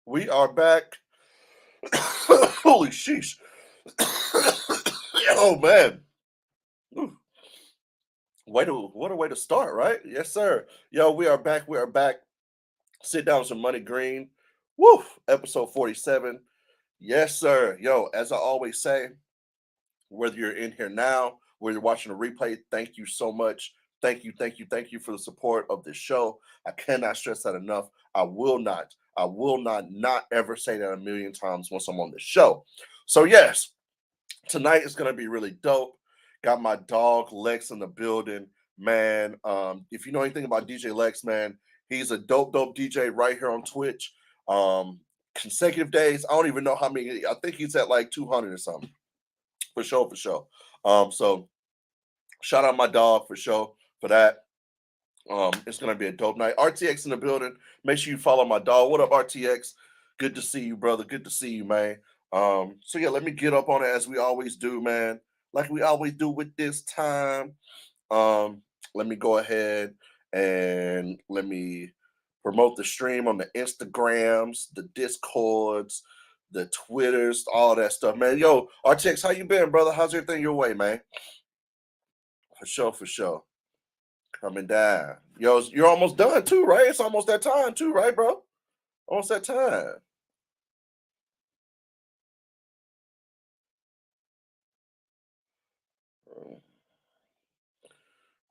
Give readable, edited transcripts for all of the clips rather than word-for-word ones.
We are back. Holy sheesh. Oh man. Ooh, what a way to start, right? Yes, sir. Yo, we are back. We are back. Sit down some money green. Woo! Episode 47. Yes, sir. Yo, as I always say, whether you're in here now, whether you're watching a replay, thank you so much. Thank you for the support of this show. I cannot stress that enough. I will not ever say that a million times once I'm on the show. So yes, tonight is gonna be really dope. Got my dog Lex in the building, man. If you know anything about DJ Lex, man, he's a dope DJ right here on Twitch. Consecutive days, I don't even know how many. I think he's at like 200 or something. For sure. So shout out my dog for sure for that. It's gonna be a dope night. RTX in the building. Make sure you follow my dog. What up, RTX? Good to see you, brother. Good to see you, man. So yeah, let me get up on it as we always do, man. Like we always do with this time. Um, Let me go ahead and let me promote the stream on the Instagrams, the Discords, the Twitters, all that stuff, man. Yo, RTX, how you been, brother? How's everything your way, man? For sure. Coming down. Yo, you're almost done too, right? It's almost that time too, right, bro? Almost that time.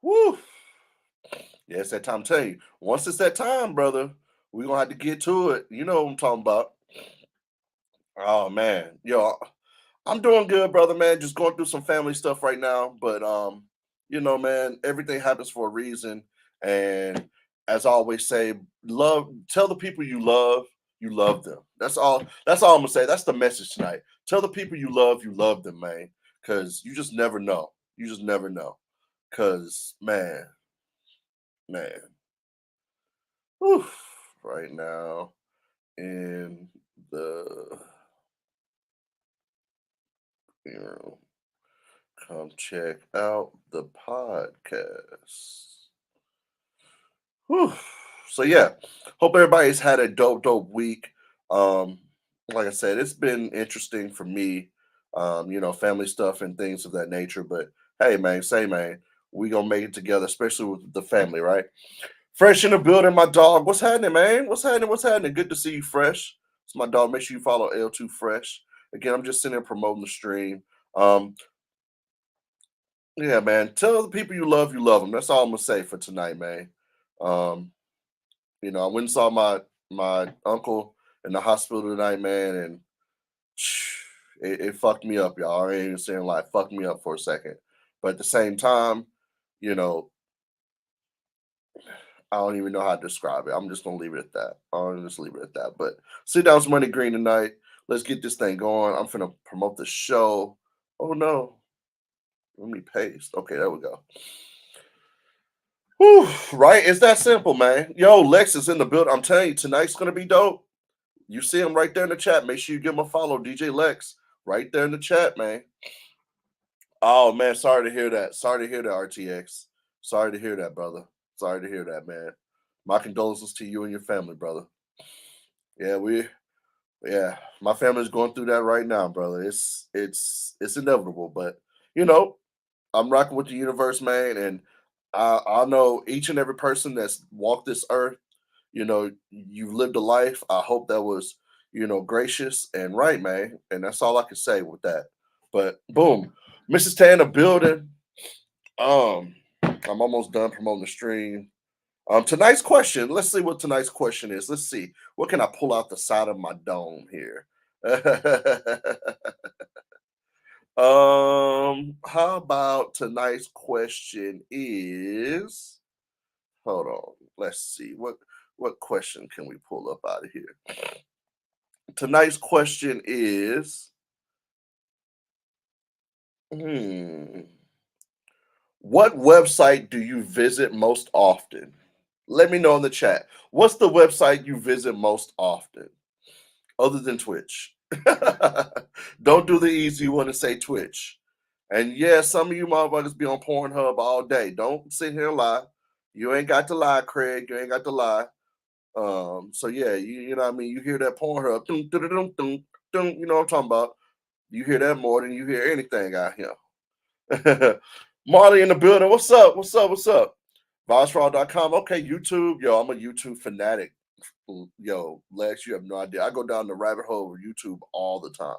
Woo. Yeah, it's that time. I'm telling you, once it's that time, brother, we're gonna have to get to it. You know what I'm talking about. Oh man. Yo, I'm doing good, brother, man. Just going through some family stuff right now. But man, everything happens for a reason. And as I always say, tell the people you love them. That's all I'm gonna say. That's the message tonight. Tell the people you love them, man. Cause you just never know. You just never know. Cause man, whew, right now in the you know, come check out the podcast. Whew. So yeah, hope everybody's had a dope week. Um, like I said, it's been interesting for me. Family stuff and things of that nature. But hey, man, we gonna make it together, especially with the family, right? Fresh in the building, my dog. What's happening, man? What's happening? What's happening? Good to see you, Fresh. It's my dog. Make sure you follow L2 Fresh. Again, I'm just sitting there promoting the stream. Um, yeah, man. Tell the people you love them. That's all I'm gonna say for tonight, man. Um, I went and saw my uncle in the hospital tonight, man, and it fucked me up, y'all. I ain't even saying like fucked me up for a second. But at the same time, you know, I don't even know how to describe it. I'm just gonna leave it at that. I'll just leave it at that. But sit down, some money green tonight. Let's get this thing going. I'm finna promote the show. Oh no, let me paste. Okay, there we go. Whew, right? It's that simple, man. Yo, Lex is in the building. I'm telling you, tonight's gonna be dope. You see him right there in the chat. Make sure you give him a follow, DJ Lex, right there in the chat, man. Oh man, sorry to hear that. Sorry to hear that, RTX. Sorry to hear that, brother. Sorry to hear that, man. My condolences to you and your family, brother. Yeah, yeah, my family's going through that right now, brother. It's inevitable, but you know, I'm rocking with the universe, man, and I know each and every person that's walked this earth. You've lived a life. I hope that was, gracious and right, man. And that's all I can say with that. But boom, Mrs. Tan, building. I'm almost done promoting the stream. Tonight's question. Let's see what tonight's question is. Let's see. What can I pull out the side of my dome here? How about tonight's question is hold on. Let's see. What question can we pull up out of here? Tonight's question is hmm, what website do you visit most often? Let me know in the chat. What's the website you visit most often other than Twitch? Don't do the easy one and say Twitch. And yeah, some of you motherfuckers be on Pornhub all day. Don't sit here and lie. You ain't got to lie, Craig. You ain't got to lie. So yeah, you know what I mean. You hear that Pornhub, dun, dun, dun, dun, dun, dun, you know what I'm talking about. You hear that more than you hear anything out here. Marley in the building. What's up? What's up? What's up? Vibesraw.com. Okay, YouTube. Yo, I'm a YouTube fanatic. Yo, Lex, you have no idea. I go down the rabbit hole of YouTube all the time.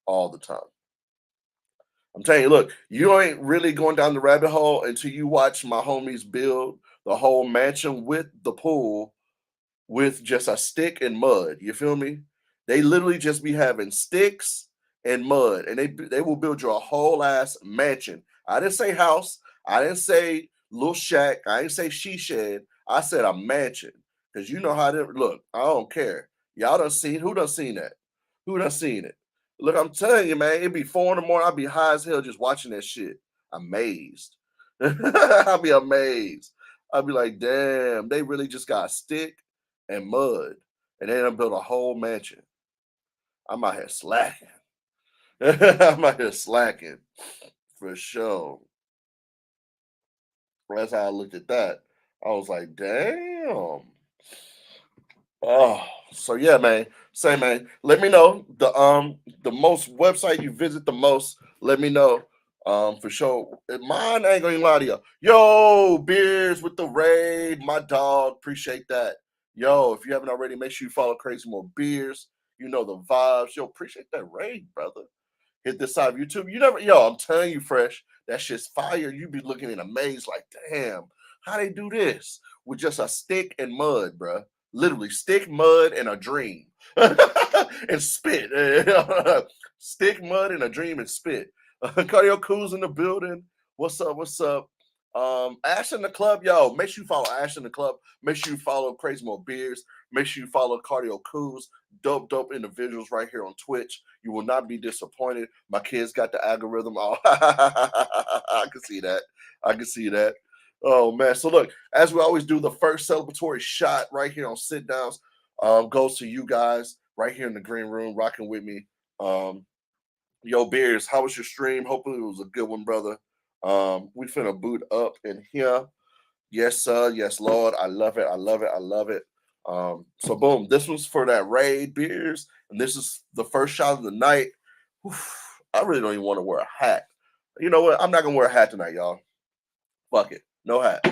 All the time. I'm telling you, look, you ain't really going down the rabbit hole until you watch my homies build the whole mansion with the pool with just a stick and mud. You feel me? They literally just be having sticks and mud, and they will build you a whole ass mansion. I didn't say house. I didn't say little shack. I didn't say she shed. I said a mansion because you know how they look. I don't care. Y'all done seen who done seen that? Who done seen it? Look, I'm telling you, man. It'd be 4 in the morning. I'd be high as hell just watching that shit. Amazed. I'd be amazed. I'd be like, damn, they really just got a stick and mud, and they done built a whole mansion. I'm out here slacking. I'm out here slacking for sure. That's how I looked at that. I was like, damn. Oh, so yeah, man. Say, man. Let me know the most website you visit the most. Let me know. For sure. Mine ain't gonna lie to you. Yo, beers with the raid, my dog. Appreciate that. Yo, if you haven't already, make sure you follow Crazy More Beers. You know the vibes. Yo, appreciate that raid, brother. Hit this side of YouTube. You never, yo, I'm telling you, fresh, that shit's fire. You be looking in a maze like, damn, how they do this with just a stick and mud, bruh. Literally, stick, mud, and a dream. And spit. Stick, mud, and a dream and spit. Cardio Cool's in the building. What's up? What's up? Ash in the club, yo. Make sure you follow Ash in the club. Make sure you follow Crazy More Beers. Make sure you follow Cardio Cool's. Dope individuals right here on Twitch. You will not be disappointed. My kids got the algorithm. Oh, I can see that. I can see that. Oh man. So look, as we always do, the first celebratory shot right here on Sitdowns goes to you guys right here in the green room, rocking with me. Yo, Beers, how was your stream? Hopefully it was a good one, brother. We finna boot up in here. Yes, sir. Yes, Lord. I love it. I love it. I love it. So boom, this one's for that raid beers, and this is the first shot of the night. I really don't even want to wear a hat. You know what? I'm not gonna wear a hat tonight, y'all. Fuck it. No hat.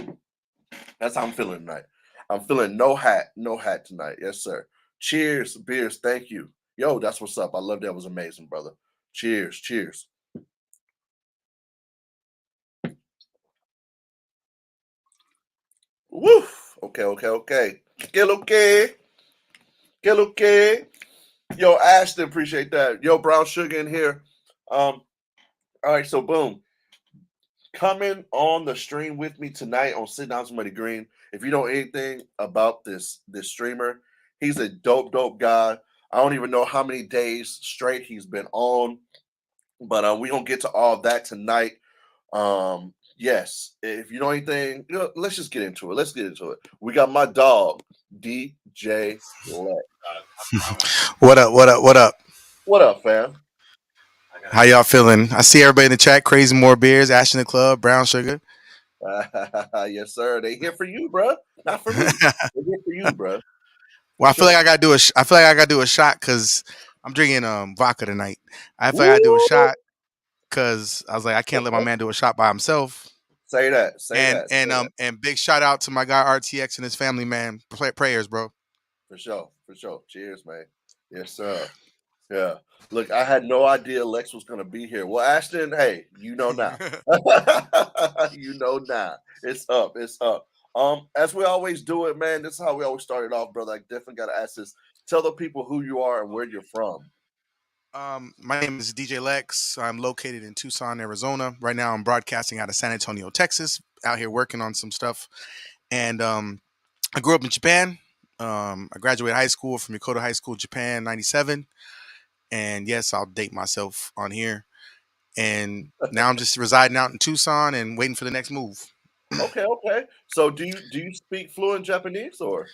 That's how I'm feeling tonight. I'm feeling no hat tonight. Yes, sir. Cheers, beers. Thank you. Yo, that's what's up. I love that. It was amazing, brother. Cheers, cheers. Woo. Okay, okay, okay. Get okay. Get okay. Yo, Ashton, appreciate that. Yo, Brown Sugar in here. All right, so boom. Coming on the stream with me tonight on Sitdowns with MoneyGreen. If you know anything about this streamer, he's a dope guy. I don't even know how many days straight he's been on, but we gonna get to all of that tonight. Yes, if you know anything, let's just get into it. Let's get into it. We got my dog, DJ Lex. What up? What up? What up? What up, fam? How y'all feeling? I see everybody in the chat. Crazy More Beers, Ash in the Club, Brown Sugar. Yes, sir. They here for you, bro. Not for me. They here for you, bro. For Well, I feel like sure. I gotta do I feel like I gotta do a shot because I'm drinking vodka tonight. I feel like I gotta do a Woo! shot because I was like I can't let my Okay. man do a shot by himself. Say that. Say And that. and Say that. um and big shout out to my guy RTX and his family, man. Prayers, bro. For sure. For sure. Cheers, man. Yes, sir. Yeah. Look, I had no idea Lex was gonna be here. Well, Ashton, hey, you know now. You know now. It's up. It's up. As we always do it, man. This is how we always started off, brother. I definitely gotta ask this. Tell the people who you are and where you're from. My name is DJ Lex. I'm located in Tucson, Arizona. Right now, I'm broadcasting out of San Antonio, Texas. Out here working on some stuff, and I grew up in Japan. I graduated high school from Yokota High School, Japan, '97. And yes, I'll date myself on here. And now I'm just residing out in Tucson and waiting for the next move. Okay, okay. So do you speak fluent Japanese or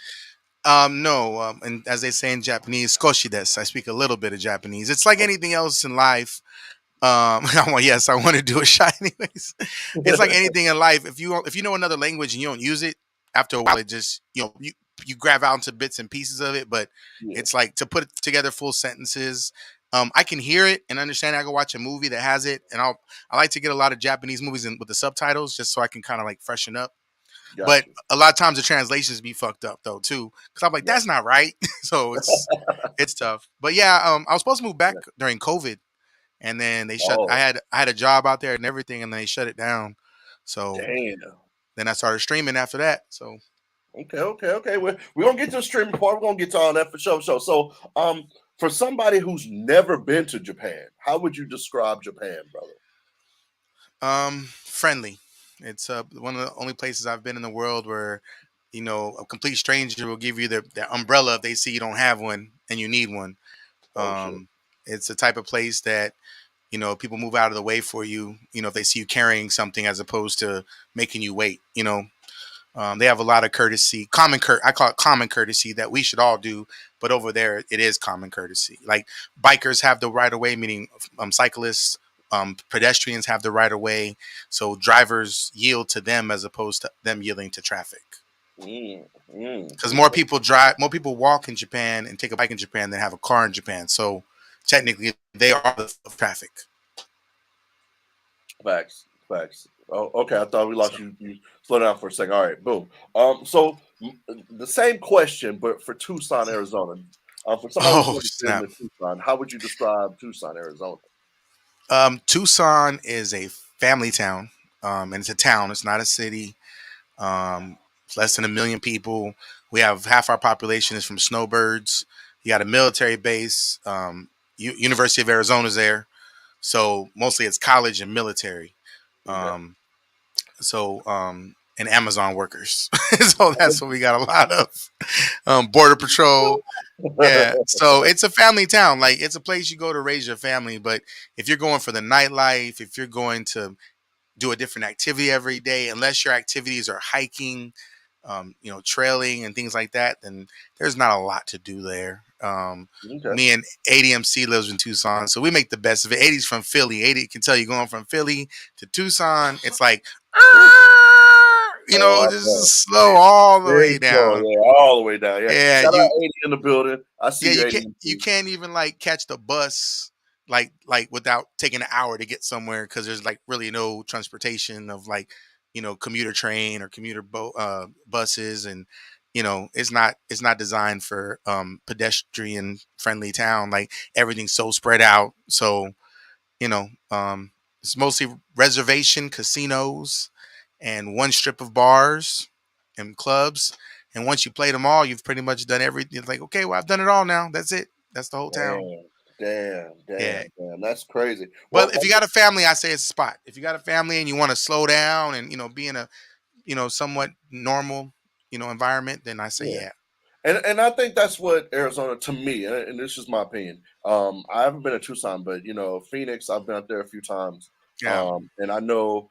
No, and as they say in Japanese, "skoshi desu." I speak a little bit of Japanese. It's like anything else in life. Yes, I want to do a shot anyways. It's like anything in life. If you know another language and you don't use it, after a while, it just you grab out into bits and pieces of it, but Yeah, it's like to put together full sentences. I can hear it and understand it. I can watch a movie that has it, and I like to get a lot of Japanese movies with the subtitles just so I can kind of like freshen up. got But you. a lot of times the translations be fucked up though too, because I'm like, Yeah, that's not right. So it's tough. But yeah, I was supposed to move back yeah. during COVID, and then they shut. Oh, I had a job out there and everything, and then they shut it down. So damn. then I started streaming after that. So Okay, okay, okay. We're gonna get to the streaming part. We're gonna get to all that for sure. So, for somebody who's never been to Japan, how would you describe Japan, brother? friendly. It's one of the only places I've been in the world where, a complete stranger will give you their umbrella if they see you don't have one and you need one. Oh shit. Um, it's the type of place that people move out of the way for you. If they see you carrying something as opposed to making you wait. They have a lot of courtesy, I call it common courtesy that we should all do, but over there it is common courtesy. Like bikers have the right of way, meaning cyclists, pedestrians have the right of way, so drivers yield to them as opposed to them yielding to traffic. Because Okay. more people walk in Japan and take a bike in Japan than have a car in Japan. So technically, they are the flow of traffic. Facts, facts. Oh, okay. I thought we lost So, you. You slow down for a second. All right, boom. So the same question, but for Tucson, Arizona. For somebody who's oh never been snap! to Tucson, how would you describe Tucson, Arizona? Tucson is a family town, and it's a town. It's not a city. It's less than 1 million people. We have half our population is from snowbirds. You got a military base. University of Arizona's there, so mostly it's college and military. Okay. Um, and Amazon workers. So that's what we got a lot of. Border patrol. Yeah, so it's a family town. Like it's a place you go to raise your family. But if you're going for the nightlife, if you're going to do a different activity every day, unless your activities are hiking, trailing and things like that, then there's not a lot to do there. Okay. Me and ADMC lives in Tucson, so we make the best of it. 80's from Philly. 80 can tell you going from Philly to Tucson, it's like, Oh, I bet. just slow all the way Very slow. down. Yeah, all the way down. Yeah. Yeah, Shout out 80 in the building. I see you, you 80. can't even like catch the bus like without taking an hour to get somewhere because there's like really no transportation of like commuter train or buses, and it's not designed for pedestrian friendly town. Like everything's so spread out, so you know it's mostly reservation casinos and one strip of bars and clubs. And once you play them all, you've pretty much done everything. It's like, okay, well, I've done it all now. That's it. That's the whole town. Damn, damn, Yeah. damn, damn. That's crazy. But Well, if you got a family, I say it's a spot. If you got a family and you want to slow down and be in a somewhat normal environment, then I say yeah. yeah. And I think that's what Arizona to me, and this is my opinion. I haven't been to Tucson, but Phoenix, I've been out there a few times. Yeah. And I know,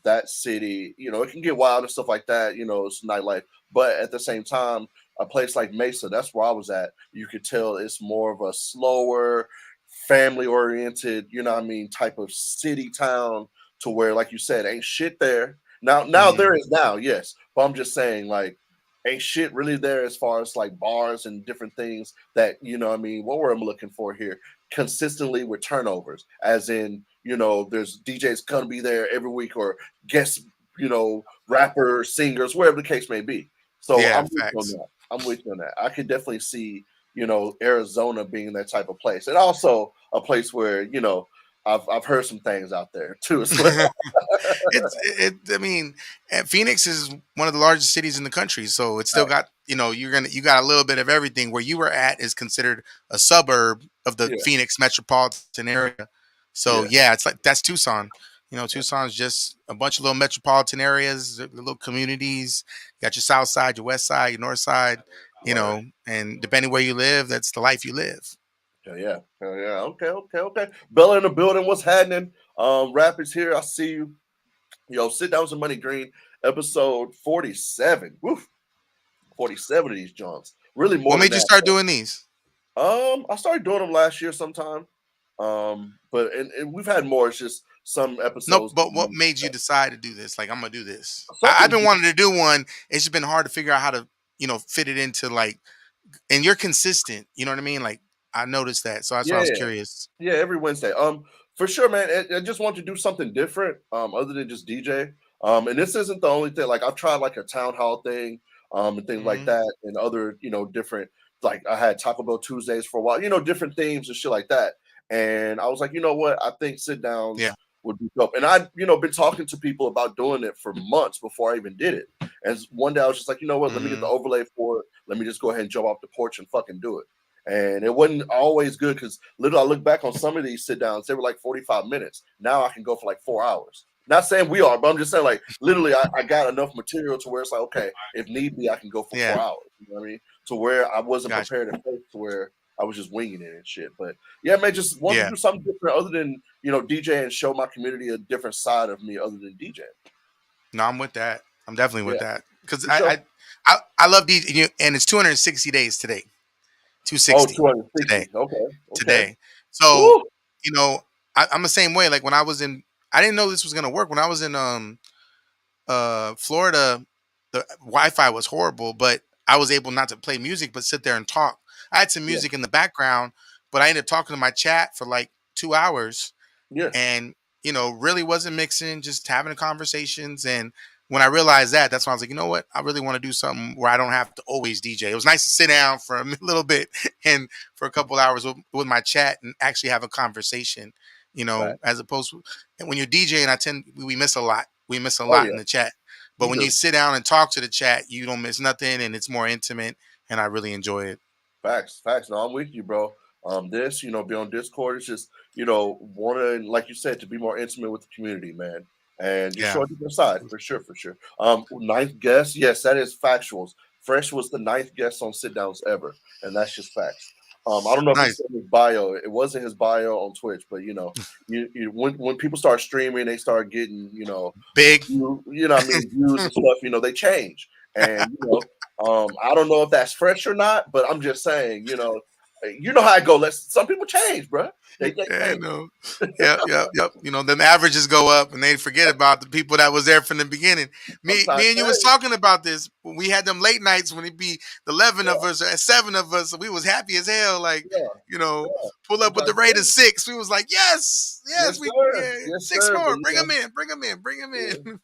that city, it can get wild and stuff like that, it's nightlife. But at the same time, a place like Mesa, that's where I was at. You could tell it's more of a slower, family oriented, type of city town to where, like you said, ain't shit there. Now Hmm. there is now, yes. But I'm just saying, like, ain't shit really there as far as like bars and different things that what were I'm looking for here consistently with turnovers, as in there's DJs gonna be there every week or guest rappers, singers, wherever the case may be. So Yeah. I'm with you on Facts. that. I'm with you on that. I could definitely see Arizona being that type of place, and also a place where I've heard some things out there too as well. I mean, Phoenix is one of the largest cities in the country, so it's still Right. got you got a little bit of everything. Where you were at is considered a suburb of the Yeah, Phoenix metropolitan area. So yeah, yeah, it's like that's Tucson. yeah. Tucson's just a bunch of little metropolitan areas, little communities. You got your south side, your west side, your north side. Word. And depending where you live, that's the life you live. Yeah, yeah. Hell yeah. Okay, okay, okay. Bella in the building. What's happening? Rapids here. I see you. Yo, sit down with Money Green, episode 47. Woof. 47 of these joints. Really more What than made you that. start doing these? I started doing them last year sometime. But and we've had more. It's just some Nope. episodes. But what made you decide to do this? Like, I'm gonna do this. I've Something been wanting to do one. It's just been hard to figure out how to, fit it into like, and you're consistent. You know what I mean? Like I noticed that, so that's why I Yeah, was yeah, curious. yeah. Every Wednesday. For sure, man. I just want to do something different. Other than just DJ. And this isn't the only thing. Like I've tried like a town hall thing, and things like Hmm. that, and other, different. Like I had Taco Bell Tuesdays for a while. Different themes and shit like that. And I was like, you know what? I think sit Yeah. downs would be dope. And I, been talking to people about doing it for months before I even did it. And one day I was just like, you know what? Let me get the Hmm. overlay for it. Let me just go ahead and jump off the porch and fucking do it. And it wasn't always good because literally I look back on some of these sit downs, they were like 45 minutes. Now I can go for like 4 hours. Not saying we are, but I'm just saying like literally I got enough material to where it's like, okay, if need be, I can go for Yeah. 4 hours. You know what I mean? To where I wasn't Gotcha. prepared at first, to where I was just winging it and shit. But yeah, man, just want to Yeah. do something different other than, DJ and show my community a different side of me other than DJ. No, I'm with that. I'm definitely with Yeah, that because for sure. I love these, and it's 260 days today, Oh, 260 today. 260. Okay. Okay. Today. So, Woo. you know, I'm the same way. Like when I didn't know this was gonna work. When I was in Florida, the Wi-Fi was horrible, but I was able not to play music, but sit there and talk. I had some Yeah. music in the background, but I ended up talking to my chat for like 2 hours, Yeah. and really wasn't mixing, just having conversations. And when I realized that, that's when I was like, you know what, I really want to do something where I don't have to always DJ. It was nice to sit down for a little bit and for a couple hours with my chat and actually have a conversation, Fact. as opposed to, and when you're DJing, we miss a lot, Oh in yeah, the chat. But you when you do. sit down and talk to the chat, you don't miss nothing, and it's more intimate, and I really enjoy it. Facts, facts. No, I'm with you, bro. This, be on Discord. It's just, wanting, like you said, to be more intimate with the community, man, and just Yeah. show a different side for sure, for sure. Ninth guest, yes, that is factuals. Fresh was the ninth guest on Sit Downs ever, and that's just facts. I don't know if it's Nice. in his bio. It wasn't his bio on Twitch, but when people start streaming, they start getting, Big. what I mean, views and stuff. They change, and I don't know if that's fresh or not, but I'm just saying, how I go. Some people change, bro. They Yeah, change. no. Yep, yep, yep. Them averages go up, and they forget about the people that was there from the beginning. I'm Me, trying to me and you tell was you. talking about this when we had them late nights when it be the 11 of us or 7 of us. So we was happy as hell. Like, Yeah, yeah. pull I'm up with trying the to rate tell of you. 6. We was like, yes, yes, Yes, we sir. yeah, Yes, 6 sir. But more. Bring them in, bring them in, bring them yeah, in.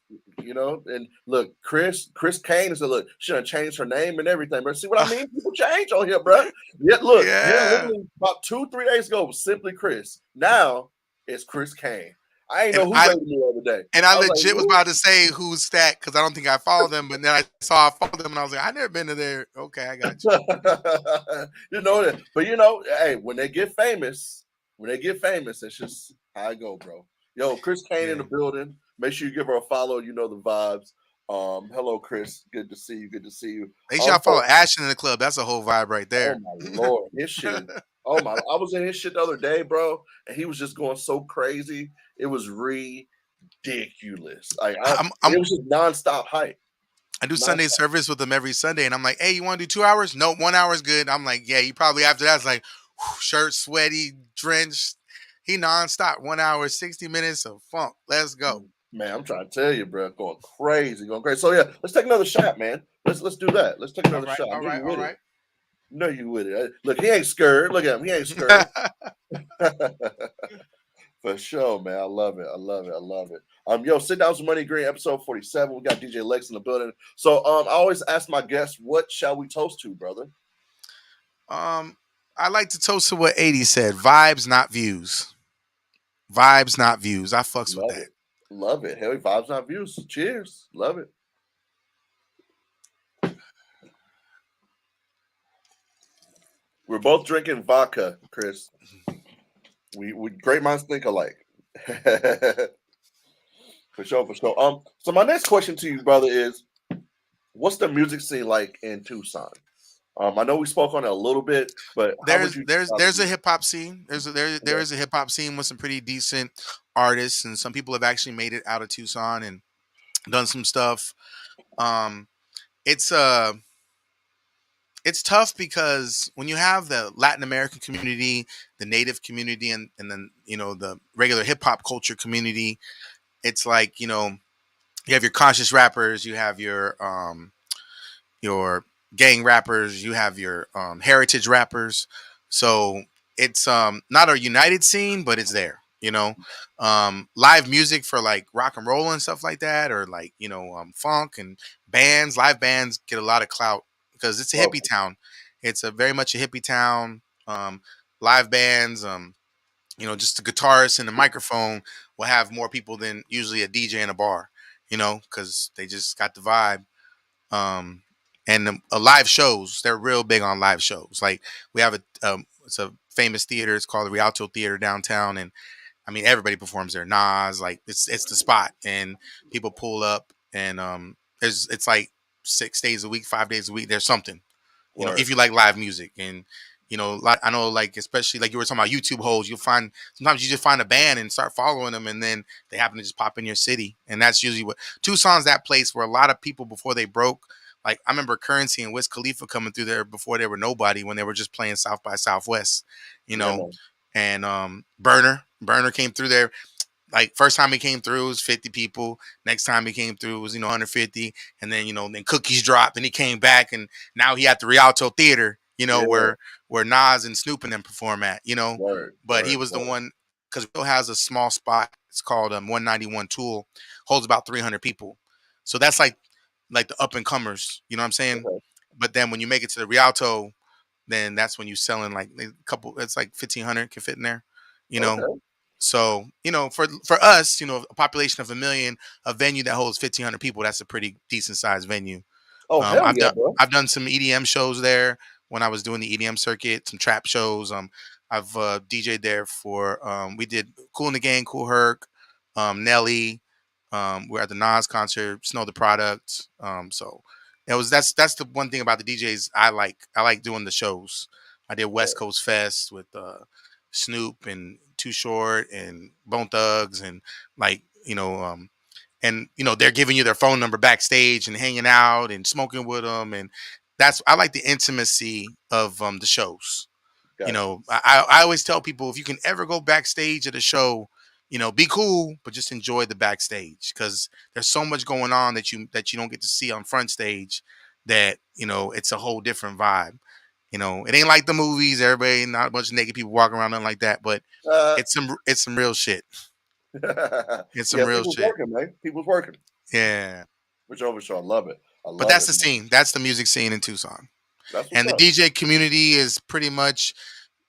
and look, Chris Kane is a look. She done changed her name and everything, bro. See what I mean? People change on here, bro. Yeah, look, here Yeah. literally about 2, 3 days ago was simply Chris. Now it's Chris Kane. I ain't And know who I rated me the other day. and I I was like, legit was who? about to say who's that because I don't think I followed them, but then I followed them and I was like, I never been to there. Okay, I got you. That. But hey, when they get famous, it's just how I go, bro. Yo, Chris Kane in the Yeah. building. Make sure you give her a follow. You know the vibes. Hello, Chris. Good to see you. Good to see you. They should Also, follow Ashton in the club. That's a whole vibe right oh there. my lord, his shit is. Oh my! I was in his shit the other day, bro, and he was just going so crazy. It was ridiculous. I'm, I'm It was just nonstop hype. I do Sunday Nonstop. service with them every Sunday, and I'm like, hey, you want to do 2 hours? No, 1 hour is good. I'm like, yeah, you probably after that's like, shirt sweaty, drenched. He nonstop, 1 hour, 60 minutes of funk. Let's go. Man, I'm trying to tell you, bro, going crazy, going crazy. So yeah, let's take another shot, man. Let's do that. Let's take All another right, shot. I all know right, you all with it. right. Know you with it. Look, he ain't scared. Look at him. He ain't scared. For sure, man. I love it. I love it. I love it. Yo, sit down with Money Green, episode 47. We got DJ Lex in the building. So I always ask my guests, what shall we toast to, brother? um, I like to toast to what 80 said: vibes, not views. Vibes, not views. I fucks with Love that. it. Love it. Hell, vibes, not views. Cheers. Love it. We're both drinking vodka, Chris. We great minds think alike. For sure, for sure. So my next question to you, brother, is what's the music scene like in Tucson? I know we spoke on it a little bit, but how would There's you there's describe the there's a music? hip hop scene. There Okay. is a hip hop scene with some pretty decent artists, and some people have actually made it out of Tucson and done some stuff. Um, it's it's tough because when you have the Latin American community, the Native community, and then the regular hip hop culture community, it's like you have your conscious rappers, you have your gang rappers, you have your heritage rappers. So it's not a united scene, but it's there. Live music for like rock and roll and stuff like that, or like funk and bands. Live bands get a lot of clout because it's a Well, hippie town. It's a very much a hippie town. Live bands, just the guitarist and the microphone will have more people than usually a DJ in a bar. Because they just got the vibe. um, and live shows. They're real big on live shows. Like we have it's a famous theater. It's called the Rialto Theater downtown, and I mean everybody performs there. Nas, like it's the spot, and people pull up, and it's like 6 days a week, 5 days a week. There's something, word. if you like live music. And I know, like, especially like you were talking about YouTube holes, you'll find sometimes you just find a band and start following them, and then they happen to just pop in your city. And that's usually what Tucson's, that place where a lot of people before they broke. Like I remember Currency and Wiz Khalifa coming through there before they were nobody, when they were just playing South by Southwest, you Yeah, know. man. And Burner came through there. Like first time he came through it was 50 people. Next time he came through it was 150, and then then Cookies dropped, and he came back, and now he at the Rialto Theater, Yeah, where Nas and Snoop and them perform at. word, But he word, was the word. one, because Rio has a small spot. It's called 191 Tool, holds about 300 people. So that's like the up and comers. You know what I'm saying? Okay, But then when you make it to the Rialto, then that's when you selling like a couple. It's like 1,500 can fit in there. You know. okay. So for us, a population of 1 million, a venue that holds 1,500 people, that's a pretty decent sized venue. Oh hell I've yeah, done bro. I've done some EDM shows there when I was doing the EDM circuit, some trap shows. I've DJ'd there for we did Cool in the Gang, Cool Herc, Nelly. We're at the Nas concert, Snow the Product. So that's the one thing about the DJs I like. I like doing the shows. I did West Word. Coast Fest with Snoop and Too Short and Bone Thugs, and like and they're giving you their phone number backstage and hanging out and smoking with them. And I like the intimacy of the shows. Gotcha. I always tell people, if you can ever go backstage at a show, be cool, but just enjoy the backstage, because there's so much going on that you don't get to see on front stage, that it's a whole different vibe. It ain't like the movies, everybody, not a bunch of naked people walking around, nothing like that, but Uh, it's some real shit. It's some yeah, real people's shit. working, man. People's working. Yeah. Which over sure I love it. I But love that's it, the man. scene. That's the music scene in Tucson. That's what's And the up. DJ community is pretty much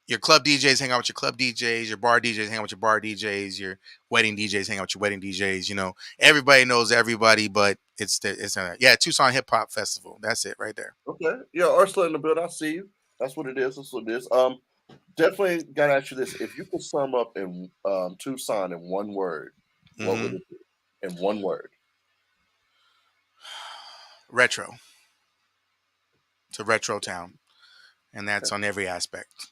your club DJs hang out with your club DJs, your bar DJs hang out with your bar DJs, your wedding DJs hang out with your wedding DJs. Everybody knows everybody, but yeah, Tucson Hip Hop Festival. That's it right there. Okay. Yeah, Ursula in the build. I see you. That's what it is. That's what it is. Definitely gotta ask you this. If you could sum up in Tucson in one word, what would hmm it be? In one word. Retro. It's a retro town, and that's on every aspect.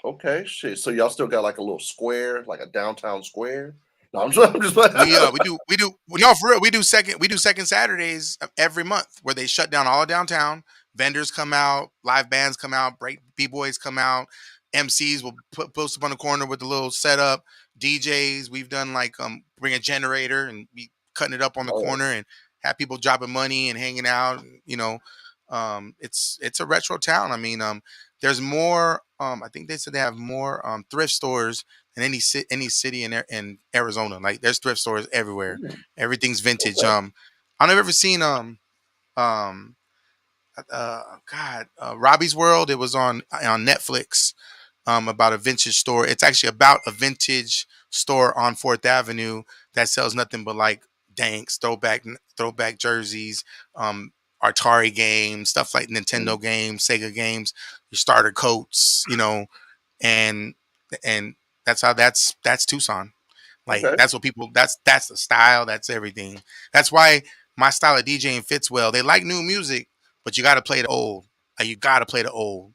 Okay, shit. So y'all still got like a little square, like a downtown square? No, I'm just, I'm just like, We do no, for real. We do second Saturdays of every month, where they shut down all of downtown. Vendors come out, live bands come out, break b boys come out, MCs will post up on the corner with a little setup. DJs, we've done like bring a generator and be cutting it up on the oh, corner, and have people dropping money and hanging out. It's a retro town. I mean, there's more. I think they said they have more thrift stores than any city in Arizona. Like there's thrift stores everywhere. hmm, Everything's vintage. okay. I don't know if you've ever seen um God, Robbie's World. It was on Netflix, about a vintage store. It's actually about a vintage store on Fourth Avenue that sells nothing but like danks, throwback jerseys, um, Atari games, stuff like Mm, Nintendo games, Sega games, your starter coats, and and that's Tucson. Like okay. that's what people. That's the style. That's everything. That's why my style of DJing fits well. They like new music, but you got to play the old. You got to play the old,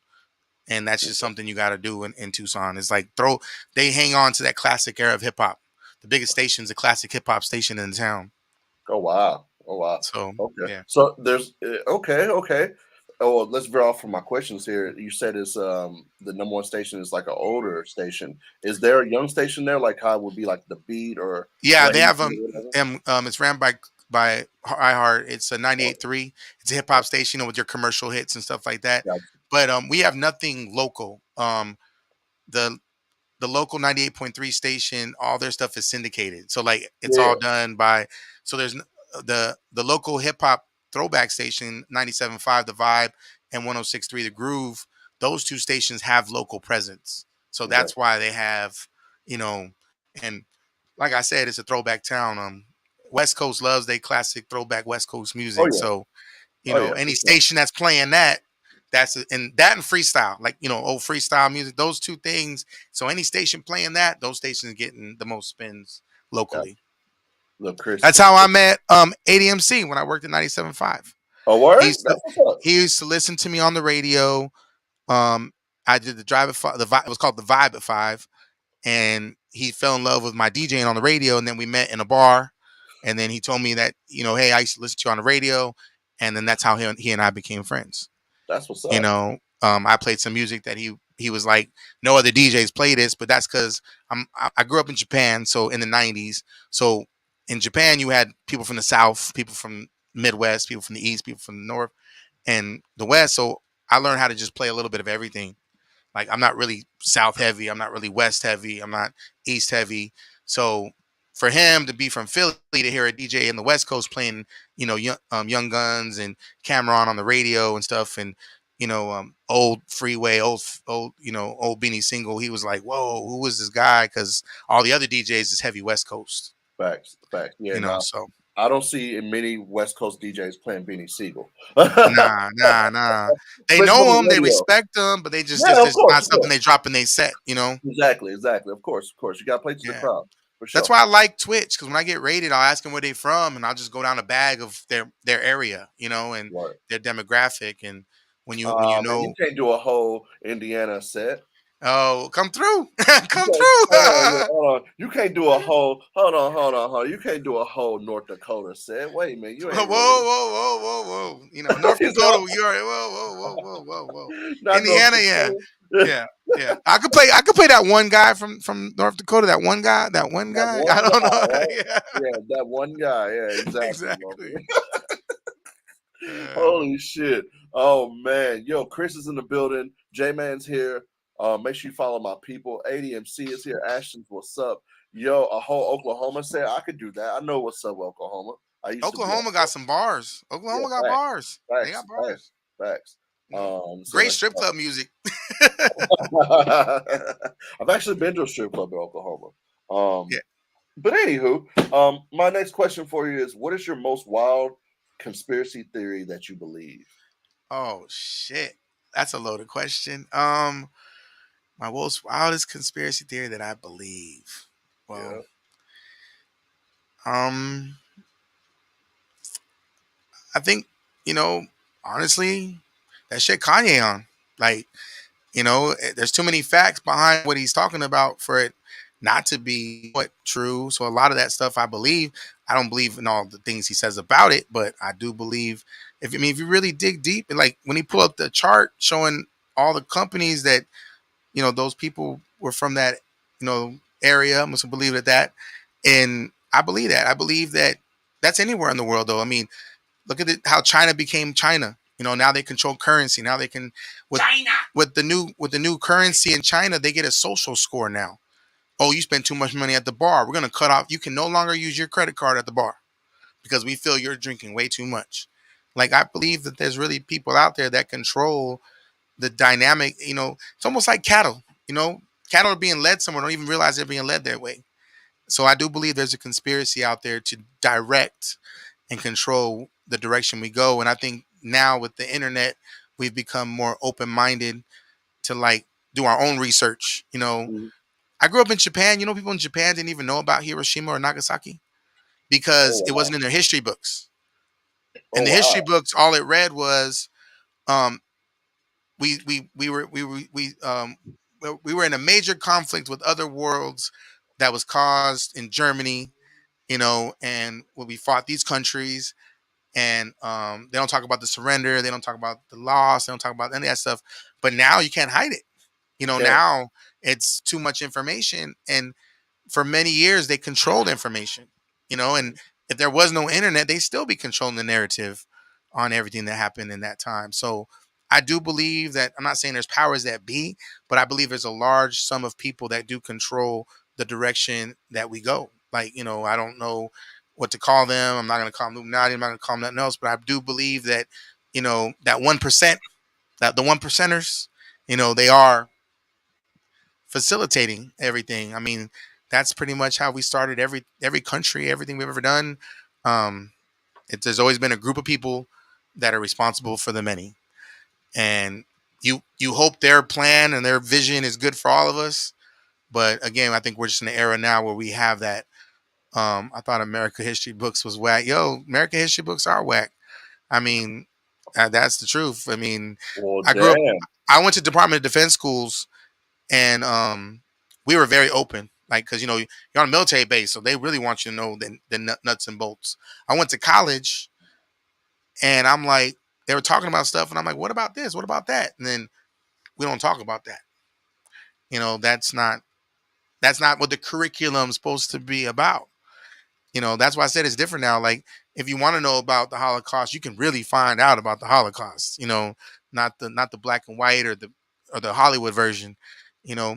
and that's just something you got to do in Tucson. It's like they hang on to that classic era of hip hop. The biggest station's a classic hip hop station in the town. Oh wow. Oh wow. So Okay. yeah, So there's okay, okay. Oh, well, let's veer off from my questions here. You said it's the number one station is like an older station. Is there a young station there, like how it would be like the Beat or yeah. They Blaze have or whatever? it's ran by. by iHeart. It's a Oh, 98.3. It's a hip oh, hop station, with your commercial hits and stuff like that. got But we have nothing local. The the local 98.3 station, all their stuff is syndicated. So like it's you. all done by, so there's the local hip hop throwback station 97.5 The Vibe and 106.3 The Groove. Those two stations have local presence. So Yeah. Okay. that's why they have, you know, and like I said, it's a throwback town. West Coast loves they classic throwback West Coast Oh music. yeah. So Oh yeah. any For sure. station that's playing that, and freestyle, like old freestyle music, those two things. So any station playing that, those stations getting the most spins Yeah. locally. Look, Chris. That's how I met ADMC when I worked at 97.5. Oh, He word? used to That's what's up. he used to listen to me on the radio. I did the drive at five, it was called the Vibe at 5, and he fell in love with my DJing on the radio, and then we met in a bar, and then he told me that, hey, I used to listen to you on the radio, and then that's how he and I became friends. That's what's up. I played some music that he was like, no other DJs play this, but that's because I grew up in Japan, so in the 90s. So in Japan, you had people from the South, people from Midwest, people from the East, people from the North, and the West. So I learned how to just play a little bit of everything. Like I'm not really South heavy, I'm not really West heavy, I'm not East heavy. So for him to be from Philly to hear a DJ in the West Coast playing, Young Guns and Cameron on the radio and stuff, and old Freeway, old Beanie Single, he was like, "Whoa, who is this guy?" Because all the other DJs is heavy West Coast, Facts. Facts. Yeah. Nah. So I don't see many West Coast DJs playing Beanie Siegel. nah. They Especially on know him, the they radio. respect him, but they just Yeah, it's of just course, not of something course. they drop in they set. Exactly, exactly. Of course, of course. You got to play to the Yeah. crowd for That's sure. why I like Twitch, because when I get rated, I'll ask them where they from, and I'll just go down a bag of their area, and Right. their demographic. And when you Man, you know, can't do a whole Indiana set. oh, come through, You come can't, hold on, through. hold on. You can't do a whole. Hold on. You can't do a whole North Dakota set. Wait a minute, you Whoa, ain't whoa, really. whoa, whoa, whoa, whoa. North You know, Dakota, you're whoa. not North Indiana, yeah, Dakota. yeah, yeah. I could play that one guy from North Dakota. That one guy. That one That guy. one I don't guy, know. right? Yeah, Yeah, that one guy. Yeah, exactly. exactly. Yeah. Holy shit. Oh man. Yo, Chris is in the building. J Man's here. Make sure you follow my people. ADMC is here. Ashton's what's up? Yo, a whole Oklahoma set. I could do that. I know what's up, Oklahoma. I used to be out Oklahoma got some bars. there. Oklahoma Yeah, got facts, bars. They facts, got facts, bars. facts. You know, So great let's strip club music. I've actually been to a strip club in Oklahoma. Yeah. But anywho, my next question for you is what is your most wild conspiracy theory that you believe? Oh shit, that's a loaded question. My most wildest conspiracy theory that I believe. Well, Yeah. um, I think honestly, that shit Kanye on. Like, there's too many facts behind what he's talking about for it not to be true. So a lot of that stuff I believe. I don't believe in all the things he says about it, but I do believe. If you really dig deep, and like when he pull up the chart showing all the companies that those people were from that area, I must believe that, and I believe that. I believe that that's anywhere in the world, though. I mean, look at how China became China. Now they control currency. Now they can with China with the new currency in China, they get a social score now. Oh, you spend too much money at the bar. We're gonna cut off. You can no longer use your credit card at the bar because we feel you're drinking way too much. Like I believe that there's really people out there that control the dynamic. It's almost like cattle. Cattle are being led somewhere, don't even realize they're being led that way. So I do believe there's a conspiracy out there to direct and control the direction we go. And I think now with the internet, we've become more open minded to like do our own research. Mhm. I grew up in Japan. People in Japan didn't even know about Hiroshima or Nagasaki Oh because it wow. wasn't in their history books. In Oh the history wow. books, all it read was um, we were in a major conflict with other worlds that was caused in Germany, and when we fought these countries, and they don't talk about the surrender, they don't talk about the loss, they don't talk about any of that stuff. But now you can't hide it. You can't. Now it's too much information, and for many years they controlled information. And if there was no internet, they still be controlling the narrative on everything that happened in that time. So I do believe that, I'm not saying there's powers that be, but I believe there's a large sum of people that do control the direction that we go. Like, I don't know what to call them. I'm not going to call them Illuminati. I'm not going to call them nothing else. But I do believe that, that 1%, that the one percenters, they are facilitating everything. I mean, that's pretty much how we started every country, everything we've ever done. Um, there's always been a group of people that are responsible for the many, and you hope their plan and their vision is good for all of us. But again, I think we're just in an era now where we have that. I thought America history books was whack. Yo, American history books are whack. I mean, that's the truth. I mean, Well, I grew up. damn. I went to Department of Defense schools, and we were very open. Like, because you're on a military base, so they really want you to know the nuts and bolts. I went to college, and I'm like, they were talking about stuff, and I'm like, what about this? What about that? And then we don't talk about that. That's not what the curriculum's supposed to be about. That's why I said it's different now. Like, if you want to know about the Holocaust, you can really find out about the Holocaust. Not the black and white or the Hollywood version. You know,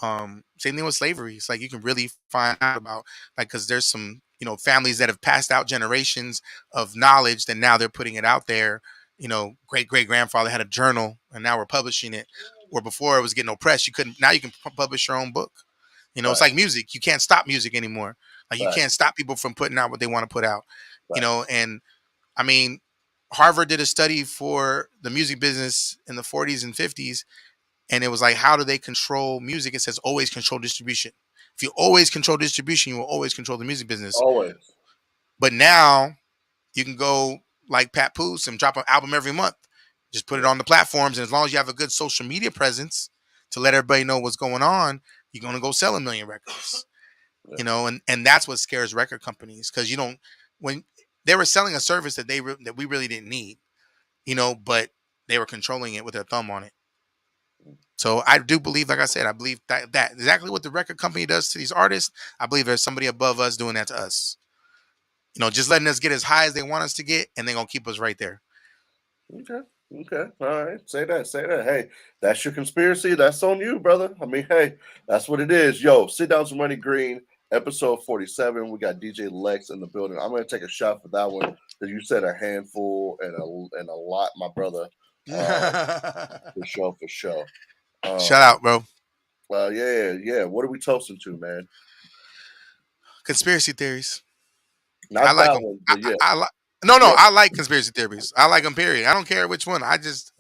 same thing with slavery. It's like you can really find out about, like, because there's some families that have passed out generations of knowledge that now they're putting it out there. Great great grandfather had a journal, and now we're publishing it. Where before it was getting oppressed, you couldn't. Now you can publish your own book. It's like Facts. music. You can't stop music anymore. Like, you can't Facts. stop people from putting out what they want to put out. Facts. And I mean, Harvard did a study for the music business in the 40s and 50s, and it was like, how do they control music? It says always control distribution. If you always control distribution, you will always control the music business. Always. But now you can go like Pat Poose and drop an album every month. Just put it Yeah. on the platforms, and as long as you have a good social media presence to let everybody know what's going on, you're gonna go sell a million records. Yeah. And that's what scares record companies, because when they were selling a service that we really didn't need, but they were controlling it with their thumb on it. So I do believe, like I said, I believe that exactly what the record company does to these artists, I believe there's somebody above us doing that to us. Just letting us get as high as they want us to get, and they're gonna keep us right there. Okay. Okay. All right. Say that. Say that. Hey, that's your conspiracy. That's on you, brother. I mean, hey, that's what it is. Yo, sit down some Money Green, episode 47. We got DJ Lex in the building. I'm gonna take a shot for that one because you said a handful and a lot, my brother. For sure, for sure. Shout Um, out, bro. yeah, yeah. What are we toasting to, man? Conspiracy theories. I Not like that them. one, but yeah, I like. No, no, yeah. I like conspiracy theories. I like them. Period. I don't care which one. I just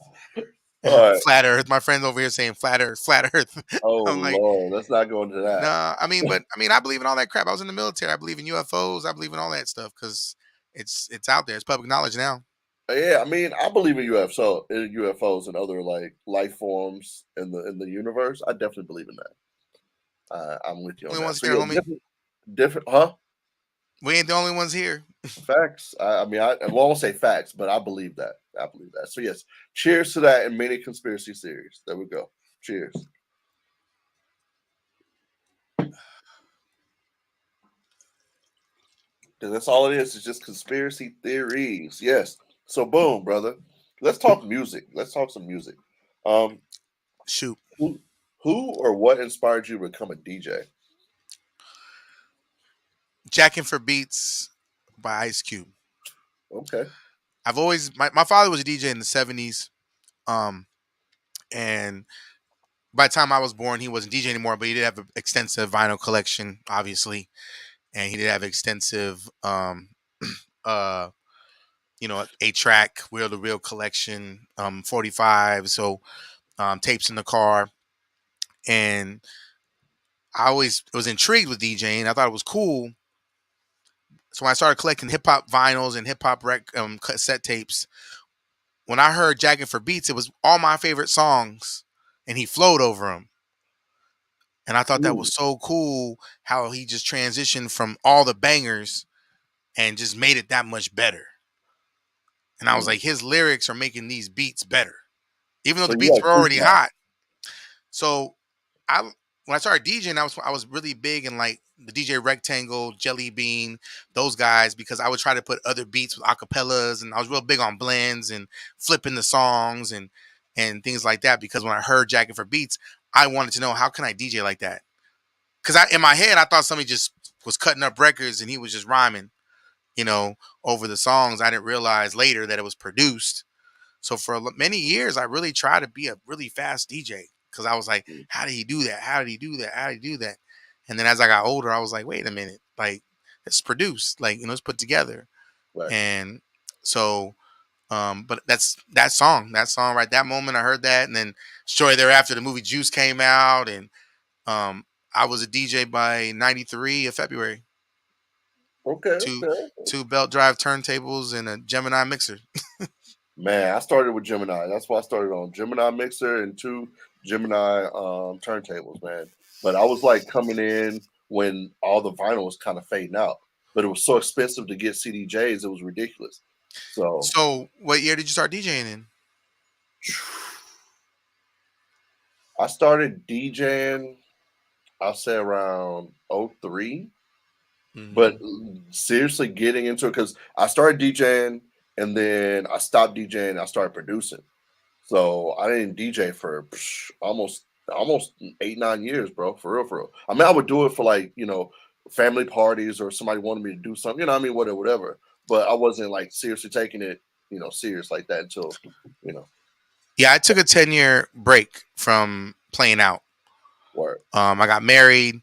All right. flat Earth. My friends over here saying flat Earth, flat Earth. Oh I'm like, Lord, let's not go into that. nah. I mean, I believe in all that crap. I was in the military. I believe in UFOs. I believe in all that stuff because it's out there. It's public knowledge now. Yeah, I mean, I believe in UFOs and other like life forms in the universe. I definitely believe in that. I'm with you on Only that. ones So here, yeah, homie. different, huh? We ain't the only ones here. Facts. I mean, I won't say facts, but I believe that. I believe that. So yes, cheers to that and many conspiracy theories. There we go. Cheers. Because that's all it is. It's just conspiracy theories. Yes. So boom, brother. Let's talk music. Let's talk some music. Um, Shoot, who or what inspired you to become a DJ? Jacking for Beats by Ice Cube. Okay. I've always my father was a DJ in the '70s. Um, and by the time I was born, he wasn't DJ anymore, but he did have an extensive vinyl collection, obviously, and he did have extensive, uh, 8-track wheel to reel collection, 45, so tapes in the car, and I always was intrigued with DJing. I thought it was cool. So when I started collecting hip hop vinyls and hip hop cassette tapes, when I heard Jacking for Beats, it was all my favorite songs, and he flowed over them. And I thought that Ooh. was so cool how he just transitioned from all the bangers and just made it that much better. And I was Mm. like, his lyrics are making these beats better, even though So the you beats like were already freestyle. hot. So I when I started DJing, I was really big in like the DJ Rectangle, Jelly Bean, those guys, because I would try to put other beats with acapellas, and I was real big on blends and flipping the songs and things like that. Because when I heard Jacking for Beats, I wanted to know, how can I DJ like that? Because in my head I thought somebody just was cutting up records and he was just rhyming, you know, over the songs. I didn't realize later that it was produced. So for many years, I really tried to be a really fast DJ because I was like, Mm, how did he do that? How did he do that? How did he do that? And then as I got older, I was like, wait a minute, like it's produced, like, it's put together. right. And so, but that song right, that moment I heard that, and then shortly thereafter, the movie Juice came out, and um, I was a DJ by '93 of February. Okay, Two okay. two belt drive turntables and a Gemini mixer. Man, I started with Gemini. That's why I started on Gemini mixer and two Gemini turntables, man. But I was like coming in when all the vinyl was kind of fading out. But it was so expensive to get CDJs, it was ridiculous. So So, what year did you start DJing in? I started DJing, I'll say around '03. But Hmm. seriously getting into it because I started DJing and then I stopped DJing. I started producing. So I didn't DJ for almost 8 9 years, bro. For real, for real. I mean, I would do it for like family parties or somebody wanted me to do something. What I mean, whatever, whatever. But I wasn't like seriously taking it, serious like that until you know, Yeah, I took a 10-year break from playing out. work. I got married.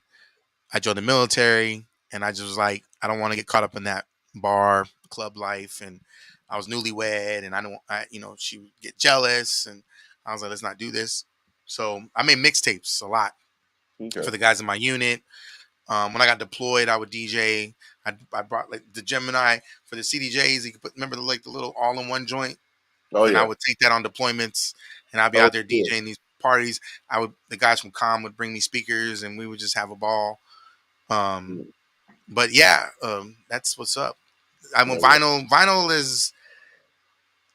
I joined the military, and I just was like, I don't want to get caught up in that bar club life. And I was newlywed, and she would get jealous, and I was like, let's not do this. So I made mixtapes a lot Okay. for the guys in my unit. When I got deployed, I would DJ. I brought like the Gemini for the CDJs. You could remember the little all-in-one joint, Oh and I yeah. would take that on deployments, and I'd be Oh out there yeah. DJing these parties. The guys from Com would bring me speakers, and we would just have a ball. Um, Mm, but yeah, that's what's up. I'm a yeah. vinyl is,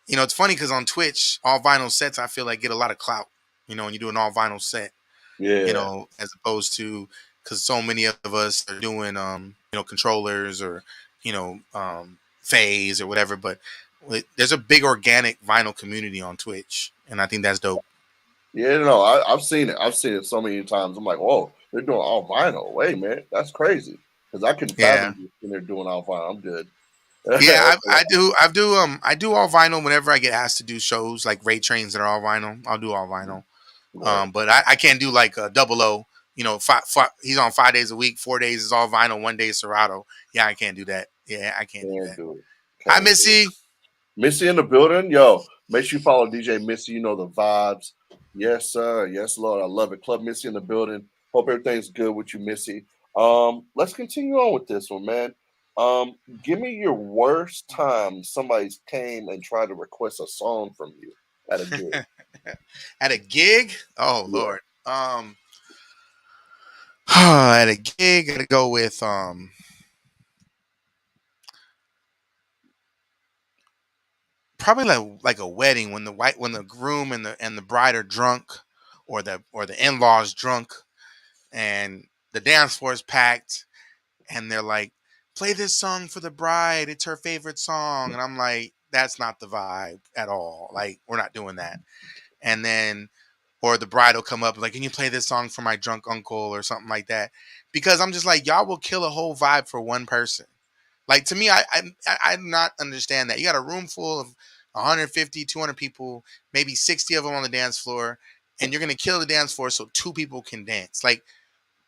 it's funny because on Twitch, all vinyl sets I feel like get a lot of clout. When you do an all vinyl set, Yeah. as opposed to, because so many of us are doing controllers or phase or whatever. But there's a big organic vinyl community on Twitch, and I think that's dope. Yeah, no, I've seen it. I've seen it so many times. I'm like, whoa, they're doing all vinyl. Wait, man, that's crazy. Because I couldn't Yeah. fathom when they're doing all vinyl. I'm good. Yeah, I do all vinyl whenever I get asked to do shows like Ray Trains that are all vinyl. I'll do all vinyl. Right. But I can't do like a double O. He's on 5 days a week. 4 days is all vinyl. One day is Serato. Yeah, I can't do that. Yeah, I can't do Can't that. do it. Hi, Can't do it. Missy. Missy in the building. Yo, make sure you follow DJ Missy. You know the vibes. Yes, sir. Yes, Lord. I love it. Club Missy in the building. Hope everything's good with you, Missy. Let's continue on with this one, man. Give me your worst time somebody's came and tried to request a song from you at a gig. At a gig. Oh Yeah. Lord. At a gig, gotta go with probably like a wedding when the groom and the bride are drunk, or the in-laws drunk, and the dance floor is packed, and they're like, play this song for the bride, it's her favorite song, and I'm like, that's not the vibe at all, like, we're not doing that. And then, or the bride will come up like, can you play this song for my drunk uncle or something like that, because I'm just like, y'all will kill a whole vibe for one person. Like, to me, I do not understand that. You got a room full of 150, 200 people, maybe 60 of them on the dance floor, and you're gonna kill the dance floor so two people can dance. Like,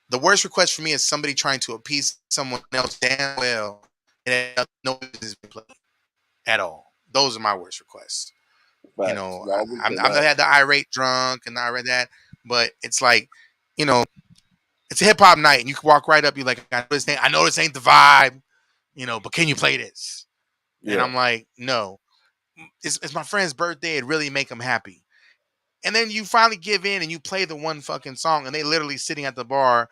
the worst request for me is somebody trying to appease someone else damn well, and no business being played at all. Those are my worst requests. Facts. No, we I've cannot. had the irate drunk and I read that, but it's like, you know, it's a hip hop night, and you can walk right up. You're like, I know this ain't the vibe, but can you play this? And Yeah. I'm like, no, it's my friend's birthday. It really make him happy. And then you finally give in and you play the one fucking song, and they literally sitting at the bar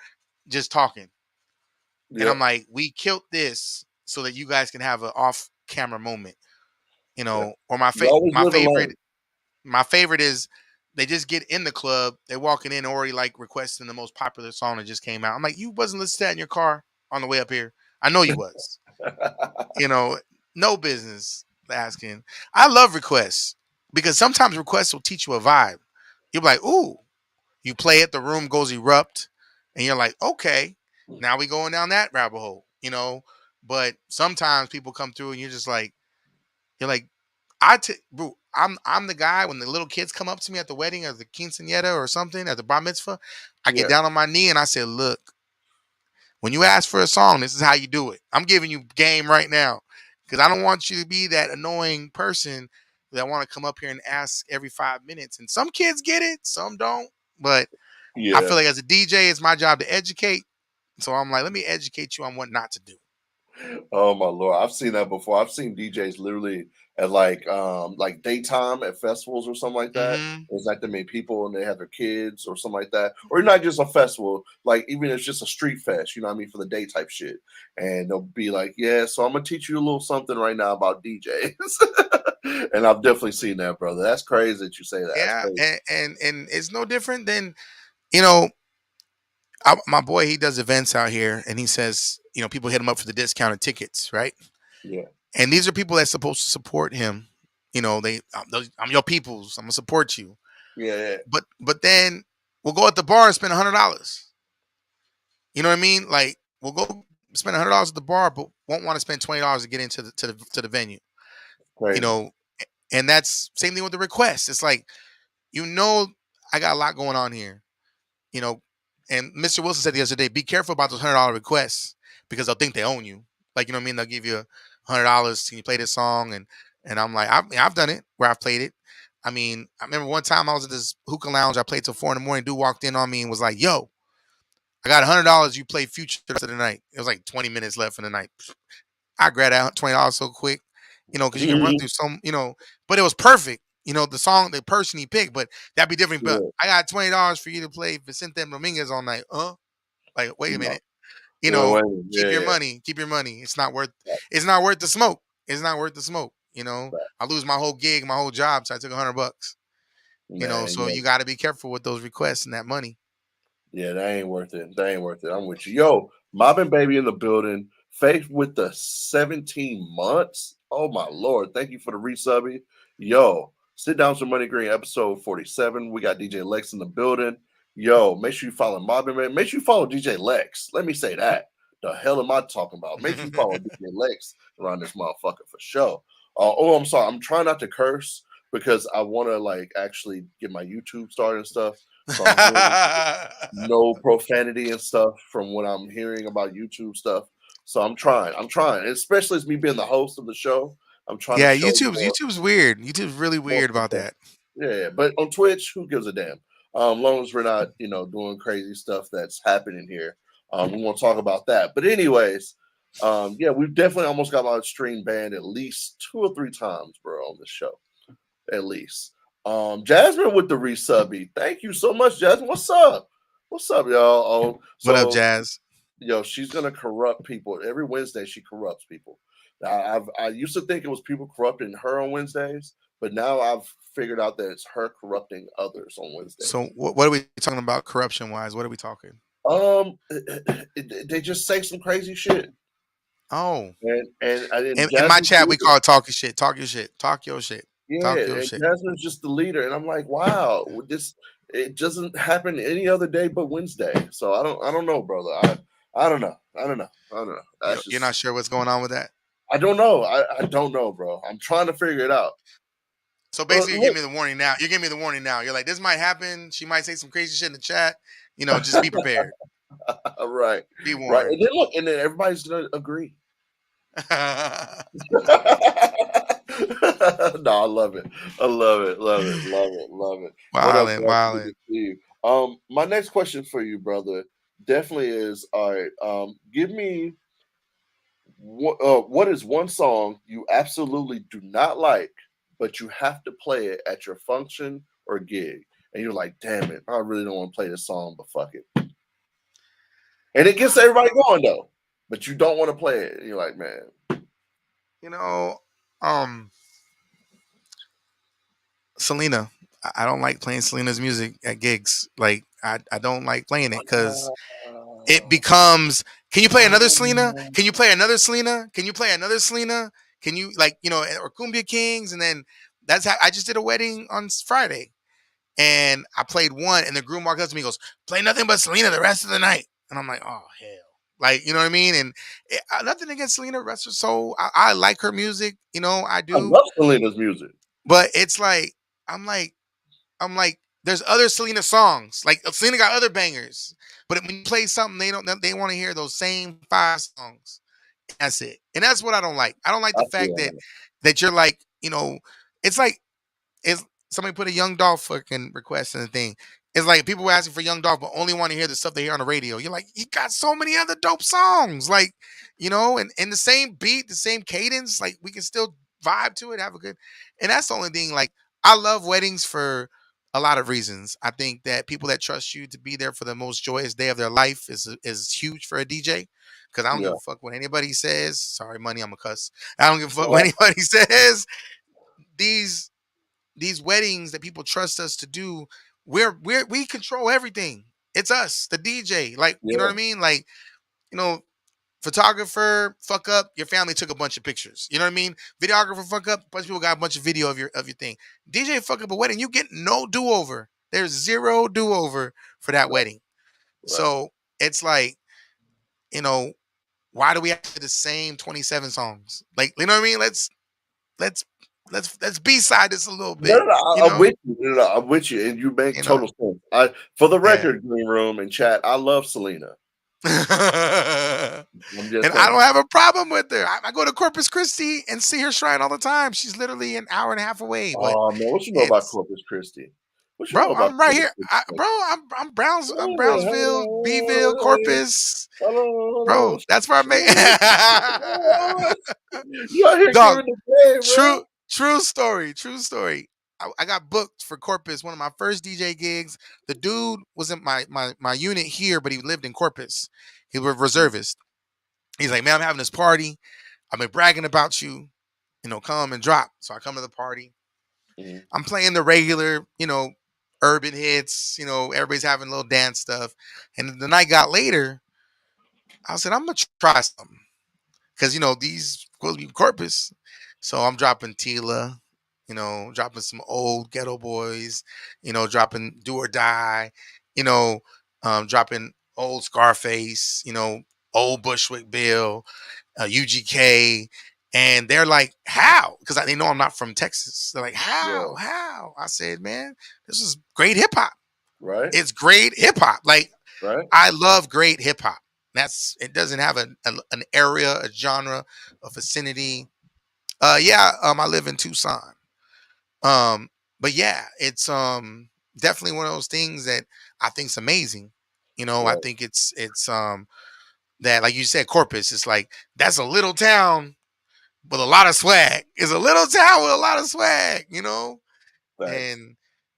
just talking. And I'm Yep. like, we killed this so that you guys can have an off camera moment, Yeah. Or my You always my live favorite alone. my favorite is they just get in the club. They're walking in already like requesting the most popular song that just came out. I'm like, you wasn't listening to that in your car on the way up here. I know you was. You know, no business asking. I love requests because sometimes requests will teach you a vibe. You'll be like, ooh, you play it, the room goes erupt, and you're like, okay, now we going down that rabbit hole, you know. But sometimes people come through and you're like, bro, I'm the guy when the little kids come up to me at the wedding or the quinceañera or something at the bar mitzvah, I get Yeah, down on my knee and I say, look, when you ask for a song, this is how you do it. I'm giving you game right now because I don't want you to be that annoying person that want to come up here and ask every 5 minutes. And some kids get it, some don't. But I yeah. feel like as a DJ, it's my job to educate. So I'm like, let me educate you on what not to do. Oh my lord, I've seen that before. I've seen DJs literally at like daytime at festivals or something like that. Hmm. There's like that many people and they have their kids or something like that. Or not just a festival, like even if it's just a street fest, you know what I mean, for the day type shit. And they'll be like, yeah, so I'm gonna teach you a little something right now about DJs. And I've definitely seen that, brother. That's crazy that you say that. That's Yeah, crazy. and it's no different than you know my boy. He does events out here, and he says people hit him up for the discounted tickets, right? Yeah. And these are people that's supposed to support him. I'm your peoples. I'm gonna support you. Yeah, yeah. But then we'll go at the bar and spend $100. You know what I mean? Like we'll go spend $100 at the bar, but won't want to spend $20 to get into the venue. You Crazy. know, and that's same thing with the request. It's like you know I got a lot going on here. You know, and Mr. Wilson said the other day, be careful about those $100 requests because they'll think they own you. Like you know what I mean? They'll give you $100 and you play this song and I'm like I've done it where I've played it. I mean, I remember one time I was at this hookah lounge. I played till 4 in the morning. Dude walked in on me and was like, "Yo, I got $100. You play Future the rest of the night." It was like 20 minutes left in the night. I grabbed that $20 so quick, because you can run through some. But it was perfect. The song, the person he picked, but that'd be different. But Yeah. I got $20 for you to play Vicente Dominguez all night. Like, wait a No. minute. Yeah, wait, yeah, Keep your yeah. money. Keep your money. It's not worth. It's not worth the smoke. It's not worth the smoke. Right. I lose my whole gig, my whole job, so I took $100. Man, So yeah. you got to be careful with those requests and that money. Yeah, that ain't worth it. That ain't worth it. I'm with you. Yo, Mobbing Baby in the building. Faith with the 17 months. Oh my lord. Thank you for the resubby. Yo, sit down for Money Green episode 47. We got DJ Lex in the building. Yo, make sure you follow Mobbing Baby. Make sure you follow DJ Lex. Let me say that. The hell am I talking about? Make sure you follow DJ Lex around this motherfucker for sure. Oh, I'm sorry. I'm trying not to curse because I want to like actually get my YouTube started and stuff. So I'm hearing no profanity and stuff from what I'm hearing about YouTube stuff. So I'm trying. I'm trying, especially as me being the host of the show. I'm trying to Yeah, show YouTube's weird. YouTube's really more weird about profanity. that. Yeah, but on Twitch, who gives a damn? Long as we're not, doing crazy stuff that's happening here. We won't talk about that. But anyways, yeah, we've definitely almost got our stream banned at least 2 or 3 times, bro, on this show. At least. Jasmine with the resubby. Thank you so much, Jasmine. What's up? What's up, y'all? What up, So Jazz? she's gonna corrupt people every Wednesday. She corrupts people. I used to think it was people corrupting her on Wednesdays, but now I've figured out that it's her corrupting others on So Wednesdays. what are we talking about corruption wise? What are we talking? They just say some crazy shit, Oh, and in my Jasmine's the chat we leader. call it talking shit. Talk your shit. Talk your shit. Yeah, Talk your and shit. Jasmine's just the leader, and I'm like, wow, this it doesn't happen any other day but Wednesday. So I don't know, brother. I don't know. I don't know. I don't know. That's You're not just sure what's going on with that. I don't know. I don't know, bro. I'm trying to figure it out. So basically, you're Look, giving me the warning now. You're giving me the warning now. You're like, this might happen. She might say some crazy shit in the chat. Just be prepared. right, Be right, and warned. then look, and then everybody's gonna agree. No, I love it. I love it. Love it. Love it. Love it. What up, Wildin', bro? Good to wildin'. see you. My next question for you, brother, definitely is all right. Give me what is one song you absolutely do not like, but you have to play it at your function or gig, and you're like, damn it, I really don't want to play this song, but fuck it, and it gets everybody going though, but you don't want to play it. And you're like, man, You know, um, Selena. I don't like playing Selena's music at gigs. Like I don't like playing it because it Oh, becomes. Can you play another Selena? oh, Can you play another Selena? Can you play another Selena? Can you like or Cumbia Kings? And then that's how I just did a wedding on Friday, and I played one, and the groom walked up to me, and goes, "Play nothing but Selena the rest of the night." And I'm like, "Oh hell!" Like you know what I mean? And nothing against Selena, rest her soul. I like her music, I I do. love Selena's music. But it's like I'm like I'm like, there's other Selena songs. Like Selena got other bangers, but when you play something, they want to hear those same 5 songs. That's it, and that's what I don't like. I don't like I the fact feel that that. you're like, it's like it's somebody put a Young Dolph fucking request in the thing. It's like people were asking for Young Dolph, but only want to hear the stuff they hear on the radio. You're like, you got so many other dope songs, like and the same beat, the same cadence. Like we can still vibe to it, have a good. And that's the only thing. Like I love weddings for a lot of reasons. I think that people that trust you to be there for the most joyous day of their life is huge for a DJ. Because I don't give Yeah. a fuck what anybody says. Sorry, money, I'm a cuss. I don't give a fuck what anybody says. These these weddings that people trust us to do, we control everything. It's us, the DJ. Like, you know what Yeah. I mean? Like, you know, photographer, fuck up, your family took a bunch of pictures. You know what I mean? Videographer, fuck up, a bunch of people got a bunch of video of your thing. DJ fuck up a wedding, you get no do-over. There's zero do-over for that Right. wedding. Right. So it's like, you know, why do we have to do the same 27 songs? Like, you know what I mean? Let's let's B-side this a little No, bit, no, no, you I'm know? with you. No, no, I'm with you, and you make You know? total sense. For the Yeah. record, Green Room and chat, I love Selena. And I'm just I saying. don't have a problem with her. I go to Corpus Christi and see her shrine all the time. She's literally an hour and a half away. But Oh man, what you know about it's Corpus Christi? What you know bro, about I'm right Corpus here. Christi? I'm Wait a minute, Brownsville, Beeville, Corpus. hold Bro, on. that's where I made You out here dog. giving the game, bro. True story. True story. I got booked for Corpus, one of my first DJ gigs. The dude was in my unit here, but he lived in Corpus. He was a reservist. He's like, man, I'm having this party. I've been bragging about you. Come and drop. So I come to the party. Mhm. I'm playing the regular, urban hits. Everybody's having a little dance stuff. And the night got later. I said, I'm gonna try something because these supposed to be Corpus. So I'm dropping Tila. Dropping some old Ghetto Boys. Dropping Do or Die. You know, dropping old Scarface. Old Bushwick Bill. UGK, and they're like, "How?" Because they know I'm not from Texas. They're like, Yeah, "How? How?" I said, "Man, this is great hip hop. right, It's great hip hop. Like right. I love great hip hop. It doesn't have an area, a genre, a vicinity. Yeah, I live in Tucson. Um, but yeah, it's definitely one of those things that I think's amazing. I Right. think it's that like you said, Corpus. It's like that's a little town with a lot of swag. It's a little town with a lot of swag. Thanks. And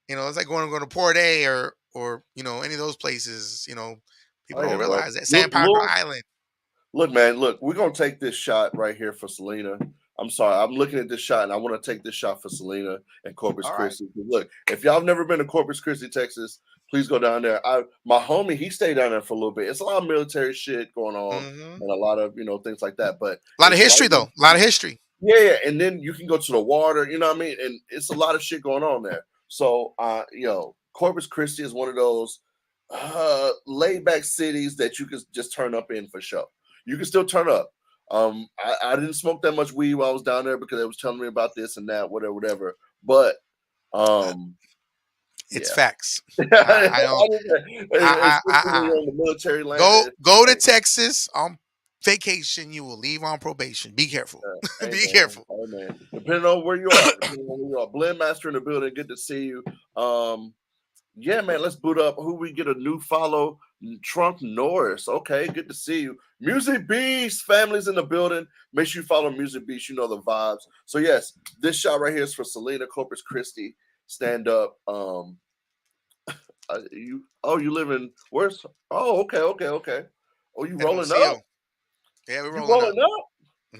it's like going to Port A or any of those places. People Oh yeah, don't bro. realize that Sandpiper Look, Island. look, man, look, we're gonna take this shot right here for Selena. I'm sorry, I'm looking at this shot and I want to take this shot for Selena and Corpus All right. Christi. Look, if y'all have never been to Corpus Christi, Texas, please go down there. My homie, he stayed down there for a little bit. It's a lot of military shit going on Hmm. and a lot of things like that. But A lot of it's right history though. A lot of history. yeah, yeah, and then you can go to the water, you know what I mean? And it's a lot of shit going on there. So Corpus Christi is one of those laid back cities that you can just turn up in for sure. You can still turn up. I didn't smoke that much weed while I was down there because they was telling me about this and that, whatever, whatever. But Uh, um, it's yeah. facts. I don't. Especially when you're I on the military land, go to like, Texas on vacation. You will leave on probation. Be careful. hey Be man, careful. hey man. Depending on where you are, Blend Master in the building. Good to see you. Yeah, man. Let's boot up. Who we get a new follow? Trump Norris. Okay, good to see you. Music Beast families in the building. Make sure you follow Music Beast. You know the vibes. So yes, this shot right here is for Selena Corpus Christi. Stand up. You live in where's? Oh, okay, okay, okay. Oh, you rolling up? NOCO. Yeah, we're You rolling up. rolling up?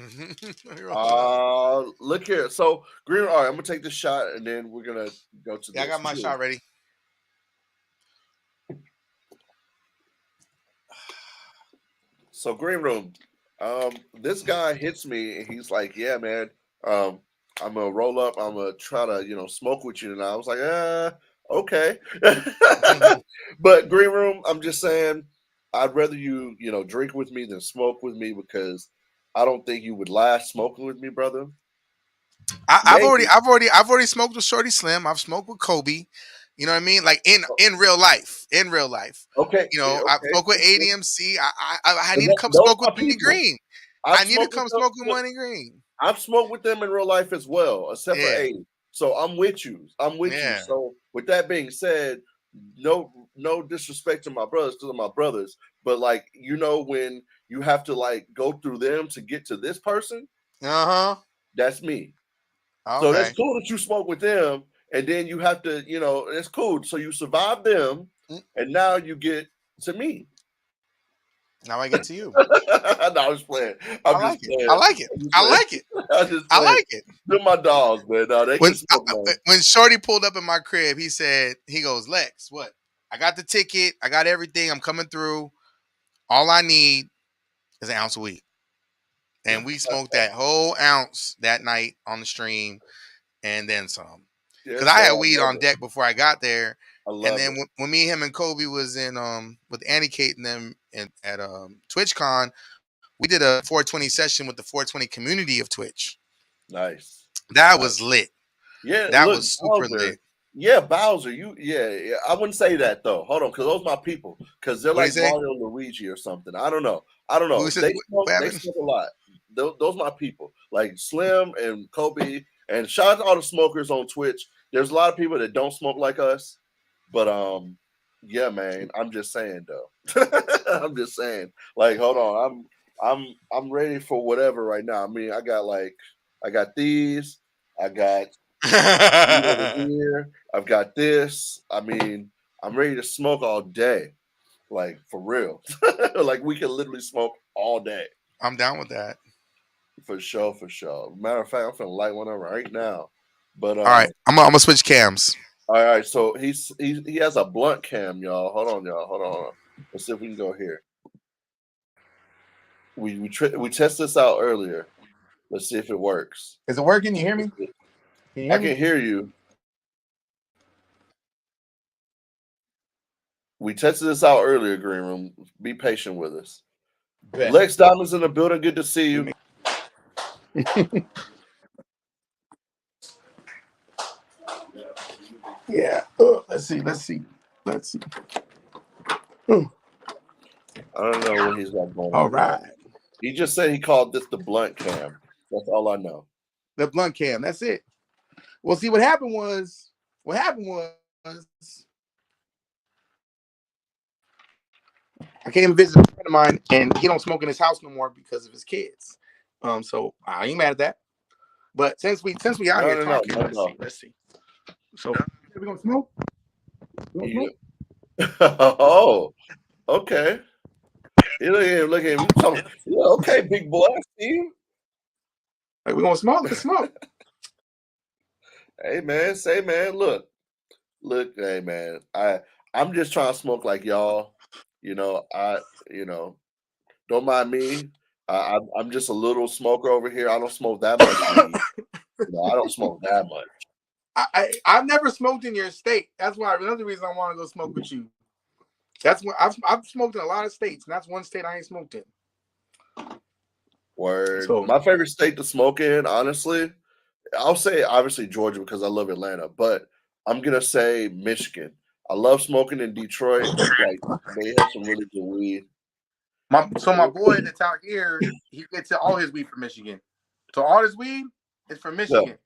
Look here. So Green, all right, I'm gonna take this shot and then we're gonna go to Yeah, I this. got my shot ready. So Green Room, this guy hits me and he's like, "Yeah, man, um, I'm gonna roll up. I'm gonna try to, smoke with you." And I was like, okay." But Green Room, I'm just saying, I'd rather you, drink with me than smoke with me because I don't think you would last smoking with me, brother. I've already, Maybe. I've already, I've already smoked with Shorty Slim. I've smoked with Kobe. You know what I mean? Like in real life, in real life. Okay, You know, I okay. spoke with ADMC. I And need to come those smoke with are Money people. Green. I've I need to smoked with come them. smoke with Look, Money Green. I've smoked with them in real life as well, except for Yeah, 80. So I'm with you. I'm with you. yeah. So with that being said, no disrespect to my brothers, because they're my brothers. But like, when you have to like go through them to get to this person, Uh that's me. huh. So that's Okay. cool that you spoke with them, and then you have to, it's cool. So you survive them, and now you get to me. Now I get to you. No, I'm just playing. I I'm like just it. playing. I like it. I'm just I playing. like it. I'm just I playing. like it. They're my dogs, man. No, they When can smoke, man. when Shorty pulled up in my crib, he goes, Lex, what? I got the ticket. I got everything. I'm coming through. All I need is an ounce of weed. And we smoked that whole ounce that night on the stream and then some. Because Yes, I sir. had I weed love on it. deck before I got there. I And love then it. when me, him, and Kobe was in with Annie Kate and them at TwitchCon, we did a 420 session with the 420 community of Twitch. Nice. That Nice. was lit. Yeah, That look, was super Bowser. lit. Yeah, Bowser. Yeah. I wouldn't say that though. Hold on, because those my people. Because they're What do you like say? Mario and Luigi or something. I don't know. I don't What know. said? They What smoke. They happened? smoke a lot. Those my people. Like Slim and Kobe. And shout out to all the smokers on Twitch. There's a lot of people that don't smoke like us, but yeah, man. I'm just saying though. I'm just saying. Like, hold on. I'm ready for whatever right now. I mean, I got these. I got you over here. I've got this. I mean, I'm ready to smoke all day. Like for real. Like we can literally smoke all day. I'm down with that. For sure, for sure. Matter of fact, I'm finna light one up right now. But All right, I'm gonna switch cams. all right, so he has a blunt cam, y'all. Hold on, y'all. Hold on. Let's see if we can go here. We tested this out earlier. Let's see if it works. Is it working? You hear me? Can you I hear me? can hear you. We tested this out earlier, Green Room. Be patient with us. Bet. Lex Diamond's in the building. Good to see you. Yeah. Let's see. Let's see. Let's see. I don't know what he's got going All on yet. right. He just said he called this the blunt cam. That's all I know. The blunt cam. That's it. Well, see, what happened was I came to visit a friend of mine, and he don't smoke in his house no more because of his kids. So I ain't mad at that. But since we out here No, talking, no. let's see. So we gonna smoke? Yeah. Oh, okay. Look at him. Yeah, okay, big boy. I see you. Like, we gonna smoke? Let's smoke. Hey man, say man, look, hey man. I'm just trying to smoke like y'all. You know, you know, don't mind me. I'm just a little smoker over here. I don't smoke that much weed. I don't smoke that much. I've never smoked in your state. That's why another reason I want to go smoke with you. That's what I've smoked in a lot of states, and that's one state I ain't smoked in. Word. So My favorite state to smoke in, honestly, I'll say obviously Georgia because I love Atlanta, but I'm gonna say Michigan. I love smoking in Detroit. Like they have some really good weed. my boy that's out here, he gets all his weed from Michigan. So all his weed is from So, Michigan.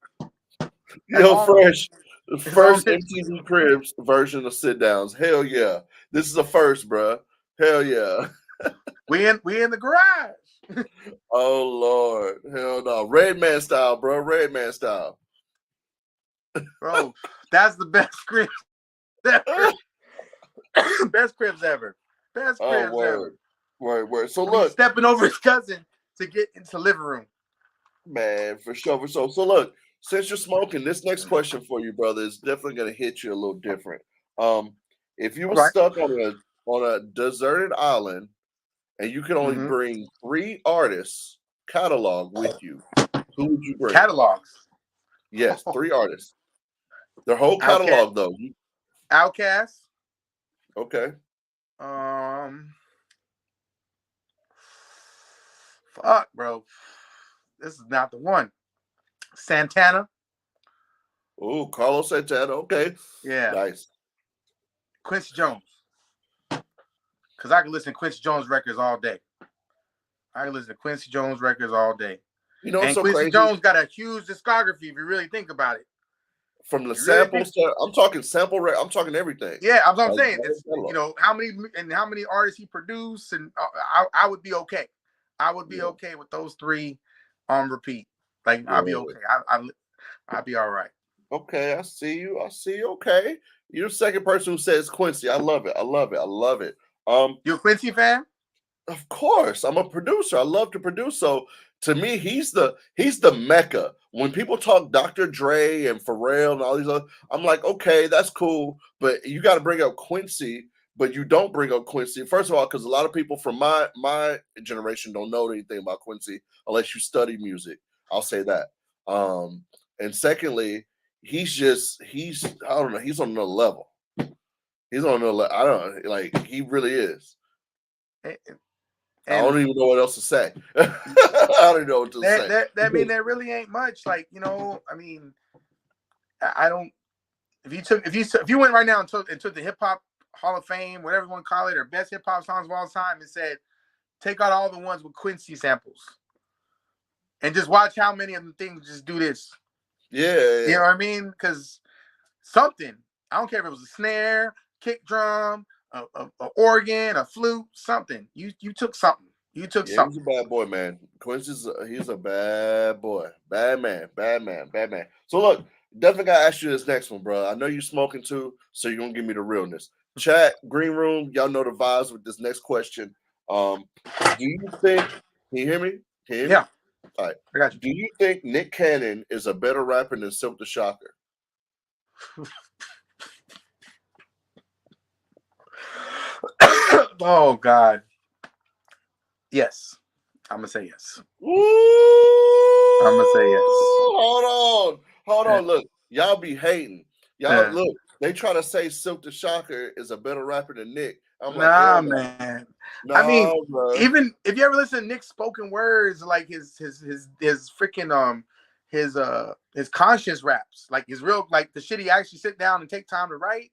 fresh. The It's all first MTV Cribs version of Sitdowns. Hell yeah. This is a first, bruh. Hell yeah. we in the garage. Oh Lord. Hell no. Red Man style, bro. Red Man style. Bro, that's the best cribs ever. Best cribs ever. Best Oh cribs ever. word. Word. So When he's look. stepping over his cousin to get into the living room. Man, for sure, for sure. So look, since you're smoking, this next question for you, brother, is definitely gonna hit you a little different. Um, if you All were right. stuck on a deserted island and you could only Mm-hmm. bring 3 artists catalog with you, who would you bring? Catalogs. Yes, 3 artists. Their whole Outcast. catalog, though. Outcast. Okay. Um. Fuck, bro. This is not the one. Santana. Oh, Carlos Santana. Okay. Yeah. Nice. Quincy Jones. Because I can listen to Quincy Jones records all day. I can listen to Quincy Jones records all day. You know what's And so Quincy crazy? Jones got a huge discography if you really think about it. From the You really samples to, I'm talking sample rate. I'm talking everything. Yeah, I'm Like, saying. that It's, is catalog. you know, how many artists he produced, and I would be okay. I would be Yeah. okay with those 3 on repeat. Like, I'll be Yeah. okay. I'll be all right. Okay, I see you. I see you. Okay. You're the second person who says Quincy. I love it. I love it. I love it. You a Quincy fan? Of course, I'm a producer. I love to produce. So to me, he's the mecca. When people talk Dr. Dre and Pharrell and all these other, I'm like, okay, that's cool, but you got to bring up Quincy. But you don't bring up Quincy. First of all, because a lot of people from my generation don't know anything about Quincy unless you study music. I'll say that. And secondly, he's I don't know. He's on another level. He's on another level. I don't know. Like, he really is. I don't even know what else to say. I don't even know what to say. I mean, there really ain't much. Like, you know, I mean, I don't. If you went right now and took the Hip Hop Hall of Fame, whatever you want to call it, or best hip hop songs of all time, and said, take out all the ones with Quincy samples, and just watch how many of the things just do this. Yeah. You know what I mean? Because something, I don't care if it was a snare, kick drum, a organ, a flute, something. You took something. You took something. He's a bad boy, man. Quincy's he's a bad boy. Bad man. Bad man. Bad man. So look, definitely gotta ask you this next one, bro. I know you're smoking too, so you're gonna give me the realness. Chat, green room, y'all know the vibes with this next question. Do you think, can you hear me? Can you hear me? Yeah. All right. I got you. Do you think Nick Cannon is a better rapper than Silk the Shocker? Oh God. Yes. I'm gonna say yes. Ooh, I'm gonna say yes. Hold on. Look, y'all be hating. Y'all look. They try to say Silk the Shocker is a better rapper than Nick. I'm like, nah, man. Nah, I mean, bro. even if you ever listen to Nick's spoken words, like his freaking his conscious raps, like his real, like the shit he actually sit down and take time to write,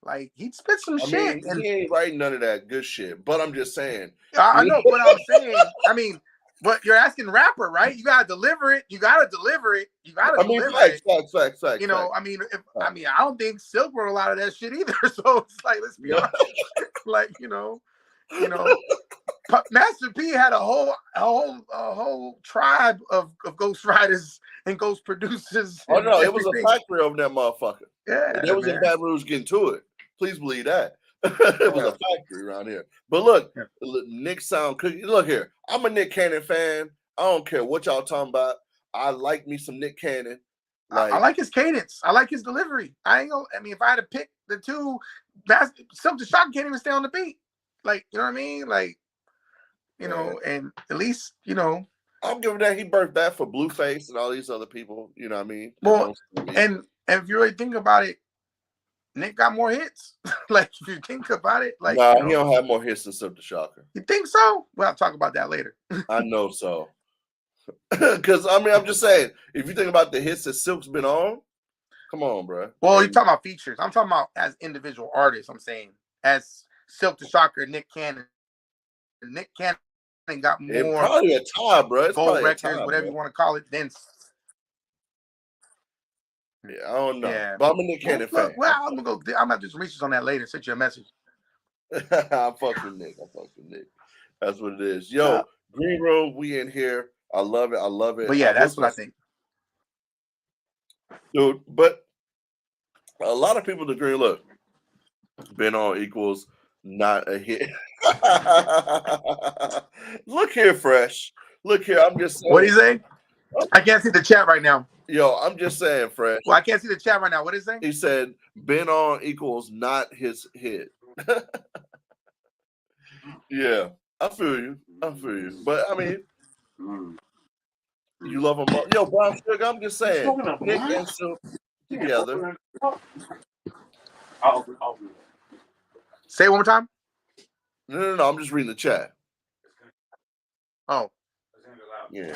like he'd spit some shit. I mean, he ain't writing none of that good shit. But I'm just saying. I know, but I'm saying, I mean, but you're asking rapper, right? You gotta deliver it. You gotta deliver it. Facts. You know, I mean, I don't think Silk wrote a lot of that shit either. So it's like, let's be honest. Like, you know, Master P had a whole tribe of ghostwriters and ghost producers. Oh no, it was a factory over that motherfucker. Yeah, and it was in Baton Rouge getting to it. Please believe that. It was a factory around here. But look, Nick sound cookie. Look here, I'm a Nick Cannon fan. I don't care what y'all talking about. I like me some Nick Cannon. I like his cadence. I like his delivery. I mean, if I had to pick the two, Silk the Shocker can't even stay on the beat. Like, you know what I mean? Like, you know, and at least, you know, I'm giving that. He birthed that for Blueface and all these other people. You know what I mean? Well, and if you really think about it, Nick got more hits. Like, if you think about it, like, nah, he don't have more hits than Silk the Shocker. You think so? Well, I'll talk about that later. I know so. Because I mean, I'm just saying, if you think about the hits that Silk's been on, come on, bro. Well, you're talking about features. I'm talking about as individual artists. I'm saying as Silk the Shocker, Nick Cannon. Nick Cannon got more. It's probably a tie, bro. It's gold records, tie, whatever you want to call it. Then. Yeah, I don't know. Yeah. But I'm a Nick Cannon fan. Well, I'm gonna do some research on that later. Send you a message. I fuck with Nick. That's what it is. Yo, Green Room, we in here. I love it. But yeah, that's what I think. Dude, but a lot of people agree. Look, been on equals not a hit. Look here, Fresh. Look here. I'm just saying. What do you say? I can't see the chat right now. Yo, I'm just saying, Fresh. Well, I can't see the chat right now. What is it saying? He said been on equals not his hit. Yeah, I feel you. But I mean, you love them all. Yo, Brown Sugar, I'm just saying, Nick and Silk together. Say it one more time. No, I'm just reading the chat. Oh. Yeah.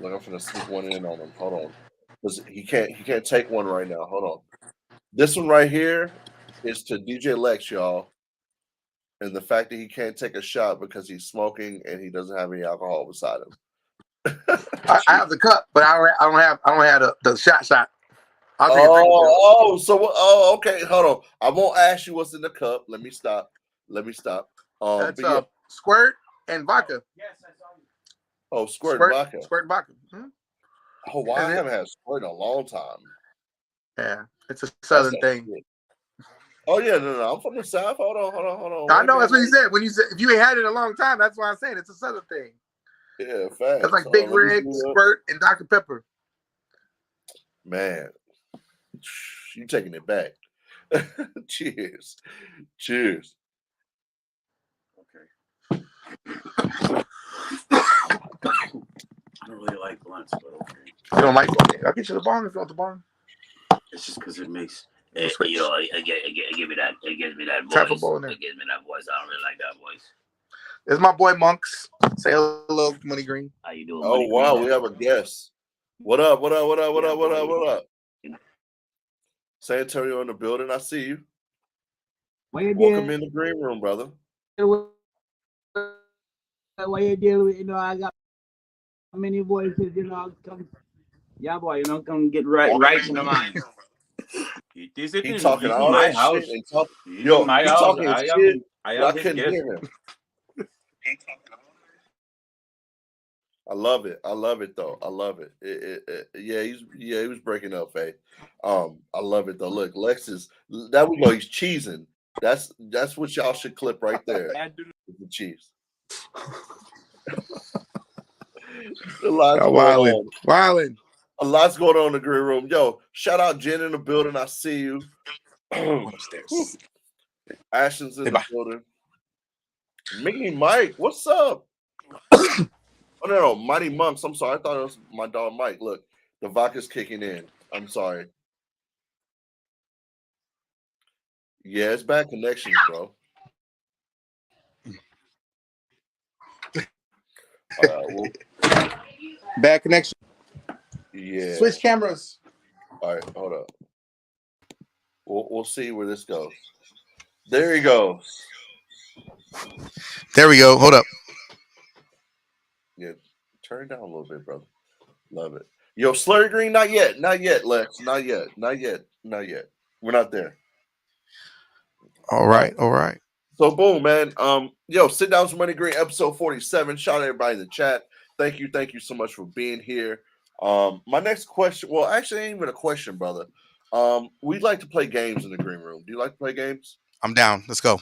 Look, I'm gonna sneak one in on him. Hold on. Because he can't take one right now. Hold on. This one right here is to DJ Lex, y'all. And the fact that he can't take a shot because he's smoking and he doesn't have any alcohol beside him. I have the cup, but I don't have the shot. Okay. Hold on. I won't ask you what's in the cup. Let me stop. That's squirt and vodka. Yes, I saw you. Oh, squirt and vodka. Squirt and vodka. Hmm? Oh, wow. I haven't had squirt in a long time. Yeah, it's a southern thing. Shit. Oh yeah, no. I'm from the South. Hold on. I know that's what you said. When you said if you ain't had it in a long time, that's why I'm saying it's a southern thing. Yeah, facts. That's like Big Rig, Squirt, and Dr. Pepper. Man, you taking it back. Cheers. Okay. I don't really like blunts, but okay. You don't like it? I'll get you the bong if you want the bong. It's just because it makes it gives me that voice. It gives me that voice. I don't really like that voice. There's my boy Monks. Say hello, MoneyGreen. How you doing? Oh wow, we have a guest. What up? San Antonio in the building. I see you. Welcome in the green room, brother. What you deal with? I got many voices. Come, yeah, boy. Come get right in the mind. He talking all that shit and talking. Yo, he talking shit. I couldn't hear him. I love it though. I love it. He was breaking up, Faye. I love it though. Look, Lex is that we go. He's cheesing. That's what y'all should clip right there. The cheese. Wildin'. A lot's going on in the green room. Yo, shout out Jen in the building. I see you. Upstairs. Ashton's in the building. Mickey Mike, what's up? Oh no, Mighty Monks. I'm sorry. I thought it was my dog Mike. Look, the vodka's kicking in. I'm sorry. Yeah, it's bad connections, bro. Bad connection. Yeah. Switch cameras. All right, hold up. We'll see where this goes. There he goes. There we go. Hold up. Yeah, turn it down a little bit, brother. Love it. Yo, Slurry Green, not yet, Lex. Not yet. We're not there. All right. So boom, man. Yo, Sitdowns with MoneyGreen, episode 47. Shout out everybody in the chat. Thank you so much for being here. My next question, well, actually ain't even a question, brother. We'd like to play games in the green room. Do you like to play games? I'm down. Let's go.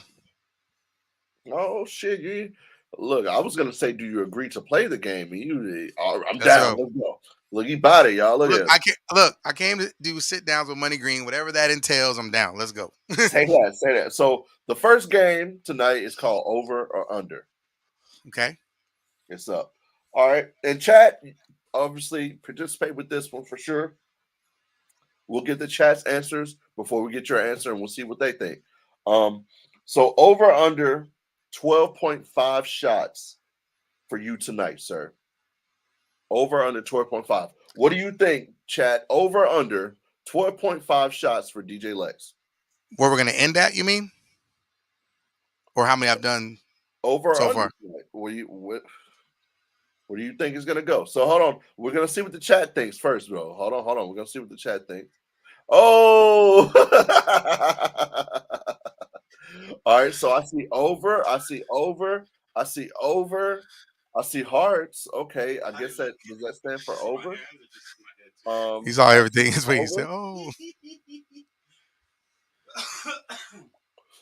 Oh shit! Look, I was gonna say, do you agree to play the game? I'm Let's down. go. Let's go. Look, you bought it, y'all. Look at it. I came to do sit downs with MoneyGreen. Whatever that entails, I'm down. Let's go. Say that. So the first game tonight is called Over or Under. Okay. It's up. All right. And chat, obviously, participate with this one for sure. We'll get the chat's answers before we get your answer, and we'll see what they think. So over or under 12.5 shots for you tonight, sir. Over under 12.5. What do you think, chat? Over under 12.5 shots for DJ Lex. Where we're gonna end at, you mean? Or how many I've done over so under far? Where do you think is gonna go? So hold on. We're gonna see what the chat thinks first, bro. Hold on. We're gonna see what the chat thinks. Oh, all right. So I see over. I see hearts. Okay. I guess does that stand for over? He saw everything. That's what he said. Oh.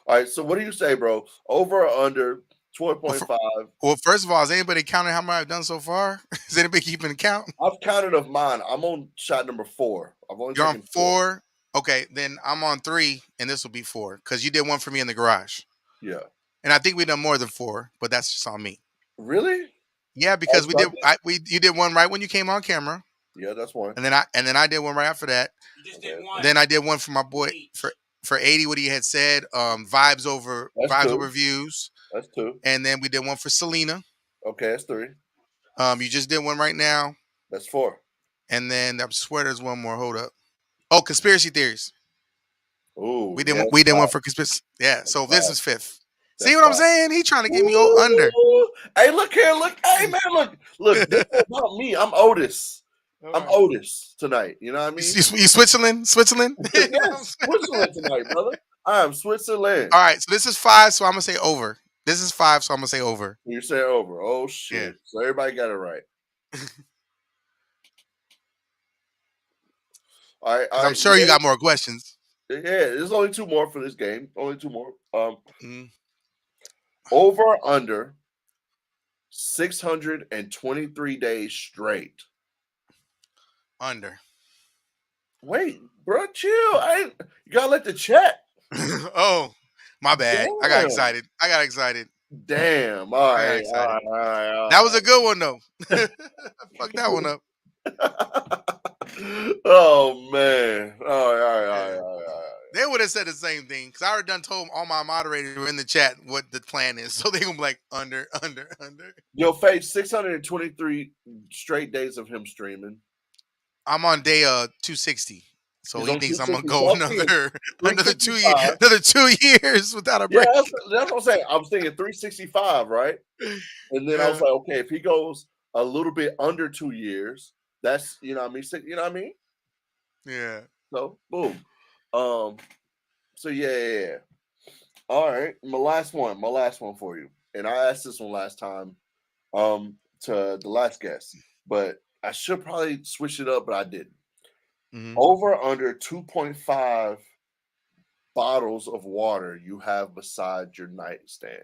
All right. So what do you say, bro? Over or under 12.5. Well, first of all, has anybody counted how much I've done so far? Is anybody keeping count? I've counted of mine. I'm on shot number 4. I've only You're taken on 4. Okay, then I'm on 3, and this will be 4 because you did one for me in the garage. Yeah. And I think we done more than 4, but that's just on me. Really? Yeah, because we did. You did one right when you came on camera. Yeah, that's one. And then I did one right after that. You just did one. Then I did one for my boy for 80. What he had said, vibes over views. That's 2. And then we did one for Selena. Okay, that's 3. You just did one right now. That's 4. And then I swear there's one more. Hold up. Oh, conspiracy theories. Ooh, we did one for conspiracy. Yeah. So this is 5th. That's See what I'm saying? He trying to get me under. Hey, look here, look. Hey, man, look. This is about me. I'm Otis. I'm Otis tonight. You know what I mean? You Switzerland? Yeah, Switzerland tonight, brother. I am Switzerland. All right. So this is 5. So I'm gonna say over. This is 5. So I'm gonna say over. You say over. Oh shit! Yeah. So everybody got it right. All right. I'm sure you got more questions. Yeah, there's only 2 more for this game. Only 2 more. Over under 623 days straight. Under. Wait, bro, chill. You gotta let the chat. Oh, my bad. Damn. I got excited. Damn. All right. That was a good one though. Fuck that one up. Oh man. All right. They would have said the same thing because I already done told all my moderators who were in the chat what the plan is. So they gonna be like under. You'll face 623 straight days of him streaming. I'm on day 260. So he thinks I'm gonna go another 2 years without a break. Yeah, that's what I'm saying. I was thinking 365, right? And then I was like, okay, if he goes a little bit under 2 years, that's you know what I mean? Yeah. So boom. So yeah. All right. My last one for you. And I asked this one last time to the last guest, but I should probably switch it up, but I didn't. Over under 2.5 bottles of water you have beside your nightstand.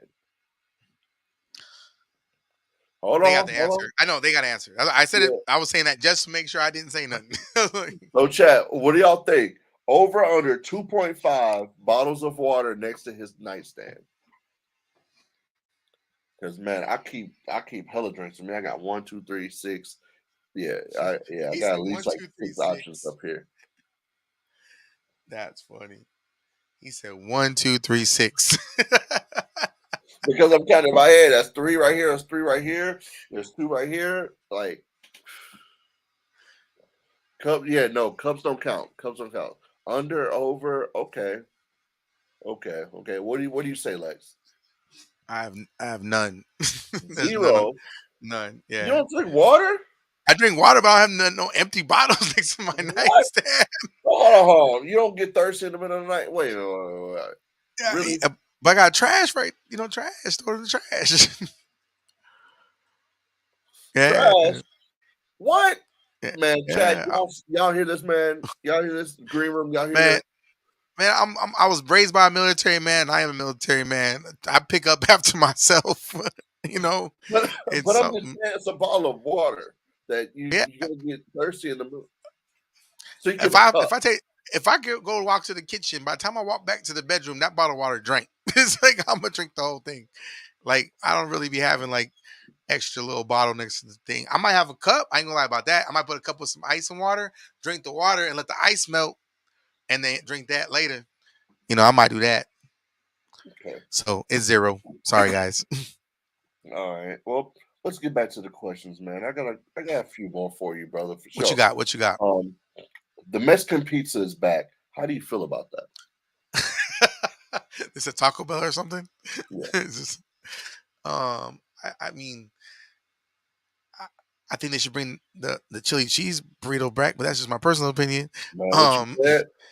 Hold they on. Got the answer. I know they got to answer. I said it. I was saying that just to make sure I didn't say nothing. So chat, what do y'all think? Over under 2.5 bottles of water next to his nightstand. Because man, I keep hella drinks. I got 1, 2, 3, 6. Yeah, I got at least 1, 2, 3, 6 options up here. That's funny. He said 1, 2, 3, 6. Because I'm counting in my head. That's 3 right here. That's 3 right here. There's 2 right here. Like cups. Yeah, no, cups don't count. Under, over. Okay. What do you say, Lex? I have none. 0. None. Yeah. You don't drink water? I drink water, but I have no empty bottles next to my nightstand. Hold on. You don't get thirsty in the middle of the night? Wait. Yeah, really? But I got trash, right? Trash. Throw the trash. Yeah. Trash? What? Yeah. Man, Chad, y'all hear this, man? Y'all hear this? Green room, y'all hear this? Man, I was raised by a military man. I am a military man. I pick up after myself. But I'm just saying it's a bottle of water that you're gonna get thirsty in the middle. So if I go walk to the kitchen, by the time I walk back to the bedroom, that bottle of water drank. It's like I'm gonna drink the whole thing. Like I don't really be having like extra little bottle next to the thing. I might have a cup. I ain't gonna lie about that. I might put a cup with some ice and water, drink the water, and let the ice melt, and then drink that later. I might do that. Okay. So it's 0. Sorry, guys. All right. Well, let's get back to the questions, man. I got a few more for you, brother. For sure. What you got? The Mexican pizza is back. How do you feel about that? Is it Taco Bell or something? Yeah. I mean, I think they should bring the chili cheese burrito back, but that's just my personal opinion. Man,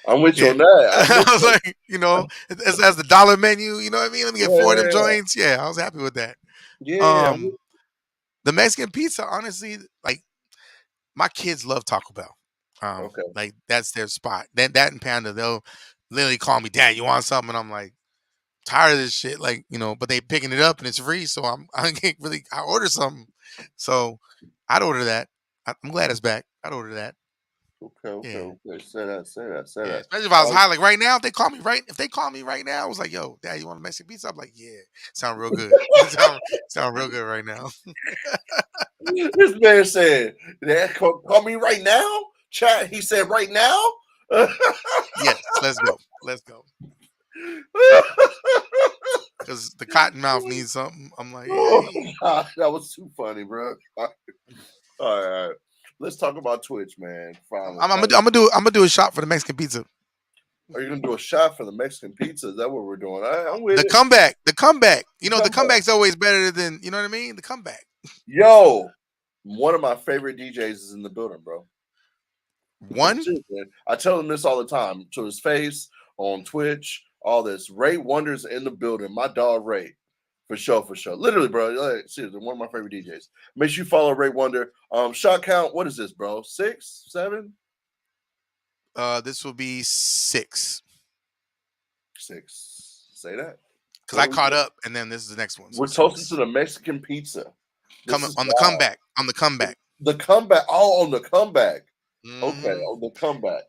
I'm with you on that. I was like, it has the dollar menu. You know what I mean? Let me get 4 of them joints. Yeah, I was happy with that. Yeah. The Mexican pizza, honestly, like my kids love Taco Bell. Okay. Like that's their spot. That and Panda, they'll literally call me, Dad, you want something? And I'm like, tired of this shit. Like, but they picking it up and it's free, so I can't really. I order something, so I'd order that. I'm glad it's back. I'd order that. Yeah. Okay. Say that. Yeah, especially if I was high. Like right now, if they call me right now, I was like, "Yo, Dad, you want a Mexican pizza?" I'm like, "Yeah, sound real good. sound real good right now." This man said, call me right now. Chat. He said right now. Yes, let's go. Because the cotton mouth needs something. I'm like, hey. God, that was too funny, bro. All right. Let's talk about Twitch, man. Finally, I'm gonna do a shot for the Mexican pizza. Are you gonna do a shot for the Mexican pizza? Is that what we're doing? I'm with The it. comeback. The comeback's always better than, you know what I mean? The comeback. Yo, one of my favorite DJs is in the building, bro. One? I tell him this all the time to his face on Twitch. All this. Ray Wonder's in the building. My dog Ray. For sure. Literally, bro. Like, seriously, one of my favorite DJs. Make sure you follow Ray Wonder. Shot count. What is this, bro? 6, 7? This will be 6. 6. Say that. Because I caught up, and then this is the next one. So we're toasting to the Mexican pizza. Coming on the comeback. On the comeback. The comeback. Oh, on the comeback. Mm-hmm. Okay, on the comeback.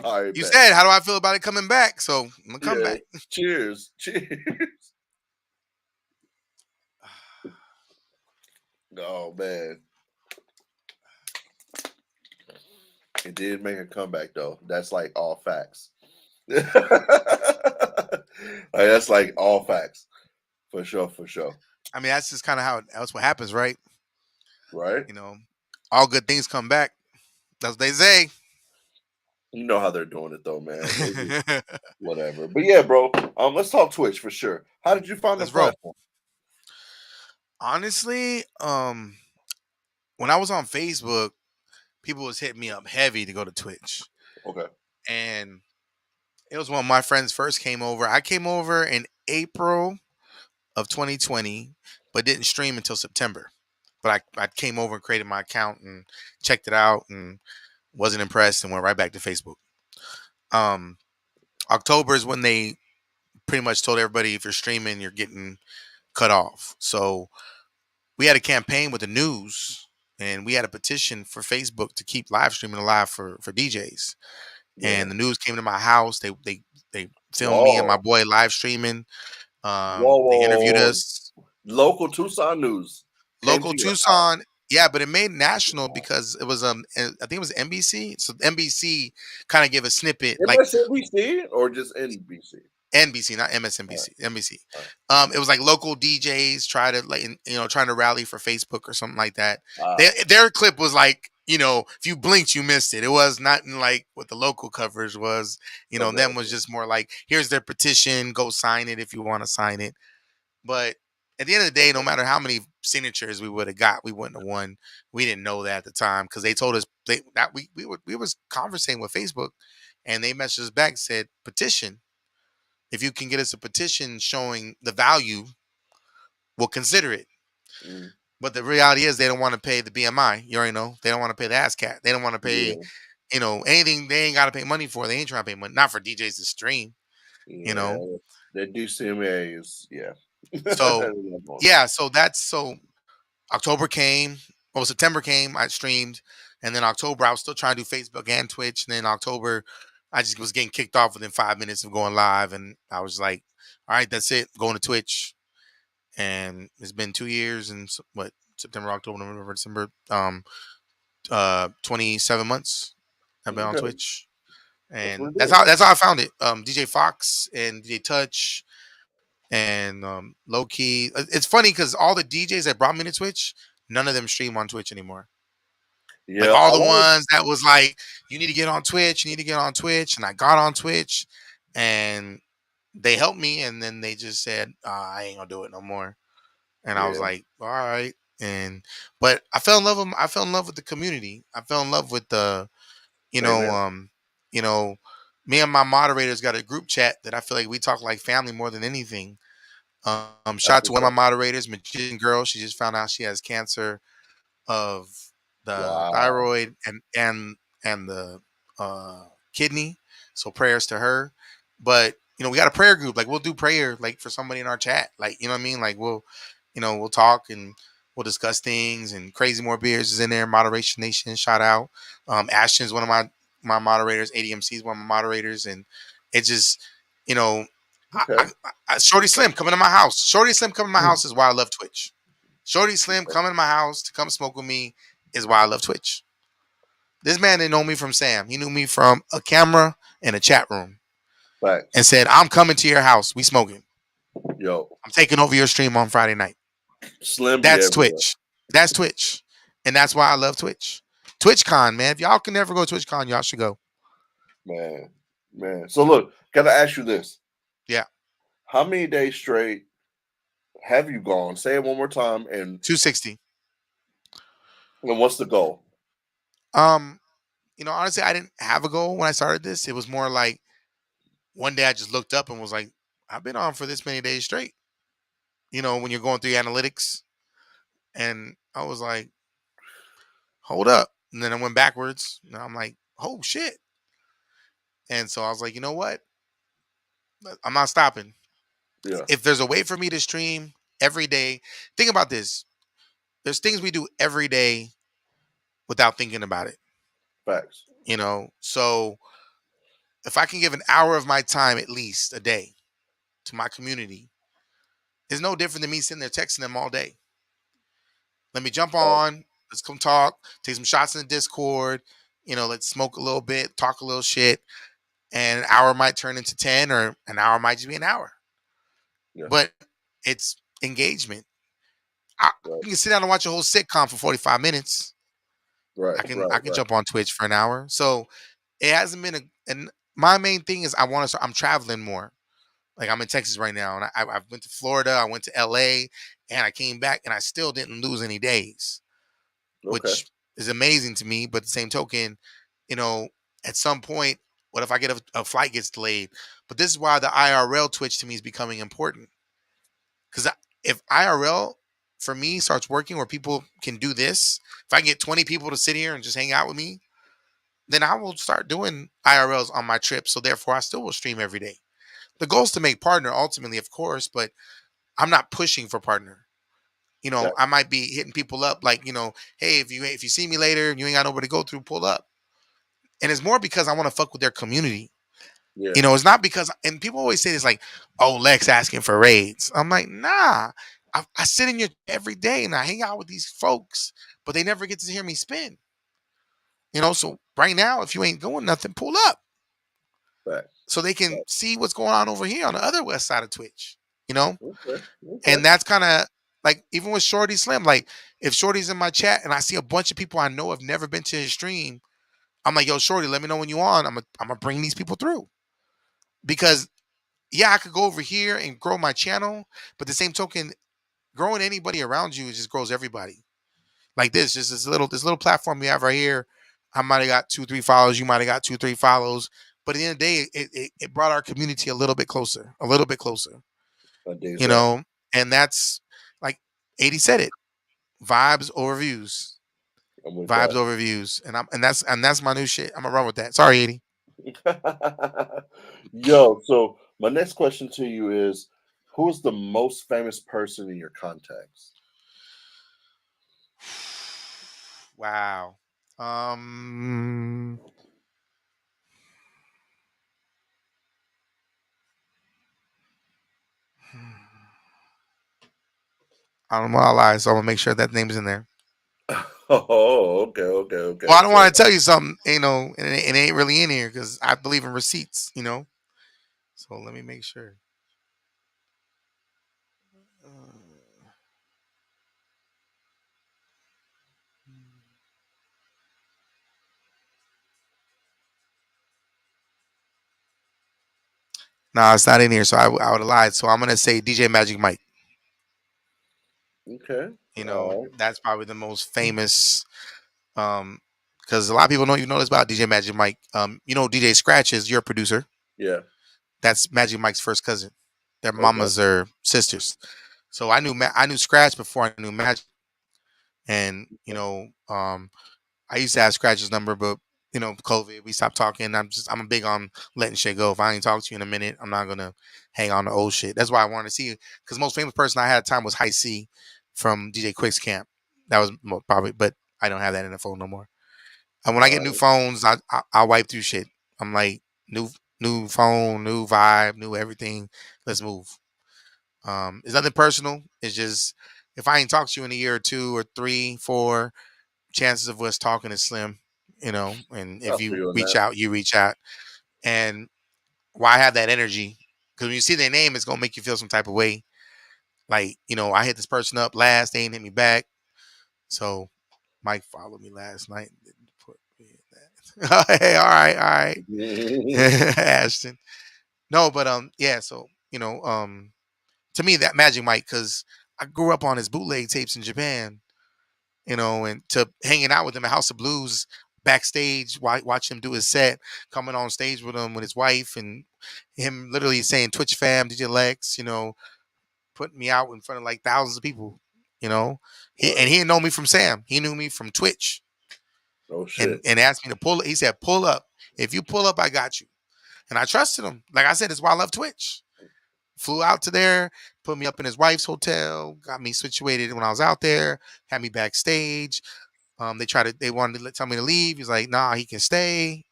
All right, you said, how do I feel about it coming back? So I'm gonna come back. Cheers. Oh man, it did make a comeback though. That's like all facts. That's like all facts, for sure. I mean, that's just kind of that's what happens, right? Right. All good things come back. That's what they say. You know how they're doing it though, man. Whatever. But yeah, bro. Let's talk Twitch for sure. How did you find this platform? Honestly, when I was on Facebook, people was hitting me up heavy to go to Twitch. Okay. And it was when my friends first came over. I came over in April of 2020, but didn't stream until September. But I came over and created my account and checked it out and wasn't impressed and went right back to Facebook. October is when they pretty much told everybody, if you're streaming, you're getting cut off. So we had a campaign with the news, and we had a petition for Facebook to keep live streaming alive for DJs. Yeah. And the news came to my house. They filmed me and my boy live streaming. They interviewed us. Local Tucson news. Local Tucson. Yeah, but it made national because it was I think it was NBC. So NBC kind of gave a snippet. MSNBC or just NBC? NBC, not MSNBC. Right. NBC. Right. It was like local DJs trying to rally for Facebook or something like that. Their clip was like, if you blinked, you missed it. It was not like what the local coverage was. Them was just more like, here's their petition, go sign it if you want to sign it. But at the end of the day, no matter how many signatures we would have got, we wouldn't have won. We didn't know that at the time because they told us that we was conversing with Facebook, and they messaged us back and said, petition. If you can get us a petition showing the value, we'll consider it. Mm. But the reality is they don't want to pay the BMI. You already know. They don't want to pay the ASCAT. They don't want to pay, anything they ain't got to pay money for. They ain't trying to pay money. Not for DJs to stream, The DCMA is, So, so October came. Well, September came. I streamed. And then October, I was still trying to do Facebook and Twitch. And then October, I just was getting kicked off within 5 minutes of going live. And I was like, all right, that's it. Going to Twitch. And it's been 2 years and September, October, November, December, 27 months I've been on Twitch. And that's how I found it. DJ Fox and DJ Touch and Low Key. It's funny because all the DJs that brought me to Twitch, none of them stream on Twitch anymore. Yeah, like all the ones that was like, you need to get on Twitch, and I got on Twitch, and they helped me, and then they just said, I ain't gonna do it no more. And I was like, all right. But I fell in love with them. I fell in love with the community. I fell in love with the, me and my moderators got a group chat that I feel like we talk like family more than anything. Shout out to one of my moderators, Magician Girl. She just found out she has cancer of the thyroid and the kidney. So prayers to her. But we got a prayer group. Like we'll do prayer like for somebody in our chat. Like, you know what I mean? Like we'll talk and we'll discuss things. And Crazy More Beers is in there. Moderation Nation, shout out. Ashton's one of my moderators. ADMC is one of my moderators, and it just, Okay. Shorty Slim coming to my house. Shorty Slim coming to my house is why I love Twitch. Shorty Slim coming to my house to come smoke with me is why I love Twitch. This man didn't know me from Sam. He knew me from a camera and a chat room. Facts. And said, I'm coming to your house. We smoking. Yo. I'm taking over your stream on Friday night. Slim. That's Twitch. That's Twitch. And that's why I love Twitch. TwitchCon, man. If y'all can never go to TwitchCon, y'all should go. Man. So look, gotta ask you this. Yeah. How many days straight have you gone? Say it one more time. And 260. And what's the goal? Honestly, I didn't have a goal when I started this. It was more like one day I just looked up and was like, I've been on for this many days straight. When you're going through analytics. And I was like, hold up. And then I went backwards. And I'm like, oh, shit. And so I was like, you know what? I'm not stopping. Yeah. If there's a way for me to stream every day, think about this. There's things we do every day without thinking about it. Facts. So if I can give an hour of my time at least a day to my community, it's no different than me sitting there texting them all day. Let me jump on. Let's come talk. Take some shots in the Discord. Let's smoke a little bit, talk a little shit. And an hour might turn into 10, or an hour might just be an hour. Yeah. But it's engagement. I can sit down and watch a whole sitcom for 45 minutes. Right. I can jump on Twitch for an hour. So it hasn't been and my main thing is I'm traveling more. Like I'm in Texas right now, and I went to Florida, I went to LA, and I came back, and I still didn't lose any days, which is amazing to me. But at the same token, at some point, what if I get a flight gets delayed? But this is why the IRL Twitch to me is becoming important. Because if IRL for me starts working where people can do this, if I can get 20 people to sit here and just hang out with me, then I will start doing IRLs on my trip. So therefore, I still will stream every day. The goal is to make partner ultimately, of course, but I'm not pushing for partner. I might be hitting people up like, hey, if you see me later and you ain't got nowhere to go through, pull up. And it's more because I want to fuck with their community. Yeah. It's not because, and people always say this like, oh, Lex asking for raids. I'm like, nah, I sit in here every day and I hang out with these folks, but they never get to hear me spin. So right now, if you ain't doing nothing, pull up. Right. So they can see what's going on over here on the other west side of Twitch, Okay. And that's kind of like, even with Shorty Slim, like if Shorty's in my chat and I see a bunch of people I know have never been to his stream, I'm like, yo, Shorty, let me know when you on. I'm gonna bring these people through. Because I could go over here and grow my channel, but the same token, growing anybody around you just grows everybody. Like this little platform we have right here. I might have got 2-3 follows. You might have got 2-3 follows. But at the end of the day, it brought our community a little bit closer. And that's like 80 said it. Vibes over views. Vibes over views. And that's my new shit. I'm gonna run with that. Sorry, 80. Yo, so my next question to you is, who's the most famous person in your contacts? Wow. I don't want to lie, so I'm gonna make sure that name's in there. Oh, okay. Well, I don't want to tell you something, and it ain't really in here because I believe in receipts, So let me make sure. No, it's not in here, so I would have lied. So I'm gonna say DJ Magic Mike. Okay. That's probably the most famous. Because a lot of people don't even know this about DJ Magic Mike. DJ Scratch is your producer. Yeah. That's Magic Mike's first cousin. Their mamas are sisters. So I knew Scratch before I knew Magic. And I used to have Scratch's number, but COVID, we stopped talking. I'm big on letting shit go. If I ain't talk to you in a minute, I'm not gonna hang on to old shit. That's why I wanted to see you, because most famous person I had at the time was High C from DJ Quick's camp. That was probably, but I don't have that in the phone no more. And when I All get new right. phones, I wipe through shit. I'm like new phone, new vibe, new everything. Let's move. It's nothing personal. It's just if I ain't talked to you in a year or 2 or 3, 4, chances of us talking is slim. And I if you feel on reach that. out, you reach out. And why have that energy? Because when you see their name, it's gonna make you feel some type of way. Like, I hit this person up last, they ain't hit me back. So Mike followed me last night. Didn't put me in that. Hey, all right. Ashton. No, but yeah, so to me that Magic Mike, because I grew up on his bootleg tapes in Japan, and to hanging out with him at House of Blues backstage, watch him do his set, coming on stage with him with his wife, and him literally saying Twitch fam, DJ Lex, putting me out in front of like thousands of people, he didn't know me from Sam. He knew me from Twitch, Oh and shit. asked me to pull. He said, "Pull up. If you pull up, I got you." And I trusted him. Like I said, it's why I love Twitch. Flew out to there, put me up in his wife's hotel, got me situated when I was out there, had me backstage. They wanted to tell me to leave. He's like, nah, he can stay.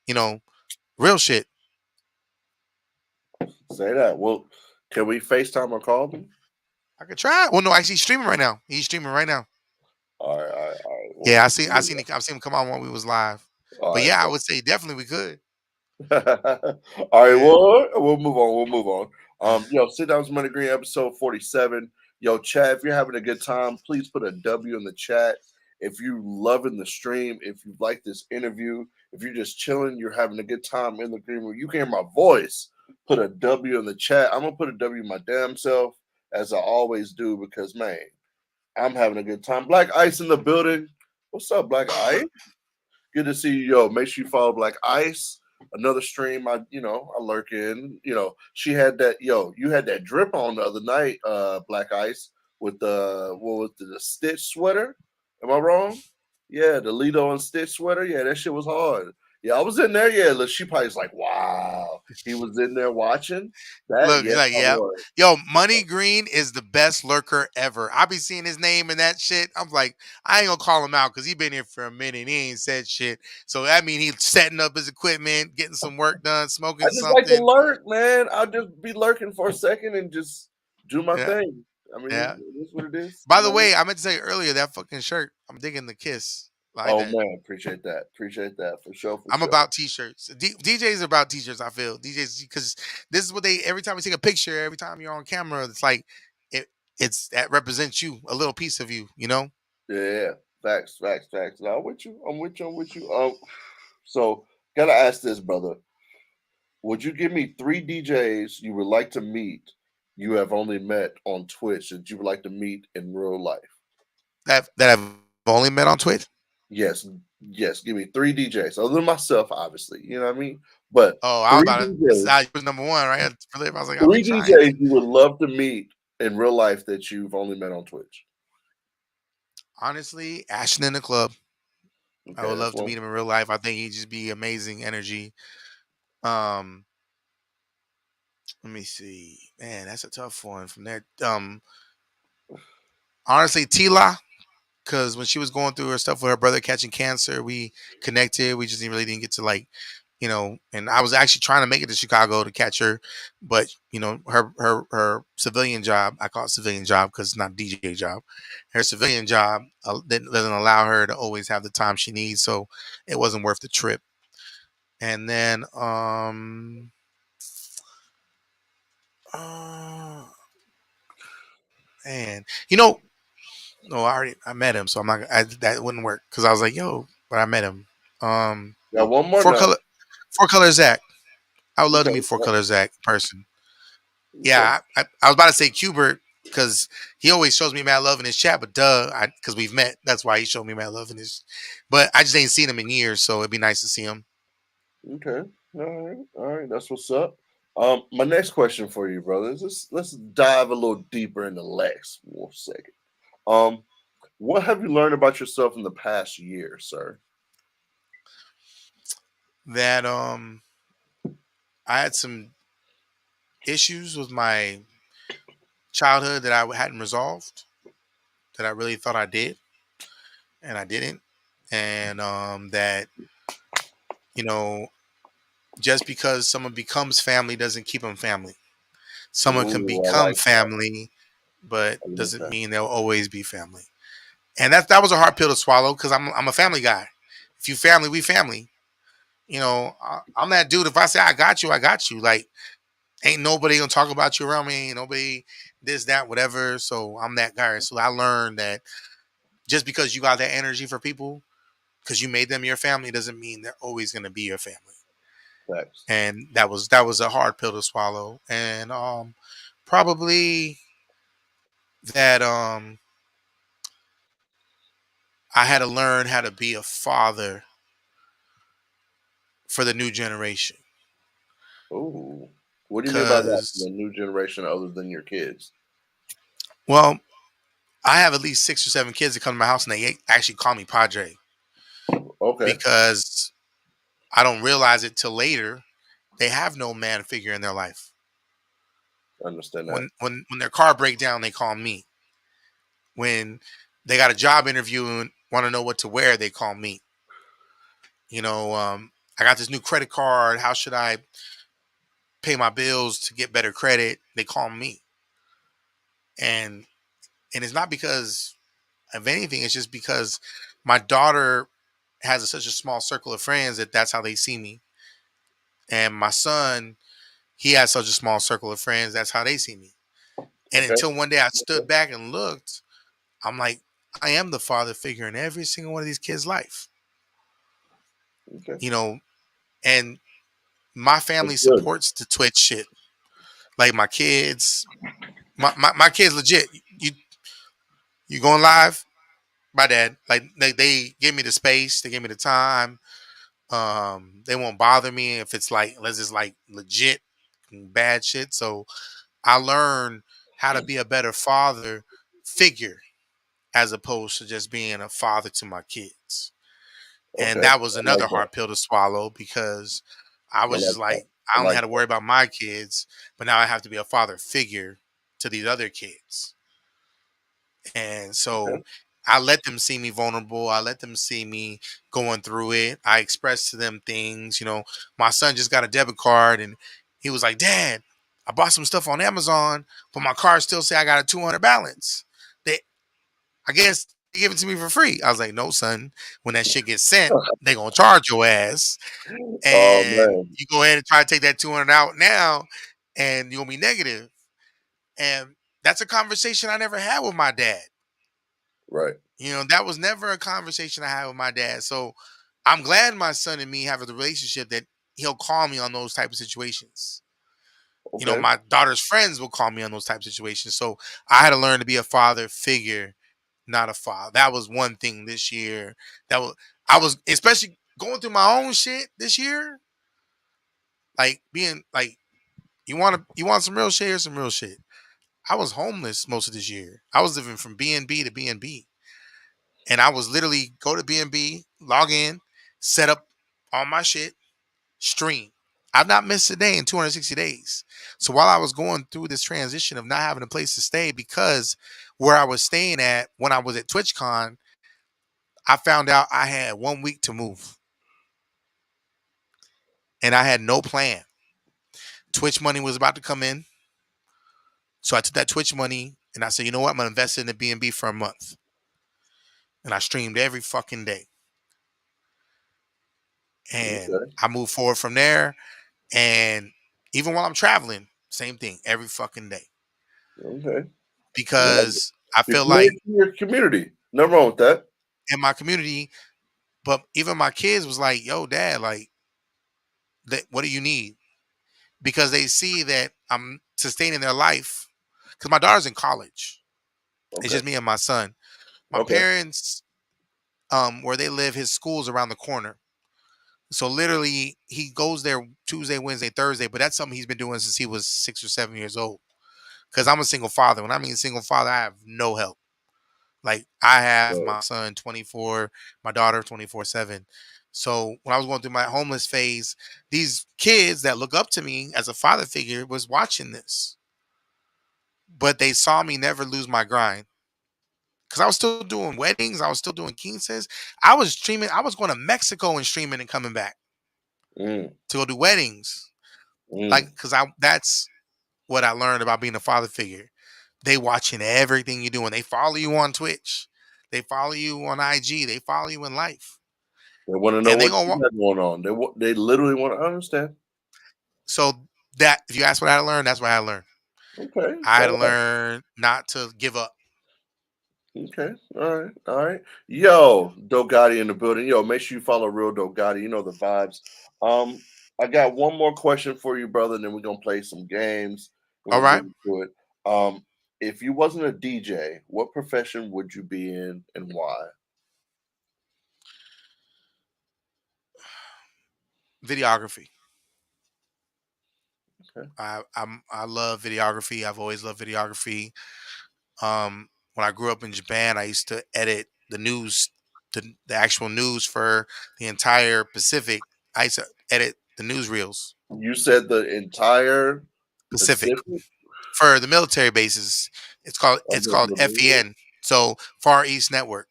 Real shit. Say that. Well, can we FaceTime or call him? I could try. Well, no, actually, he's streaming right now. He's streaming right now. All right, all right, all right. Well, Yeah, I've seen him come on when we was live. all But right. yeah, I would say definitely we could. All right, Yeah. well, we'll move on. We'll move on. Sitdowns MoneyGreen episode 47. Yo, chat, if you're having a good time, please put a W in the chat. If you loving the stream, if you like this interview, if you're just chilling, you're having a good time in the green room, you can hear my voice, put a W in the chat. I'm gonna put a W my damn self, as I always do, because man, I'm having a good time. Black Ice in the building. What's up, Black Ice? Good to see you, yo. Make sure you follow Black Ice. Another stream, I lurk in. She had that, you had that drip on the other night, Black Ice, with the Stitch sweater. Am I wrong? Yeah, the Lido and Stitch sweater. Yeah, that shit was hard. Yeah, I was in there. Yeah, look, she probably was like, wow. He was in there watching that. Look, Yes, he's like, I yeah. was. Yo, MoneyGreen is the best lurker ever. I be seeing his name and that shit. I'm like, I ain't gonna call him out because he been here for a minute. He ain't said shit. So that mean he's setting up his equipment, getting some work done, I smoking just like to something. lurk, man. I'll just be lurking for a second and just do my Yeah, thing. I mean, yeah. it is what it is. By the way, I meant to say earlier that fucking shirt. I'm digging the kiss. I like Oh that. man, appreciate that. Appreciate that for sure. For I'm sure. about t-shirts. DJs are about t-shirts. I feel DJs because this is what they. Every time we take a picture, every time you're on camera, it's like that represents you, a little piece of you. Yeah, facts, facts, facts. No, I'm with you. I'm with you. I'm with you. So gotta ask this, brother. Would you give me 3 DJs you would like to meet? You have only met on Twitch that you would like to meet in real life. That I've only met on Twitch. Yes, yes. Give me 3 DJs, other than myself, obviously. You know what I mean? But Oh, I was 3 about to. DJs. I was number one, right? I was like, I'll be 3 trying. DJs you would love to meet in real life that you've only met on Twitch. Honestly, Ashton in the club. I Okay, would that's love to one. meet him in real life. I think he'd just be amazing energy. Um, Let me see. Man, that's a tough one from there. Honestly, Tila, because when she was going through her stuff with her brother catching cancer, we connected. We just really didn't get to and I was actually trying to make it to Chicago to catch her, but her civilian job, I call it civilian job because it's not a DJ job. Her civilian job doesn't allow her to always have the time she needs, so it wasn't worth the trip. And then uh, man, no, I met him, so I'm not. That wouldn't work because I was like, yo, but I met him. Got one more Four now. color, four color Zach. I would love to Okay. meet four color Zach in person. Okay. Yeah, I was about to say Cubert because he always shows me mad love in his chat, but because we've met, that's why he showed me mad love in his. But I just ain't seen him in years, so it'd be nice to see him. Okay. All right. That's what's up. My next question for you, brothers. Let's dive a little deeper into Lex for a second. What have you learned about yourself in the past year, sir? that I had some issues with my childhood that I hadn't resolved, that I really thought I did, and I didn't. And that, you know, just because someone becomes family doesn't keep them family. Someone can Ooh, I become like that. family, but I like doesn't that. mean they'll always be family. And that was a hard pill to swallow because I'm a family guy. If you family, we family. I'm that dude. If I say I got you, I got you. Like, ain't nobody gonna talk about you around me. Ain't nobody this, that, whatever. So I'm that guy. So I learned that just because you got that energy for people, because you made them your family, doesn't mean they're always gonna be your family. Facts. And that was a hard pill to swallow. And probably that I had to learn how to be a father for the new generation. Ooh. What do you mean by that? Cause, The new generation other than your kids? well, I have at least 6 or 7 kids that come to my house and they actually call me Padre Okay. because I don't realize it till later. They have no man figure in their life. I understand that. When their car break down, they call me. When they got a job interview and want to know what to wear, they call me. I got this new credit card. How should I pay my bills to get better credit? They call me. And it's not because of anything. It's just because my daughter has such a small circle of friends that's how they see me. And my son, he has such a small circle of friends. That's how they see me. And Okay. until one day I stood Okay. back and looked, I'm like, I am the father figure in every single one of these kids' life. Okay. And my That's family good. supports the Twitch shit. Like my kids, my kids legit. You going live? My dad. Like they give me the space, they give me the time. They won't bother me if it's like unless it's like legit bad shit. So I learned how to be a better father figure as opposed to just being a father to my kids. And Okay. that was I another like that. hard pill to swallow because I I was like just that. like, I I only like had to worry about my kids, but now I have to be a father figure to these other kids. And that. so Okay. I let them see me vulnerable. I let them see me going through it. I express to them things. My son just got a debit card and he was like, Dad, I bought some stuff on Amazon, but my card still say I got a 200 balance. I guess they give it to me for free. I was like, no, son. When that shit gets sent, they gonna charge your ass, Oh and man. you go ahead and try to take that 200 out now, and you'll be negative. And that's a conversation I never had with my dad. Right. That was never a conversation I had with my dad. So I'm glad my son and me have a relationship that he'll call me on those type of situations. Okay. My daughter's friends will call me on those type of situations. So I had to learn to be a father figure, not a father. That was one thing this year. I was especially going through my own shit this year. Like being like, you want some real shit? Here's some real shit. I was homeless most of this year. I was living from B&B to B&B. And I was literally go to B&B, log in, set up all my shit, stream. I've not missed a day in 260 days. So while I was going through this transition of not having a place to stay because where I was staying at when I was at TwitchCon, I found out I had 1 week to move and I had no plan. Twitch money was about to come in. So I took that Twitch money and I said, you know what? I'm going to invest in the B&B for a month. And I streamed every fucking day. And Okay. I moved forward from there. And even while I'm traveling, same thing every fucking day. Okay. I like it. Because I You're feel like committed to your community. Nothing wrong with that. in my community, but even my kids was like, yo, dad, like, what do you need? Because they see that I'm sustaining their life. Because my daughter's in college. It's Okay. just me and my son. My Okay. parents, where they live, his school's around the corner. So literally, he goes there Tuesday, Wednesday, Thursday. But that's something he's been doing since he was 6 or 7 years old. Because I'm a single father. When I mean single father, I have no help. Like I have So, my son 24, my daughter 24/7. So when I was going through my homeless phase, these kids that look up to me as a father figure was watching this, but they saw me never lose my grind. Because I was still doing weddings, I was still doing quinces. I was streaming. I was going to Mexico and streaming and coming back Mm, to go do weddings. Like, mm. because that's what I learned about being a father figure. They watching everything you do, and they follow you on Twitch, they follow you on IG, they follow you in life, They want to know and they what gonna you got going on. They literally want to understand. so that if you ask what I learned, that's what I learned. Okay, I had to all right. learn not to give up. Okay, all right. Yo, Dogati in the building. Yo, make sure you follow Real Dogati. You know the vibes. Um, I got one more question for you, brother, and then we're gonna play some games. We're All gonna right, get into it. If you wasn't a DJ, what profession would you be in and why? videography. Okay. I love videography. I've always loved videography. When I grew up in Japan, I used to edit the news, the actual news for the entire Pacific. I used to edit the newsreels. You said the entire Pacific Pacific. for the military bases. It's called The movie? FEN, so Far East Network.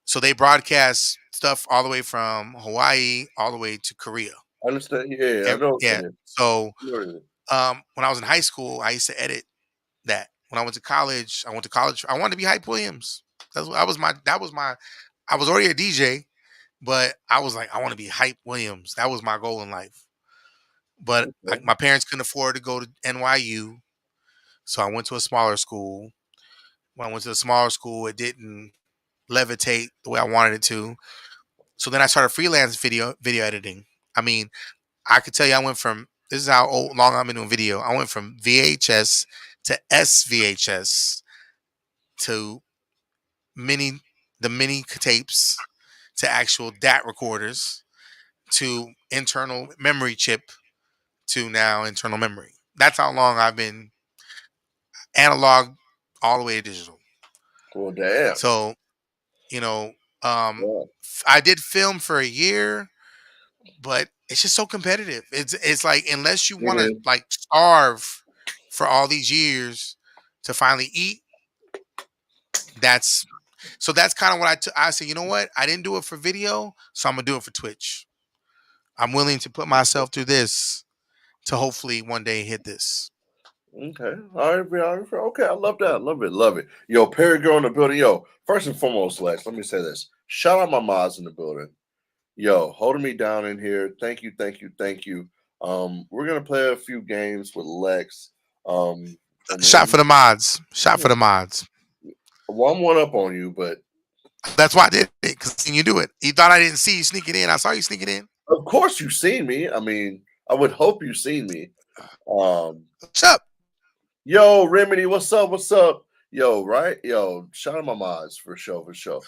So they broadcast stuff all the way from Hawaii all the way to Korea. I understand. Yeah, I know what Yeah. it is. So I know what it is. when I was in high school, I used to edit that. When I went to college, I wanted to be Hype Williams. That was my. I was already a DJ, but I was like, I want to be Hype Williams. That was my goal in life. But Okay. my parents couldn't afford to go to NYU, so I went to a smaller school. When I went to the smaller school, it didn't levitate the way I wanted it to. So then I started freelance video editing. I mean, I could tell you I went from this is how long I've been doing video. I went from VHS to SVHS to mini the mini tapes to actual DAT recorders to internal memory chip to now internal memory. That's how long I've been analog all the way to digital. Well, damn. So, you know, Yeah. I did film for a year, but it's just so competitive. It's like unless you want to Yeah. like starve for all these years to finally eat, that's that's kind of what I said, you know what? I didn't do it for video, so I'm gonna do it for Twitch. I'm willing to put myself through this to hopefully one day hit this. Okay. All right, videographer. Okay, I love that. Love it. Love it. Yo, Perry Girl in the building. Yo, first and foremost, Lex, let me say this. Shout out my mods in the building. Yo, holding me down in here. Thank you, thank you, thank you. We're gonna play a few games with Lex. And Shot for then the mods. Shot for the mods. well, I'm one up on you, but That's why I did it, because seen you do it. You thought I didn't see you sneaking in. I saw you sneaking in. of course you've seen me. I mean, I would hope you've seen me. What's up? Yo, Remedy, what's up? What's up? Yo, right? Yo, shout out my mods for sure, for sure.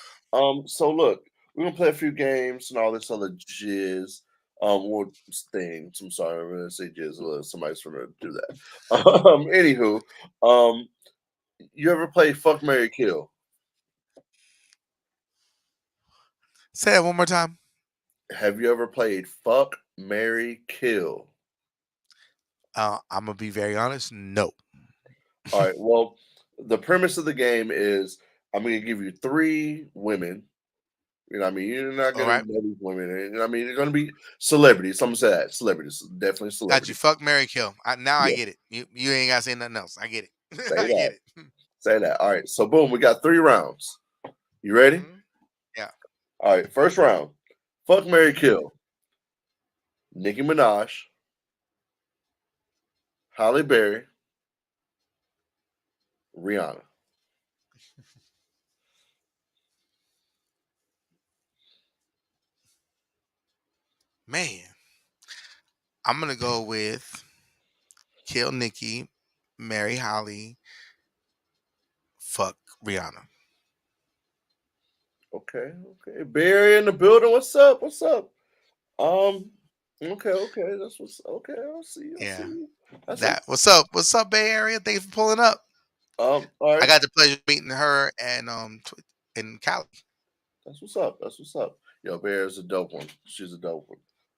So look, we're gonna play a few games and all this other jizz. Well, things. I'm sorry, I'm gonna say jizz. Somebody's gonna do that. Anywho, you ever play Fuck Mary Kill? Say that one more time. Have you ever played Fuck Mary Kill? I'm gonna be very honest. No. All right. Well, the premise of the game is I'm gonna give you 3 women. You know what I mean? You're not All gonna right. know these women. You know what I mean? They're gonna be celebrities. Some say that. Celebrities. Definitely Got you. celebrities. Fuck Mary Kill. Now I Yeah. get it. You ain't gotta say nothing else. I get it. Say I that. get it. Say that. All right. So boom, we got 3 rounds. You ready? Mhm. Yeah. All right. First round. Fuck Mary Kill. Nicki Minaj, Halle Berry, Rihanna. Man, I'm gonna go with kill Nikki, marry Holly, fuck Rihanna. Okay. Okay. Barry in the building. What's up? What's up? Um. Okay. Okay. That's what's okay. I see. I Yeah. see. That's what. That what's up? What's up, Bay Area? Thanks for pulling up. All I right. got the pleasure of meeting her and in Cali. That's what's up. That's what's up. Yo, Bear is a dope one. She's a dope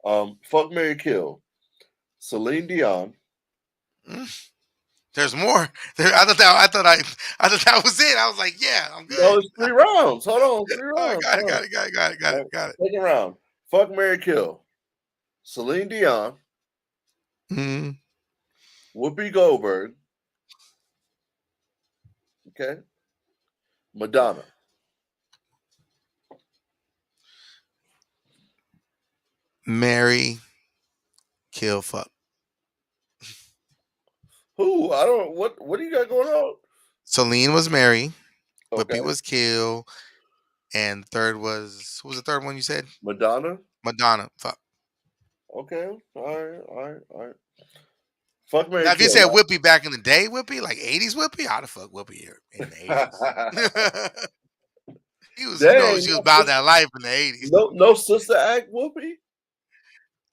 one. Fuck, marry, kill. Celine Dion. There's more. I thought that was it. I was like, yeah, I'm good. No, it's 3 rounds. Hold on, 3 rounds. Got it. Second round. Fuck, marry, kill. Celine Dion. Mm-hmm. Whoopi Goldberg. Okay. Madonna. Marry, kill, fuck. Who? I don't. What do you got going on? Celine was marry. Okay. Whoopi was kill. And third was, who was the third one you said? Madonna. Fuck. Okay. All right. Fuck, marry, Now, if you kill. said Whoopi back in the day, Whoopi, like 80s Whoopi, I'd have fucked Whoopi here in the 80s. He was, Dang, she was about that life in the 80s. No sister act Whoopi?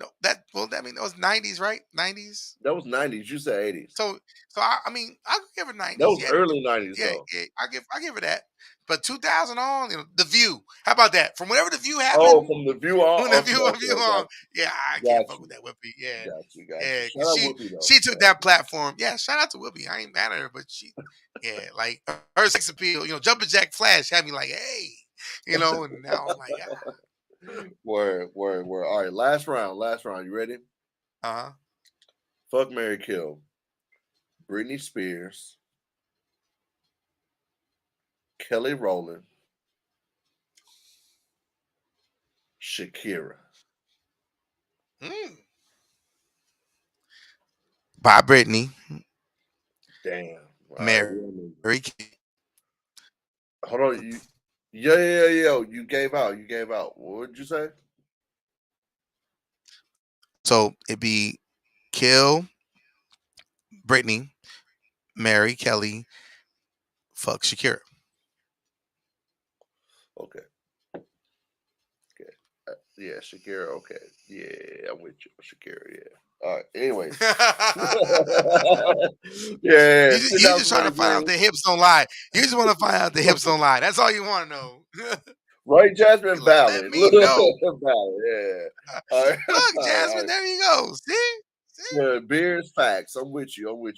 No, that was 90s, right? 90s. That was 90s. You said 80s. So I mean, I could give her 90s. That was early 90s, though. Yeah, I give her that. But 2000 on, The View. How about that? From whenever The View happened. Oh, from The View on. From The View on. Yeah, I can't fuck with that Whoopi. Yeah. Got you. Yeah, Shout out Whoopi, though. she took that platform. Yeah, shout out to Whoopi. I ain't mad at her, but like her sex appeal, Jumpin' Jack Flash had me like, hey, and now I'm like, ah. Word. All right, last round. You ready? Uh-huh. Fuck, marry, kill. Britney Spears. Kelly Rowland. Shakira. Bye, Britney. Damn. Mary. Hold on. Yeah. You gave out. What did you say? So it'd be kill Britney, marry Kelly, fuck Shakira. Okay. Yeah, Shakira. Okay. Yeah, I'm with you, Shakira. Yeah. All right. Anyways. Yeah. You just trying to find out the hips don't lie. You just want to find out the hips don't lie. That's all you want to know. Right, Jasmine? Valid. Let me know. Valid. Yeah. All right. Look, Jasmine, right. There you go. See? Yeah, beers, facts. I'm with you.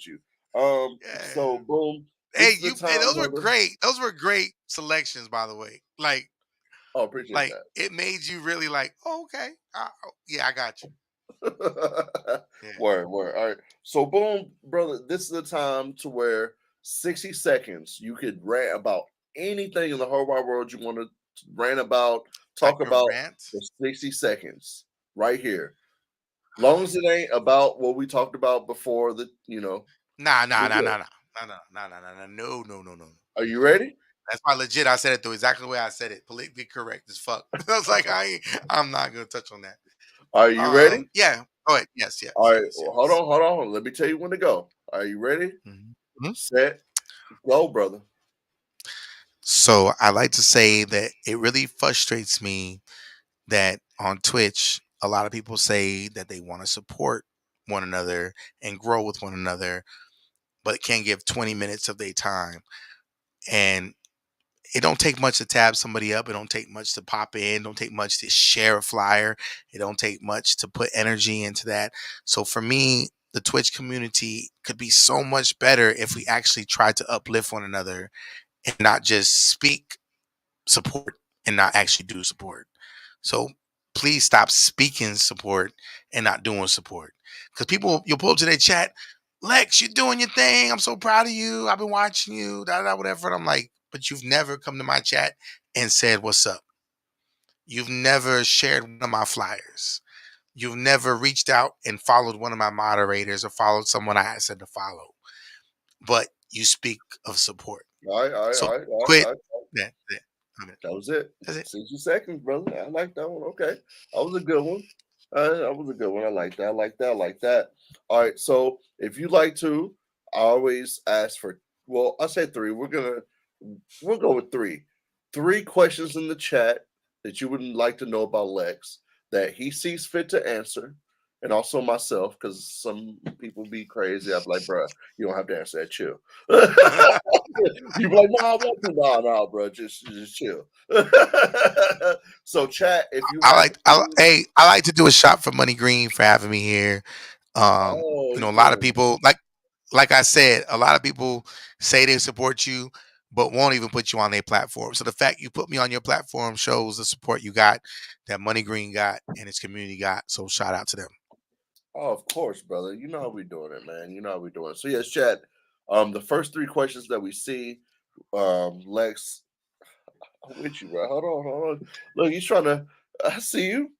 Yeah. So boom. Hey, those were great. Those were great selections, by the way. Like, appreciate that. It made you really like, oh, okay. I got you. Yeah. Word. All right. So boom, brother, this is the time to where 60 seconds you could rant about anything in the whole wide world you want to rant about, talk about for 60 seconds right here. Long as it ain't about what we talked about before No. No. Are you ready? That's why legit I said it exactly the way I said it. Politically correct as fuck. I was like, I'm not gonna touch on that. Are you ready? Yeah. Go ahead. Yes. All right. Yes. Hold on. Let me tell you when to go. Are you ready? Mm-hmm. Set. Go, brother. So I like to say that it really frustrates me that on Twitch, a lot of people say that they want to support one another and grow with one another, but can't give 20 minutes of their time. And it don't take much to tab somebody up. It don't take much to pop in. Don't take much to share a flyer. It don't take much to put energy into that. So for me, the Twitch community could be so much better if we actually try to uplift one another and not just speak support and not actually do support. So please stop speaking support and not doing support. Because you'll pull up to their chat, Lex, you're doing your thing. I'm so proud of you. I've been watching you, whatever. And I'm like, but you've never come to my chat and said, what's up? You've never shared one of my flyers. You've never reached out and followed one of my moderators or followed someone I said to follow. But you speak of support. All right. Quit. That was it. That's it. 60 seconds, brother. I like that one. Okay. That was a good one. I like that. All right. So if you like to, I always ask for, well, I said 3. We'll go with 3. 3 questions in the chat that you would like to know about Lex that he sees fit to answer. and also myself, because some people be crazy. I'm like, bro, you don't have to answer that. Chill. You be like, nah, I want to. Nah, bro, just chill. So, chat, if you have, I like to do a shot for MoneyGreen for having me here. oh, A lot of people like I said, a lot of people say they support you, but won't even put you on their platform. So the fact you put me on your platform shows the support you got, that MoneyGreen got, and its community got. So shout out to them. oh, of course, brother. You know how we doing it, man. You know how we doing it. So yes, chat. The first 3 questions that we see, Lex, I'm with you, bro. Hold on. Look, he's trying to. I see you.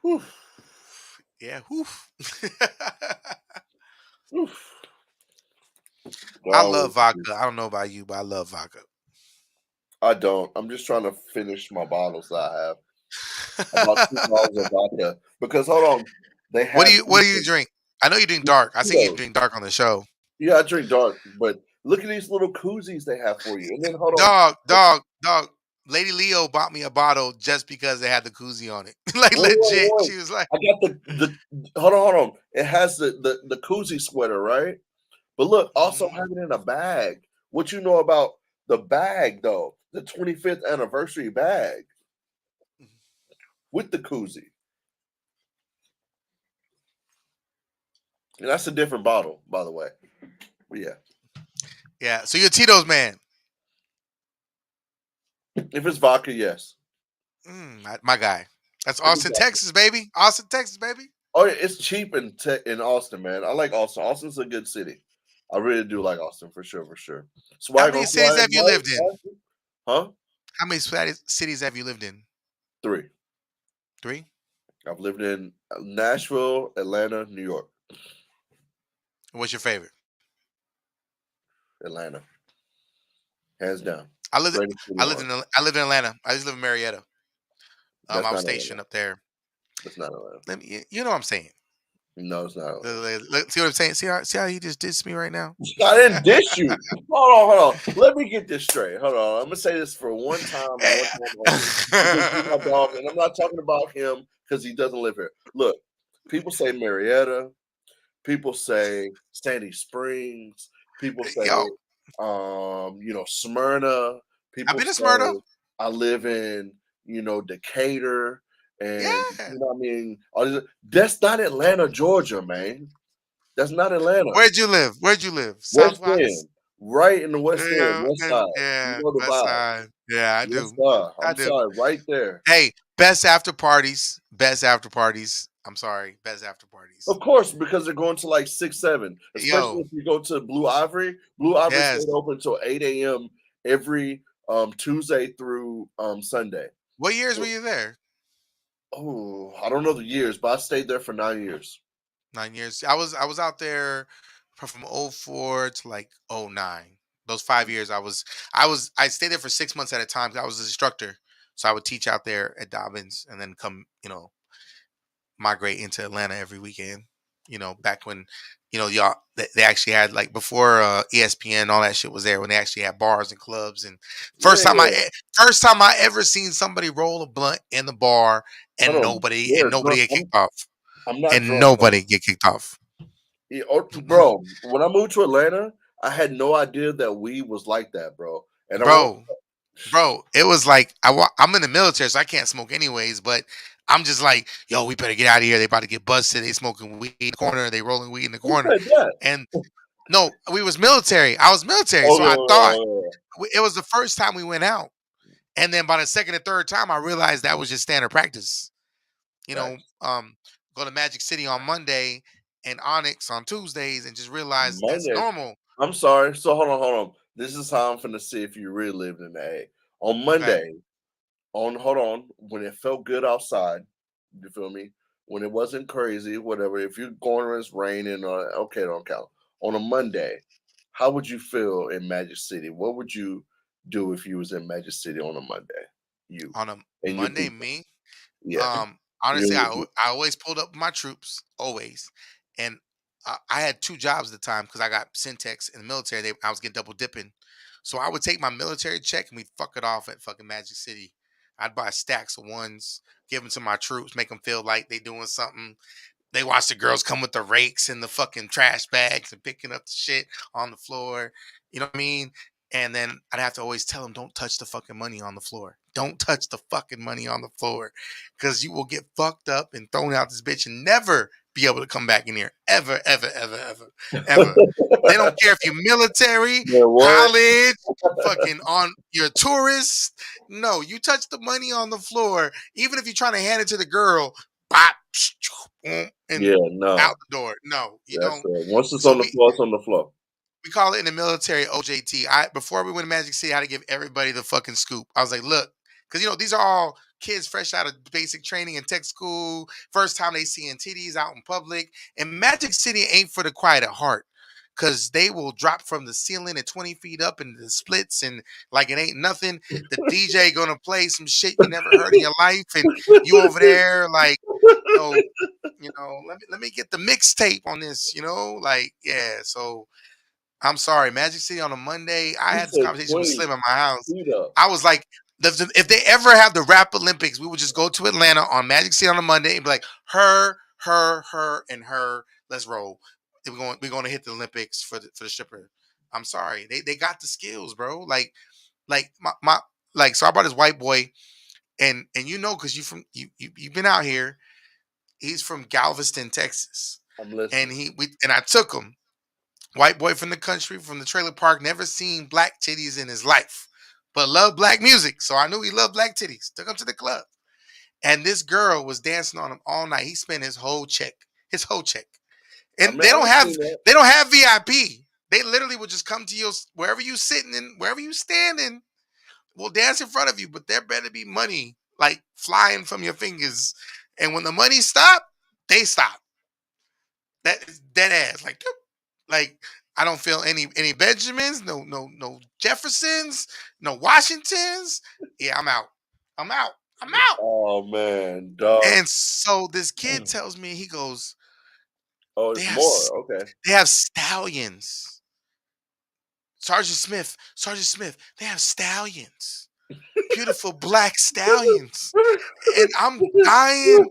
Whew. Yeah, whew. Oof. I Wow. love vodka. I don't know about you, but I love vodka. I don't. I'm just trying to finish my bottles that I have. About 2 bottles of vodka. Because hold on, they have. What do you drink? I know you drink dark. I see you drink dark on the show. Yeah, I drink dark, but look at these little koozies they have for you. And then hold on. Dog. Lady Leo bought me a bottle just because it had the koozie on it. Like Wait. legit. She was like, I got the hold on. It has the koozie sweater, right? But look, also have it in a bag. What you know about the bag though? The 25th anniversary bag with the koozie. And that's a different bottle, by the way. But yeah. Yeah. So you're a Tito's man. If it's vodka, yes. My guy. That's Austin, Texas, baby. Austin, Texas, baby. Oh yeah, it's cheap in Austin, man. I like Austin. Austin's a good city. I really do like Austin for sure. How many cities have you lived in? Huh? How many cities have you lived in? 3. 3? I've lived in Nashville, Atlanta, New York. What's your favorite? Atlanta. Hands down. I lived in Atlanta. I just live in Marietta. I was stationed up there. That's not Atlanta. You know what I'm saying. No, it's not. See what I'm saying? See how he just dissed me right now? I didn't diss you. Hold on. Let me get this straight. Hold on. I'm gonna say this for one time. Because he's my dog, and I'm not talking about him because he doesn't live here. Look, people say Marietta. People say Sandy Springs. People say, Smyrna. People I've been to say Smyrna. I live in, Decatur. And you know what I mean? That's not Atlanta, Georgia, man. That's not Atlanta. Where'd you live? West End. Right in the West End, West Side. Yeah, you know the West vibe. Side. Yeah, I do. I'm sorry, right there. Hey, best after parties. I'm sorry, best after parties. Of course, because they're going to like 6, 7. Especially if you go to Blue Ivory. Blue Ivory stays open until 8 a.m. every Tuesday through Sunday. What years were you there? Oh, I don't know the years, but I stayed there for 9 years. 9 years. I was out there from 04 to like 09. Those 5 years I stayed there for 6 months at a time. I was an instructor. So I would teach out there at Dobbins and then come, migrate into Atlanta every weekend. Back when, y'all they actually had like before ESPN, all that shit was there, when they actually had bars and clubs. And first time I ever seen somebody roll a blunt in the bar and nobody get kicked off. I'm not drunk, nobody get kicked off. Yeah, bro, when I moved to Atlanta, I had no idea that weed was like that, bro. And bro, it was like I'm in the military, so I can't smoke anyways. But I'm just like, yo, we better get out of here. They about to get busted. They smoking weed in the corner. They rolling weed in the corner. And no, we was military. I was military, so I thought it was the first time we went out. And then by the second or third time, I realized that was just standard practice. Go to Magic City on Monday and Onyx on Tuesdays, and just realize that's normal. I'm sorry. So hold on. This is how I'm finna see if you really lived in the A. On Monday, when it felt good outside, you feel me? When it wasn't crazy, whatever. If you're going and it's raining, okay, don't count. On a Monday, how would you feel in Magic City? What would you do if you was in Magic City on a Monday? On a Monday, me? Yeah. Honestly, I always pulled up my troops, always. And I had 2 jobs at the time because I got Syntex in the military. I was getting double dipping. So I would take my military check and we'd fuck it off at fucking Magic City. I'd buy stacks of ones, give them to my troops, make them feel like they doing something. They watch the girls come with the rakes and the fucking trash bags and picking up the shit on the floor. You know what I mean? And then I'd have to always tell them, don't touch the fucking money on the floor. Don't touch the fucking money on the floor. Because you will get fucked up and thrown out this bitch and never be able to come back in here. Ever, ever, ever, ever, ever. They don't care if you're military, college, fucking on you're a tourist. No, you touch the money on the floor, even if you're trying to hand it to the girl, bop, and out the door. No, you don't. Once it's on the floor, it's on the floor. We call it in the military OJT. Before we went to Magic City, I had to give everybody the fucking scoop. I was like, look, because these are all kids fresh out of basic training and tech school, first time they seeing titties out in public. And Magic City ain't for the quiet at heart, because they will drop from the ceiling at 20 feet up into the splits and like it ain't nothing. The DJ gonna play some shit you never heard in your life, and you over there like, let me get the mixtape on this, like, yeah. So I'm sorry, Magic City on a Monday. I had this conversation with Slim in my house. I was like, if they ever have the Rap Olympics, we would just go to Atlanta on Magic City on a Monday and be like, her, and her. Let's roll. We're going to hit the Olympics for the stripper. I'm sorry, they got the skills, bro. Like my so I brought this white boy, and because you've been out here. He's from Galveston, Texas, and I took him. White boy from the country, from the trailer park, never seen black titties in his life, but loved black music. So I knew he loved black titties. Took him to the club. And this girl was dancing on him all night. He spent his whole check. And they don't have VIP. They literally would just come to you wherever you sitting and wherever you standing, will dance in front of you, but there better be money like flying from your fingers. And when the money stop, they stop. That is dead ass. Like I don't feel any Benjamins, no Jeffersons, no Washingtons. Yeah, I'm out. Oh man, dog. And so this kid tells me, he goes, "Oh, it's more. Okay. They have stallions. Sergeant Smith, they have stallions. Beautiful black stallions." And I'm dying.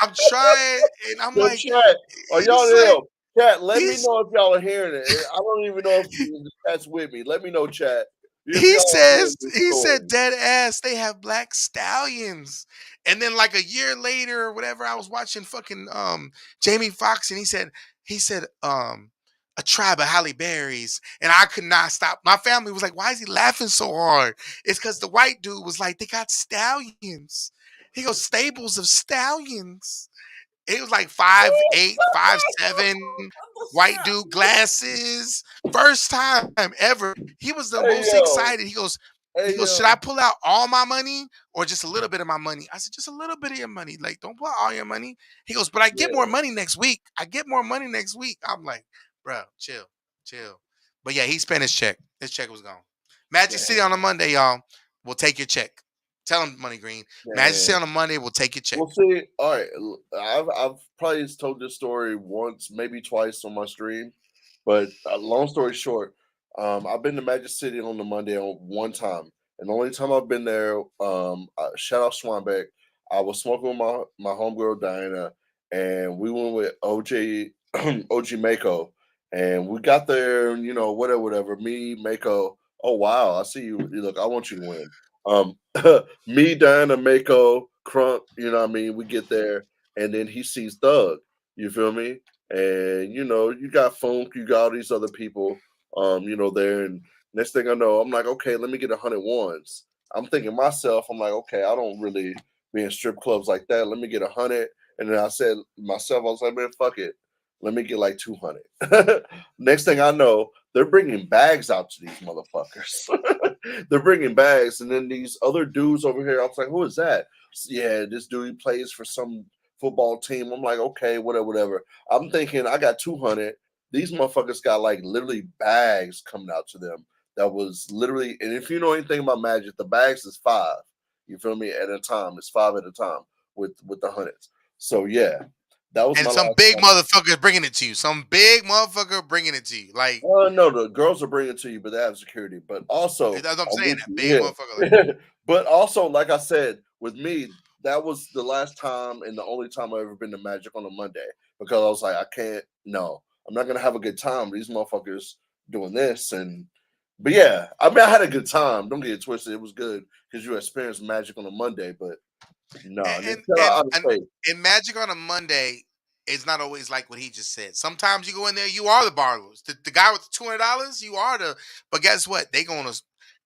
I'm trying, and I'm like, chat, are y'all there? Chat, let me know if y'all are hearing it. I don't even know if the chat's with me. Let me know, chat. He said dead ass, they have black stallions. And then like a year later or whatever, I was watching fucking Jamie Foxx, and he said a tribe of Halle Berrys, and I could not stop. My family was like, why is he laughing so hard? It's because the white dude was like, they got stallions. He goes, stables of stallions. It was like 5'8", 5'7", white dude, glasses. First time ever. He was the most excited. He goes, should I pull out all my money or just a little bit of my money? I said, just a little bit of your money. Like, don't pull out all your money. He goes, but I get more money next week. I'm like, bro, chill. But yeah, he spent his check. His check was gone. Magic City on a Monday, y'all. We'll take your check. Tell him, MoneyGreen. Magic City on a Monday, we'll take your check. We'll see. All right. I've probably told this story once, maybe twice on my stream. But long story short, I've been to Magic City on the Monday on one time. And the only time I've been there, shout out Swanbeck, I was smoking with my homegirl Diana, and we went with OG Mako. And we got there, whatever. Me, Mako. Oh, wow. I see you. Look, I want you to win. Me, Diana, Mako, Crunk, we get there, and then he sees Thug, you feel me? And you got Funk, you got all these other people, there, and next thing I know, I'm like, okay, let me get 100 ones. I'm thinking myself, I'm like, okay, I don't really be in strip clubs like that. Let me get 100. And then I said myself, I was like, man, fuck it. Let me get like 200. Next thing I know, they're bringing bags out to these motherfuckers. They're bringing bags, and then these other dudes over here, I was like, who is that? Yeah, this dude plays for some football team. I'm like, okay, whatever. I'm thinking I got 200. These motherfuckers got like literally bags coming out to them. That was literally, and if you know anything about Magic, the bags is 5. You feel me? At a time, it's 5 at a time with the hundreds. So yeah, That was And my some last big time. motherfucker bringing it to you. Some big motherfucker bringing it to you. Like, No, the girls will bring it to you, but they have security. But also, that's what I'm I'm saying. with That you, big yeah. motherfucker. Like, But also, like I said, with me, that was the last time and the only time I've ever been to Magic on a Monday because I was like, I can't. No, I'm not gonna have a good time. These motherfuckers doing this but yeah, I mean, I had a good time. Don't get it twisted. It was good because you experienced Magic on a Monday. But no, and just chill out of and, space. and Magic on a Monday is not always like what he just said. Sometimes you go in there, you are the borrowers. The guy with the $200, you are the. But guess what? They gonna.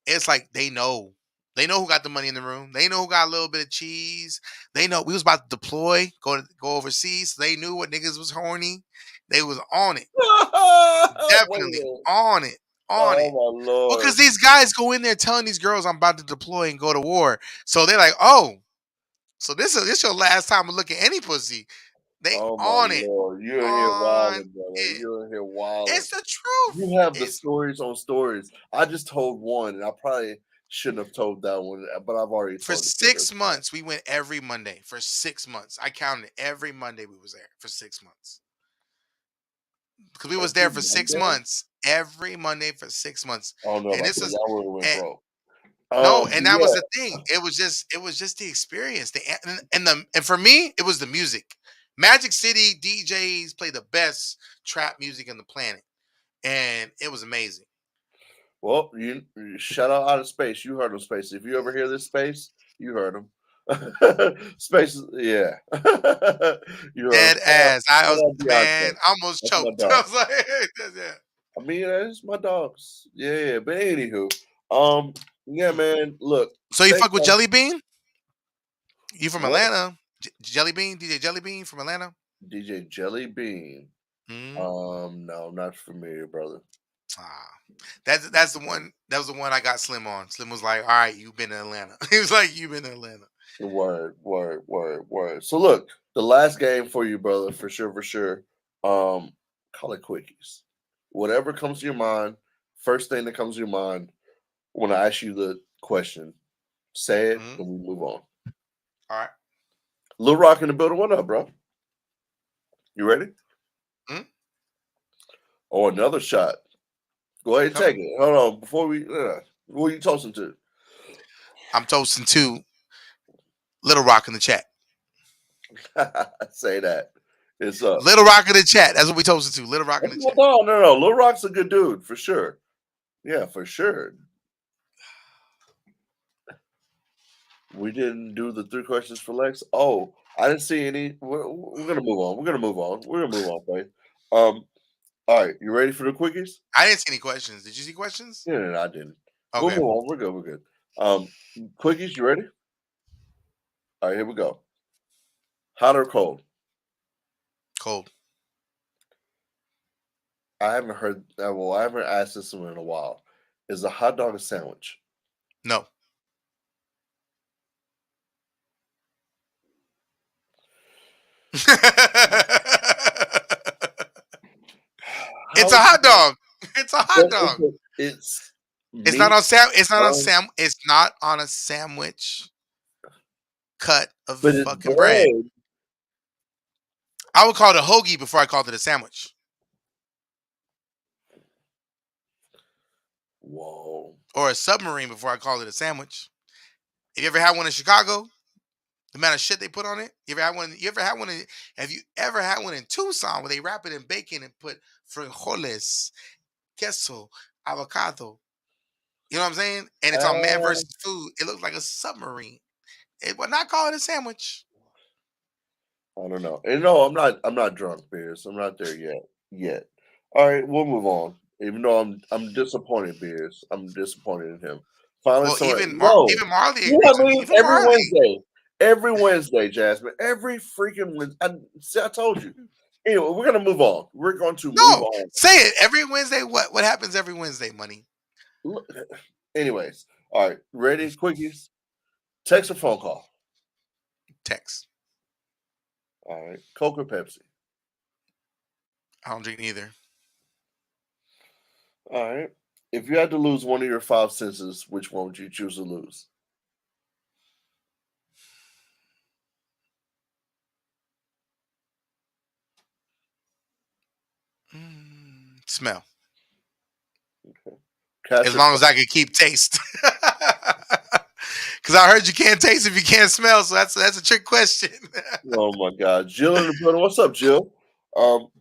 It's like they know. They know who got the money in the room. They know who got a little bit of cheese. They know we was about to deploy, go overseas. So they knew what niggas was horny. They was on it. Wait a Definitely minute. on it. On it. Oh my Well, because lord. these guys go in there telling these girls I'm about to deploy and go to war. So they're like, oh, so this your last time to look at any pussy. They Oh my on it. lord. You're in here On wilding, brother. it. You're in here wilding. It's the truth. You have the It's stories on stories. I just told one, and I probably shouldn't have told that one, but I've already for told it. To 6 months, we went every Monday. For 6 months. I counted every Monday we was there for 6 months. Because we was there Every for 6 Monday? months. Every Monday for 6 months. Oh no, And about this that. is Y'all would have went and broke. no, and that was Yeah. the thing. It was just the experience. And for me, it was the music. Magic City DJs play the best trap music on the planet, and it was amazing. Well, you shout out of space. You heard of space. If you ever hear this space, you heard him. Space, yeah. You heard him. Dead ass. I Shout was out man, Beyonce. I almost That's my choked. I dog. was like, yeah. I mean, that's my dogs. Yeah. But anywho, yeah, man. Look, So you thanks fuck with for Jelly Bean? You from what? Atlanta? Jelly Bean, DJ Jelly Bean from Atlanta? DJ Jelly Bean. Mm. No, I'm not familiar, brother. Ah, that's the one. That was the one I got Slim on. Slim was like, "All right, you've been in Atlanta." He was like, "You've been in Atlanta." Word, word, word, word. So look, the last game for you, brother, for sure, for sure. Call it quickies. Whatever comes to your mind, first thing that comes to your mind when I ask you the question, say it, Mm-hmm. and we move on. All right. Lil Rock in the building. What up, bro? You ready? Mm-hmm. Oh, another shot. Go ahead and Coming. take it. Hold on. Before we, who are you toasting to? I'm toasting to Little Rock in the chat. Say that. It's up. Little Rock in the chat. That's what we toasting to. Little Rock in the chat. No. Lil Rock's a good dude for sure. Yeah, for sure. We didn't do the 3 questions for Lex. Oh, I didn't see any. We're gonna move on. We're gonna move on, Faith. All right, you ready for the quickies? I didn't see any questions. Did you see questions? Yeah, no, I didn't. Okay. We'll move on. We're good. Quickies, you ready? All right, here we go. Hot or cold? Cold. I haven't heard. Well, I haven't asked this one in a while. Is a hot dog a sandwich? No. It's a hot dog. It's a hot dog. It's not on Sam. It's not on bread, Sam. It's not on a sandwich cut of but it's fucking bread. bread. I would call it a hoagie before I called it a sandwich. Whoa. Or a submarine before I called it a sandwich. Have you ever had one in Chicago? The amount of shit they put on it. Have you ever had one in Tucson where they wrap it in bacon and put frijoles, queso, avocado? You know what I'm saying? And it's on Man versus Food. It looks like a submarine. It would not call it a sandwich. I don't know. And no, I'm not drunk, Beers. I'm not there yet. All right, we'll move on. Even though I'm disappointed, Beers. I'm disappointed in him. Finally, Well, even Marley agrees I with me. mean, Even Marley. every Wednesday, Jasmine. Every freaking Wednesday. I told you. Anyway, we're gonna move on. We're going to move on. Say it every Wednesday. What happens every Wednesday, Money? Anyways, all right. Ready? Quickies. Text or phone call? Text. All right. Coke or Pepsi? I don't drink neither. All right. If you had to lose one of your 5 senses, which one would you choose to lose? Smell. Okay. Cash As or long as I can keep taste. Because I heard you can't taste if you can't smell, so that's a trick question. oh my God, Jill in the building. What's up, Jill?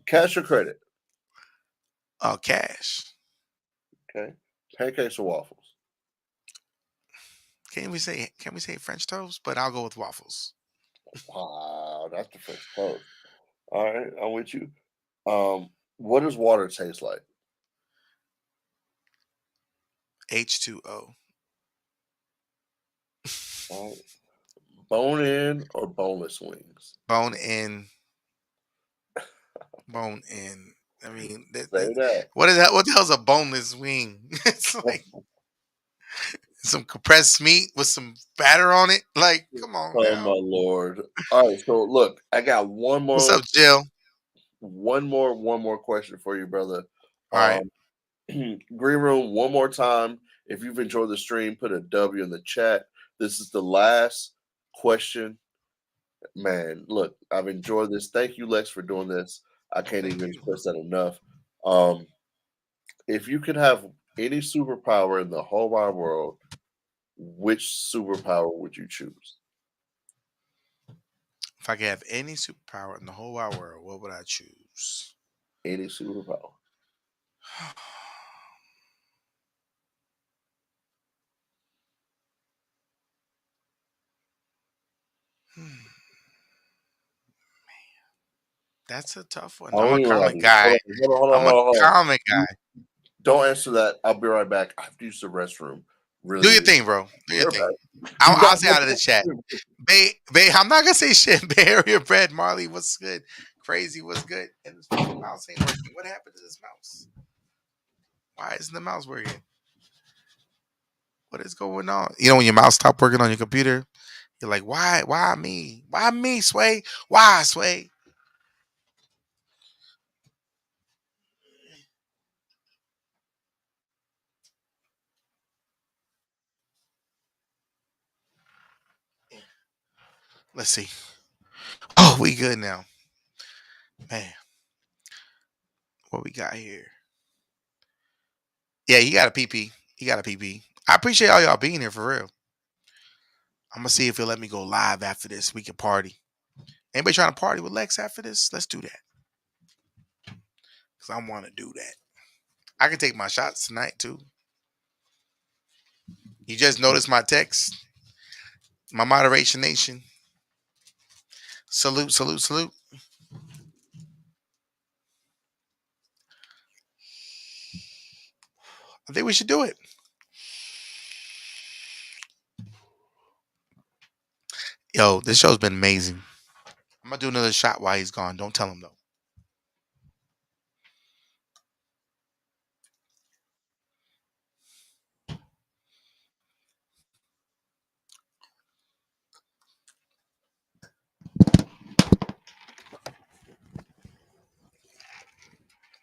Cash or credit? Oh, cash. Okay. Pancakes or waffles? Can we say French toast? But I'll go with waffles. Wow, that's the French toast. All right, I'm with you. What does water taste like? H2O. All right. Bone in or boneless wings? Bone in. Bone in. I mean, Say that. what is that? What the hell's a boneless wing? It's like some compressed meat with some batter on it. Like, come on Oh my now. Lord. All right, so look, I got one What's more, up, Jill? one more question for you, brother. All right. Green Room, one more time. If you've enjoyed the stream, put a W in the chat. This is the last question. Man, look, I've enjoyed this. Thank you, Lex, for doing this. I can't even express that enough. Um, if you could have any superpower in the whole wide world, which superpower would you choose? If I could have any superpower in the whole wide world, what would I choose? Any superpower. That's a tough one. I I'm don't a even lie to comic you. guy. I'm a Hold on. comic guy. Don't answer that. I'll be right back. I have to use the restroom. Really, Do your really. thing, bro. Do your You're thing. back. I'll say out of the chat. Bay, I'm not gonna say shit. Bay Area bread, Marley. What's good? Crazy. What's good? And this fucking mouse ain't working. What happened to this mouse? Why isn't the mouse working? What is going on? You know when your mouse stopped working on your computer, you're like, why? Why me? Why me, Sway? Why, Sway? Let's see. Oh, we good now. Man, what we got here? Yeah, you got a PP. You got a PP. I appreciate all y'all being here for real. I'm gonna see if he'll let me go live after this. We can party. Anybody trying to party with Lex after this? Let's do that. Cause I want to do that. I can take my shots tonight too. You just noticed my text. My moderation nation. Salute, salute, salute. I think we should do it. Yo, this show's been amazing. I'm gonna do another shot while he's gone. Don't tell him though.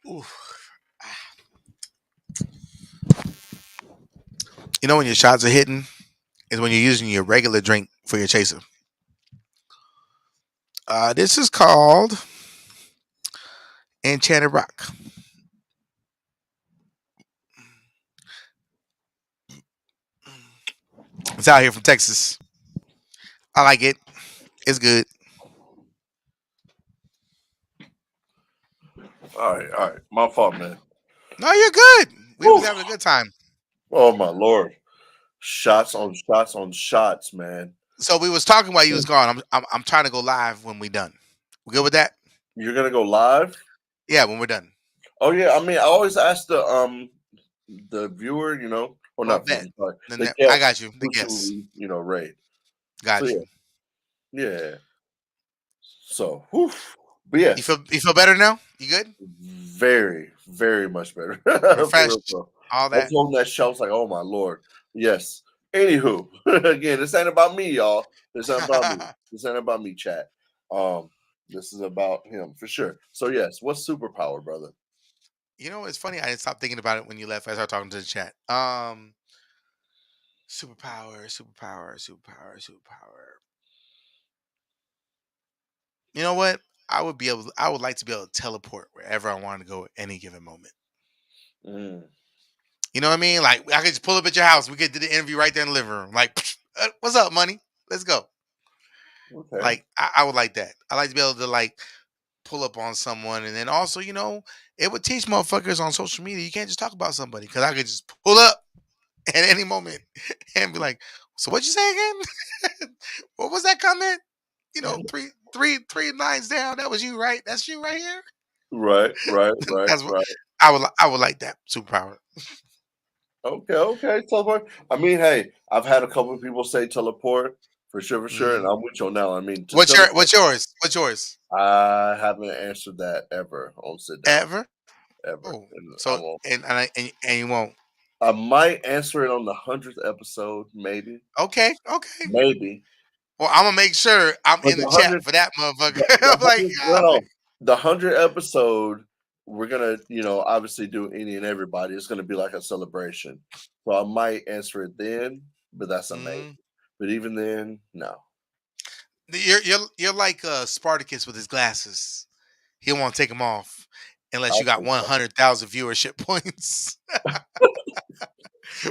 Ooh. You know when your shots are hitting is when you're using your regular drink for your chaser. This is called Enchanted Rock. It's out here from Texas. I like it. It's good. All right. My fault, man. No, you're good. We was having a good time. Oh my Lord. Shots on shots on shots, man. So we was talking while you was gone. I'm trying to go live when we done. We good with that? You're gonna go live? Yeah, when we're done. Oh yeah. I mean, I always ask the viewer, or Well, not bet. viewer, sorry, Then the I guest, got you. The who should guess. we, rate. Got So you. yeah. So, whew. But yes, You feel better now? You good? very, very much better. For real, Refreshed? bro. All I was that? holding that shelf like, oh my Lord. Yes. Anywho, again, this ain't about me, y'all. This ain't about me. This ain't about me, chat. This is about him for sure. So yes, what's superpower, brother? You know, it's funny. I didn't stop thinking about it when you left. I started talking to the chat. Superpower. You know what? I would like to be able to teleport wherever I want to go at any given moment. Mm. You know what I mean? Like I could just pull up at your house. We could do the interview right there in the living room. Like, what's up, money? Let's go. Okay. Like I would like that. I like to be able to like pull up on someone, and then also, it would teach motherfuckers on social media you can't just talk about somebody because I could just pull up at any moment and be like, "So what'd you say again? What was that comment? Three lines down. That was you, right? That's you right here. Right. That's what Right. I would like that superpower. Okay. Teleport. I mean, hey, I've had a couple of people say teleport for sure, and Mhm. I'm with you on that. I mean, to What's teleport, yours? What's yours? I haven't answered that ever on sit down Ever? ever, Oh, and I so won't. and you won't. I might answer it on the 100th episode, maybe, Okay, okay. maybe. Well, I'm gonna make sure I'm But in the chat for that motherfucker. the I'm like, 100th, golly. no, the 100th episode, we're gonna, obviously do any and everybody. It's gonna be like a celebration. So I might answer it then, but that's amazing. Mhm. But even then, no. You're like Spartacus with his glasses. He won't take them off unless you I'll got take that. 100,000 viewership points.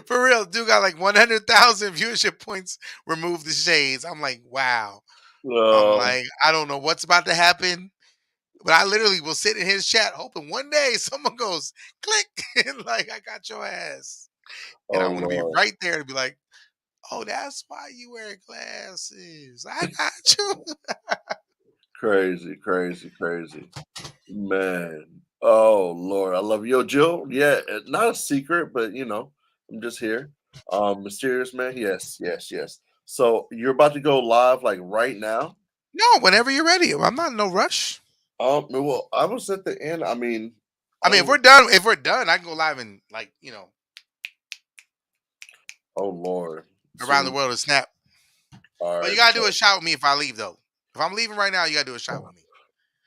For real, dude got like 100,000 viewership points. Remove the shades. I'm like, wow. I'm Um, like, I don't know what's about to happen, but I literally will sit in his chat hoping one day someone goes click and like I got your ass, and oh I want to be Lord. right there to be like, oh, that's why you wear glasses. I got you. Crazy. Man. Oh Lord. I love you. Yo, Jill. Yeah, not a secret, but I'm just here. Mysterious man. Yes. So you're about to go live like right now? No, whenever you're ready. I'm not in no rush. Well, I was at the end. I mean, I mean, oh, if we're done, I can go live and like, oh Lord. around So, the world and snap. all But you right. gotta do So, a shot with me if I leave though. If I'm leaving right now, you gotta do a shot with me.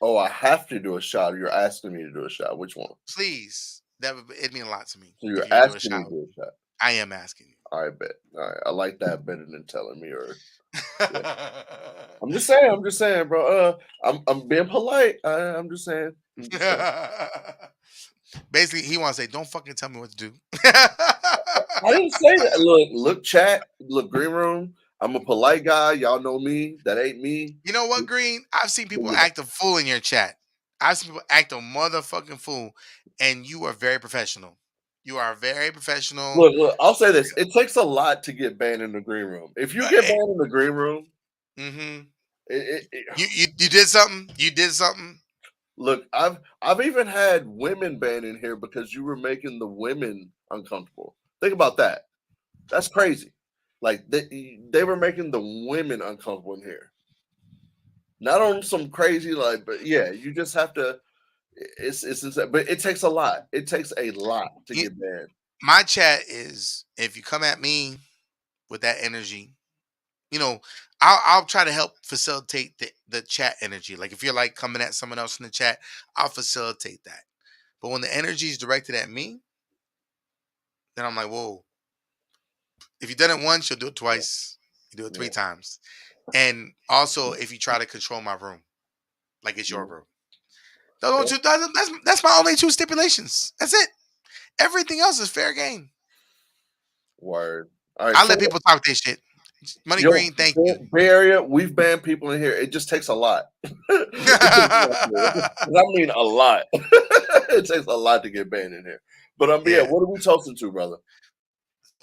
oh, I have to do a shot. You're asking me to do a shot. Which one? Please. It'd mean a lot to me So if you're you would do a asking me shot to with me. do a shot. I am asking I bet. All right. I like that better than telling me or yeah. you. I'm just saying, bro. I'm being polite. I'm just saying. Basically, he wants to say, "Don't fucking tell me what to do." I didn't say that. Look, chat. Look, green room. I'm a polite guy. Y'all know me. That ain't me. You know what, Green? I've seen But, people act a fool in your chat. I've seen people act a motherfucking fool, and you are very professional. You are very professional. look. I'll say this. It takes a lot to get banned in the green room. If you get banned in the green room, Mm-hmm. it You did something. You did something. look. I've even had women banned in here because you were making the women uncomfortable. Think about that. That's crazy. Like they were making the women uncomfortable in here. Not on some crazy but yeah, you just have to. It's insane, but it takes a lot. It takes a lot to You, get banned. my chat is if you come at me with that energy, I'll try to help facilitate the chat energy. Like if you're like coming at someone else in the chat, I'll facilitate that. But when the energy is directed at me, then I'm like, whoa. If you've done it once, you'll do it Yeah, twice. You do it three yeah, times. And also, if you try to control my room, like it's your yeah. room, those are Yeah. two, that's my only two stipulations. That's it. Everything else is fair game. Word. All right. I So let people talk their shit. Money yo, Green, thank you. Bay Area, we've banned people in here. It just takes a lot. I mean a lot. It takes a lot to get banned in here. But yeah, Yeah. what are we toasting to, brother?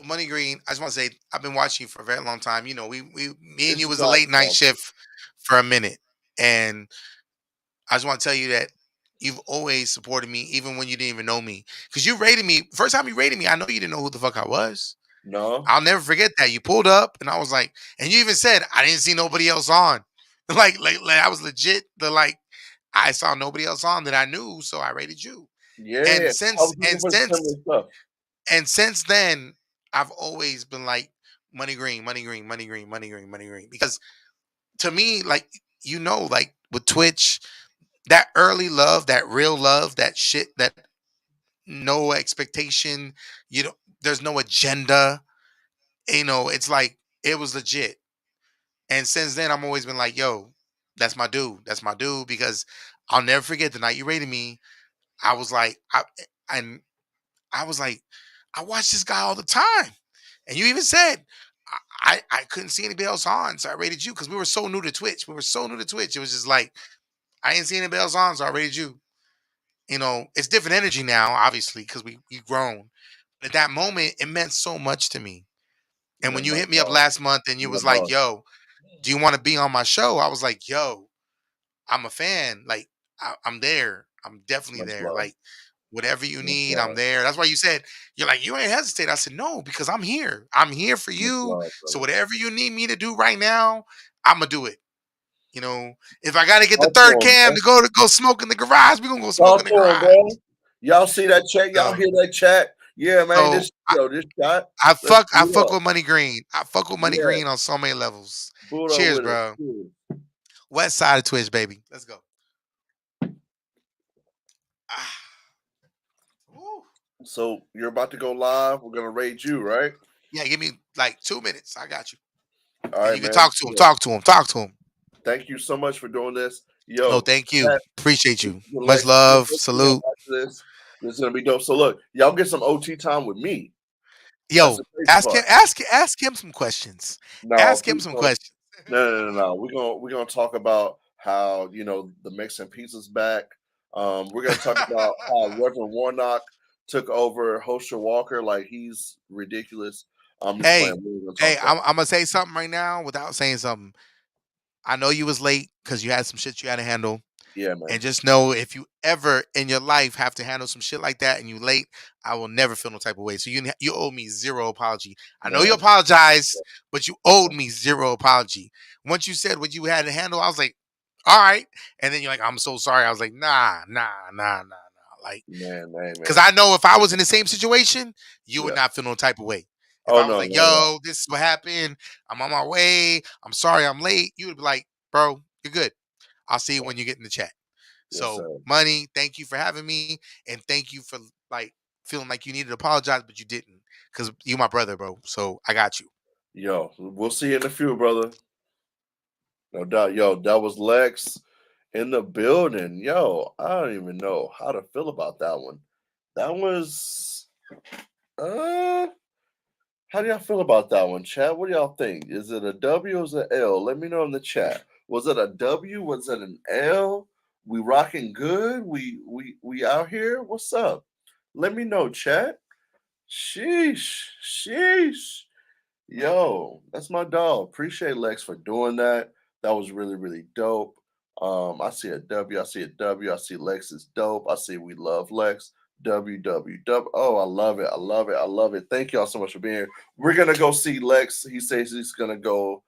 Money Green, I just want to say I've been watching you for a very long time. Me and This you is was a not late night shift for a minute, and I just want to tell you that you've always supported me, even when you didn't even know me. Because you rated me first time you rated me. I know you didn't know who the fuck I was. no. I'll never forget that. You pulled up, and I was like, and you even said I didn't see nobody else on. Like I was legit. I saw nobody else on that I knew, so I rated you. Yeah. And I was looking for similar stuff. since then, I've always been like Money Green, Money Green, Money Green, Money Green, Money Green. Because to me, like like with Twitch, that early love, that real love, that shit, that no expectation, you know, there's no agenda. It's like it was legit. And since then, I'm always been like, yo, that's my dude. That's my dude because I'll never forget the night you rated me. I was like, and I was like, I watch this guy all the time. And you even said, I couldn't see anybody else on, so I rated you because we were so new to Twitch. We were so new to Twitch. It was just like, I didn't see anybody else on, so I rated you. You know, it's different energy now, obviously, because we've grown. But at that moment, it meant so much to me. And when you hit me up last month and you was like, yo, do you want to be on my show? I was like, yo, I'm a fan. Like, I'm there. I'm definitely there. Like, whatever you need, I'm there. That's why you said, you're like, you ain't hesitate. I said, no, because I'm here. I'm here for you. So whatever you need me to do right now, I'm going to do it. You know, if I got to get the third cam to go smoke in the garage, we're going to go smoke in the garage. Y'all see that chat? Y'all hear that chat? Yeah, man. So this shot. I fuck with MoneyGreen. I fuck with MoneyGreen on so many levels. Cheers, bro. West side of Twitch, baby. Let's go. So you're about to go live. We're gonna raid you, right? Yeah, give me like 2 minutes. I got you. All right, you can talk to him. Talk to him. Talk to him. Thank you so much for doing this. Yo, no, thank you. Appreciate you. Much love. Salute. This is gonna be dope. So look, y'all get some OT time with me. Yo, ask him some questions. No, ask him some questions. No. We're gonna talk about how the Mexican pizza's back. We're gonna talk about how Reverend Warnock took over Hosher Walker. Like, he's ridiculous. I'm just playing. I'm gonna say something right now without saying something. I know you was late because you had some shit you had to handle. Yeah, man. And just know, if you ever in your life have to handle some shit like that and you late, I will never feel no type of way. So you owe me zero apology. I know you apologized, but you owed me zero apology. Once you said what you had to handle, I was like, all right. And then you're like, I'm so sorry. I was like, nah. Like, man. Because I know if I was in the same situation, you would not feel no type of way. If I was like, yo, this is what happened. I'm on my way. I'm sorry I'm late. You would be like, bro, you're good. I'll see you when you get in the chat. So, Money, thank you for having me. And thank you for like feeling like you needed to apologize, but you didn't. Because you my brother, bro. So I got you. Yo, we'll see you in a few, brother. No doubt. Yo, that was Lex in the building. Yo, I don't even know how to feel about that one. That was how do y'all feel about that one, chat? What do y'all think? Is it a W or is it an L? Let me know in the chat. Was it a W? Was it an L? We rocking good? We out here? What's up? Let me know, chat. Sheesh. Yo, that's my dog. Appreciate Lex for doing that. That was really, really dope. I see a W. I see Lex is dope. I see we love Lex. WWW. Oh, I love it. Thank y'all so much for being here. We're gonna go see Lex. He says he's gonna go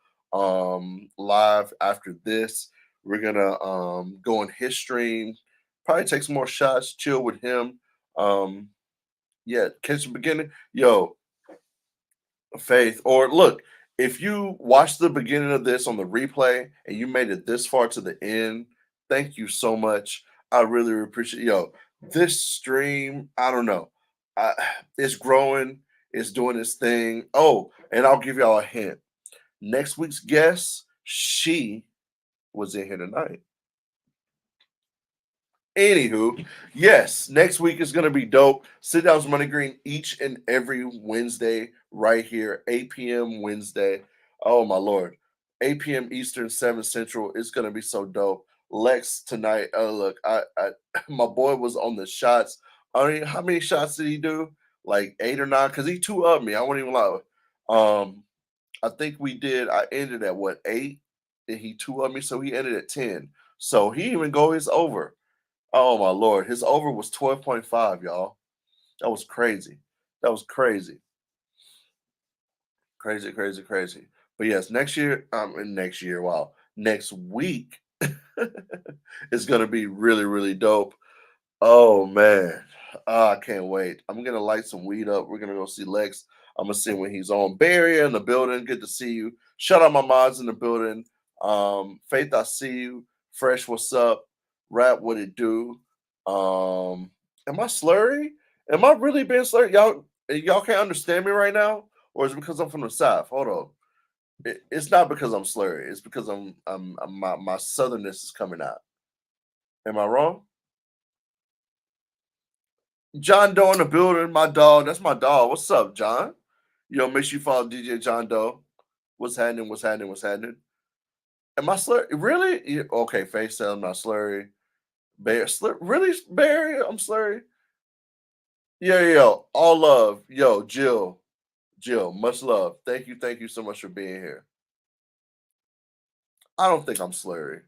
live after this. We're gonna go in his stream. Probably take some more shots, chill with him. Catch the beginning. Yo, Faith, or look, if you watched the beginning of this on the replay and you made it this far to the end, thank you so much. I really appreciate this stream. I don't know. It's growing. It's doing its thing. Oh, and I'll give y'all a hint. Next week's guest, she was in here tonight. Anywho, yes, next week is going to be dope. Sitdowns MoneyGreen each and every Wednesday right here, 8 p.m. Wednesday. Oh, my Lord. 8 p.m. Eastern, 7 Central. It's going to be so dope. Lex tonight. Look, I my boy was on the shots. I mean, how many shots did he do? Like 8 or 9? Because he two-upped me. I won't even lie. I think I ended at 8? And he two-upped me, so he ended at 10. So he even go his over. Oh, my Lord. His over was 12.5, y'all. That was crazy. Crazy. But yes, next week is going to be really, really dope. Oh, man. I can't wait. I'm going to light some weed up. We're going to go see Lex. I'm going to see when he's on. Barry in the building. Good to see you. Shout out my mods in the building. Faith, I see you. Fresh, what's up? Rap, what it do? Am I slurry? Am I really being slurry? Y'all can't understand me right now? Or is it because I'm from the South? Hold on. It's not because I'm slurry. It's because my southernness is coming out. Am I wrong? John Doe in the building, my dog. That's my dog. What's up, John? Make sure you follow DJ John Doe. What's happening? What's happening? What's happening? Am I slurry? Really? Yeah, okay, face I'm not slurry. Bear, really, Barry? I'm slurry. Yo, all love. Yo, Jill, much love. Thank you so much for being here. I don't think I'm slurry.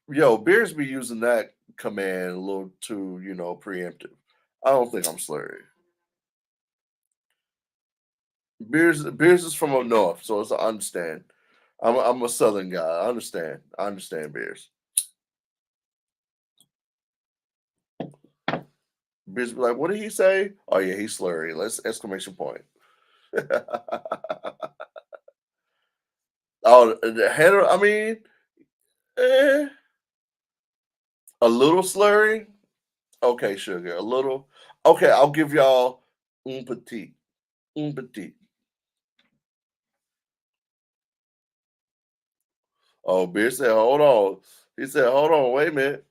Yo, Bears be using that command a little too, preemptive. I don't think I'm slurry. Beers is from up north, so it's I understand. I'm a southern guy. I understand. Beers. Beers be like, what did he say? Oh yeah, he's slurry. Let's exclamation point. Oh, the header. I mean, a little slurry. Okay, sugar. A little. Okay, I'll give y'all un petit. Un petit. Oh, Beer said, hold on. He said, hold on, wait a minute.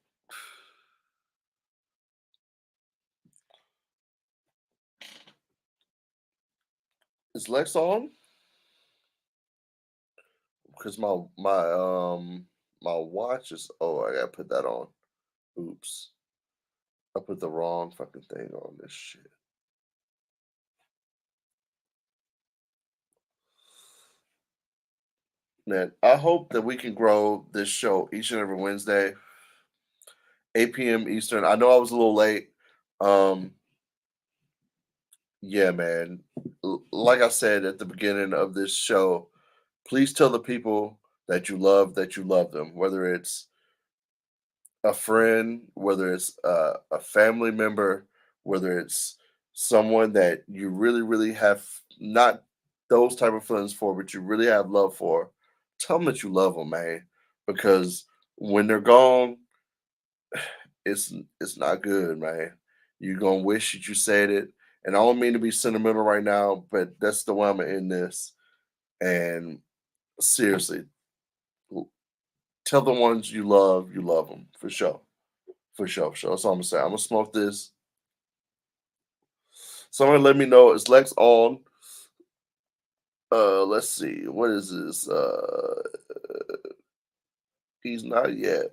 Is Lex on? Because my watch is I gotta put that on. Oops. I put the wrong fucking thing on this shit. Man, I hope that we can grow this show each and every Wednesday, 8 p.m. Eastern. I know I was a little late. Yeah, man. Like I said at the beginning of this show, please tell the people that you love them, whether it's a friend, whether it's a family member, whether it's someone that you really, really have not those type of feelings for, but you really have love for. Tell them that you love them, man, because when they're gone, it's not good, man. You're gonna wish that you said it, and I don't mean to be sentimental right now, but that's the way I'm gonna end this. And seriously, tell the ones you love them for sure. For sure. That's all I'm gonna say. I'm gonna smoke this. Someone let me know. Is Lex on? Let's see. What is this? He's not yet.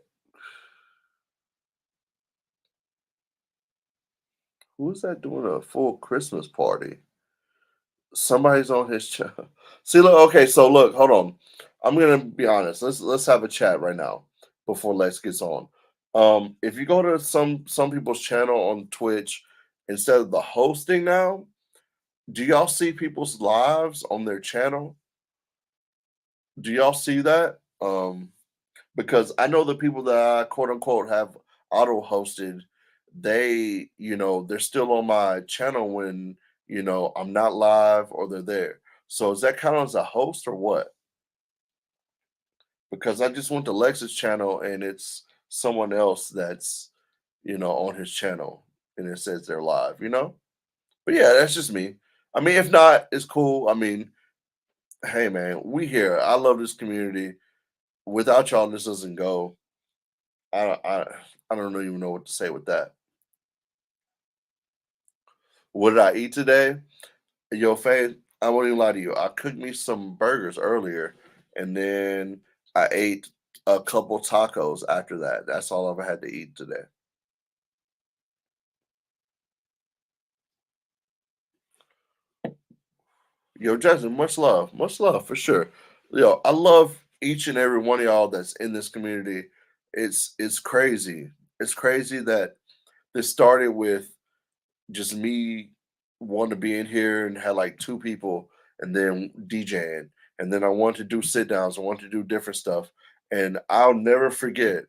Who's that doing a full Christmas party? Somebody's on his channel. See, look. Okay, so look. Hold on. I'm gonna be honest. Let's have a chat right now before Lex gets on. If you go to some people's channel on Twitch, instead of the hosting now, do y'all see people's lives on their channel? Do y'all see that? Because I know the people that I quote unquote have auto hosted, they, they're still on my channel when, I'm not live or they're there. So is that kind of as a host or what? Because I just went to Lex's channel and it's someone else that's, on his channel and it says they're live, But yeah, that's just me. I mean, if not, it's cool. I mean, hey man, we here. I love this community. Without y'all, this doesn't go. I don't even know what to say with that. What did I eat today? Yo, Faith, I won't even lie to you. I cooked me some burgers earlier, and then I ate a couple tacos after that. That's all I've had to eat today. Yo, Justin, much love for sure. Yo, I love each and every one of y'all that's in this community. It's crazy. It's crazy that this started with just me wanting to be in here and had like 2 people and then DJing. And then I wanted to do sit downs. I wanted to do different stuff. And I'll never forget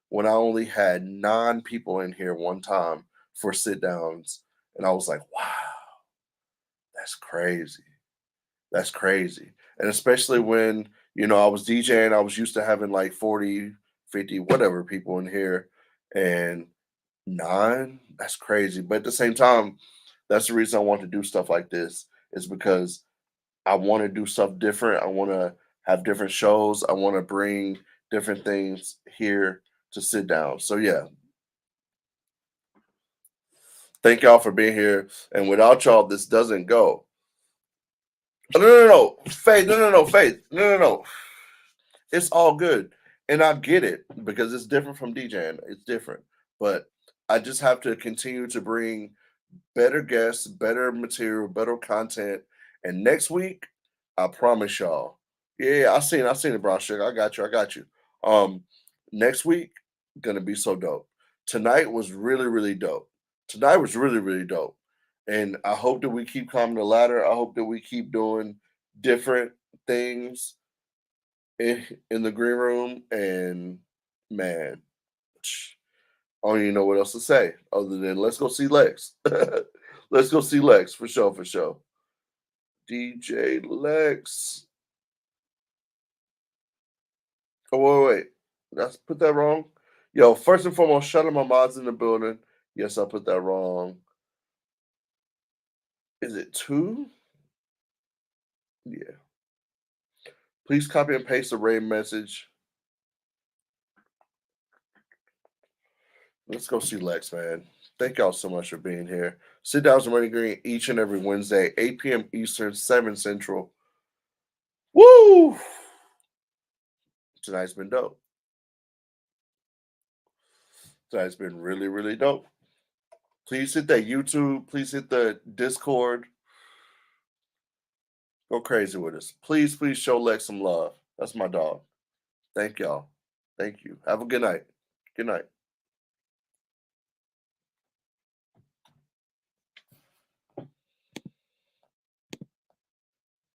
when I only had 9 people in here one time for sit downs. And I was like, wow, that's crazy. That's crazy. And especially when, I was DJing, I was used to having like 40, 50, whatever people in here. And 9, that's crazy. But at the same time, that's the reason I want to do stuff like this, is because I want to do stuff different. I want to have different shows. I want to bring different things here to sit down. So yeah. Thank y'all for being here. And without y'all, this doesn't go. No. Faith. No. Faith. No. It's all good. And I get it because it's different from DJing. It's different. But I just have to continue to bring better guests, better material, better content. And next week, I promise y'all. Yeah, I seen it, Brown Sugar. I got you. Next week, gonna be so dope. Tonight was really, really dope. And I hope that we keep climbing the ladder. I hope that we keep doing different things in the green room. And man, I don't even know what else to say other than let's go see Lex. Let's go see Lex for sure. DJ Lex. Oh, wait. That's put that wrong. Yo, first and foremost, shout out my mods in the building. Yes, I put that wrong. Is it 2? Yeah. Please copy and paste the raid message. Let's go see Lex, man. Thank y'all so much for being here. Sitdowns with MoneyGreen each and every Wednesday, 8 p.m. Eastern, 7 Central. Woo! Tonight's been dope. Tonight's been really, really dope. Please hit that YouTube. Please hit the Discord. Go crazy with us. Please show Lex some love. That's my dog. Thank y'all. Thank you. Have a good night. Good night.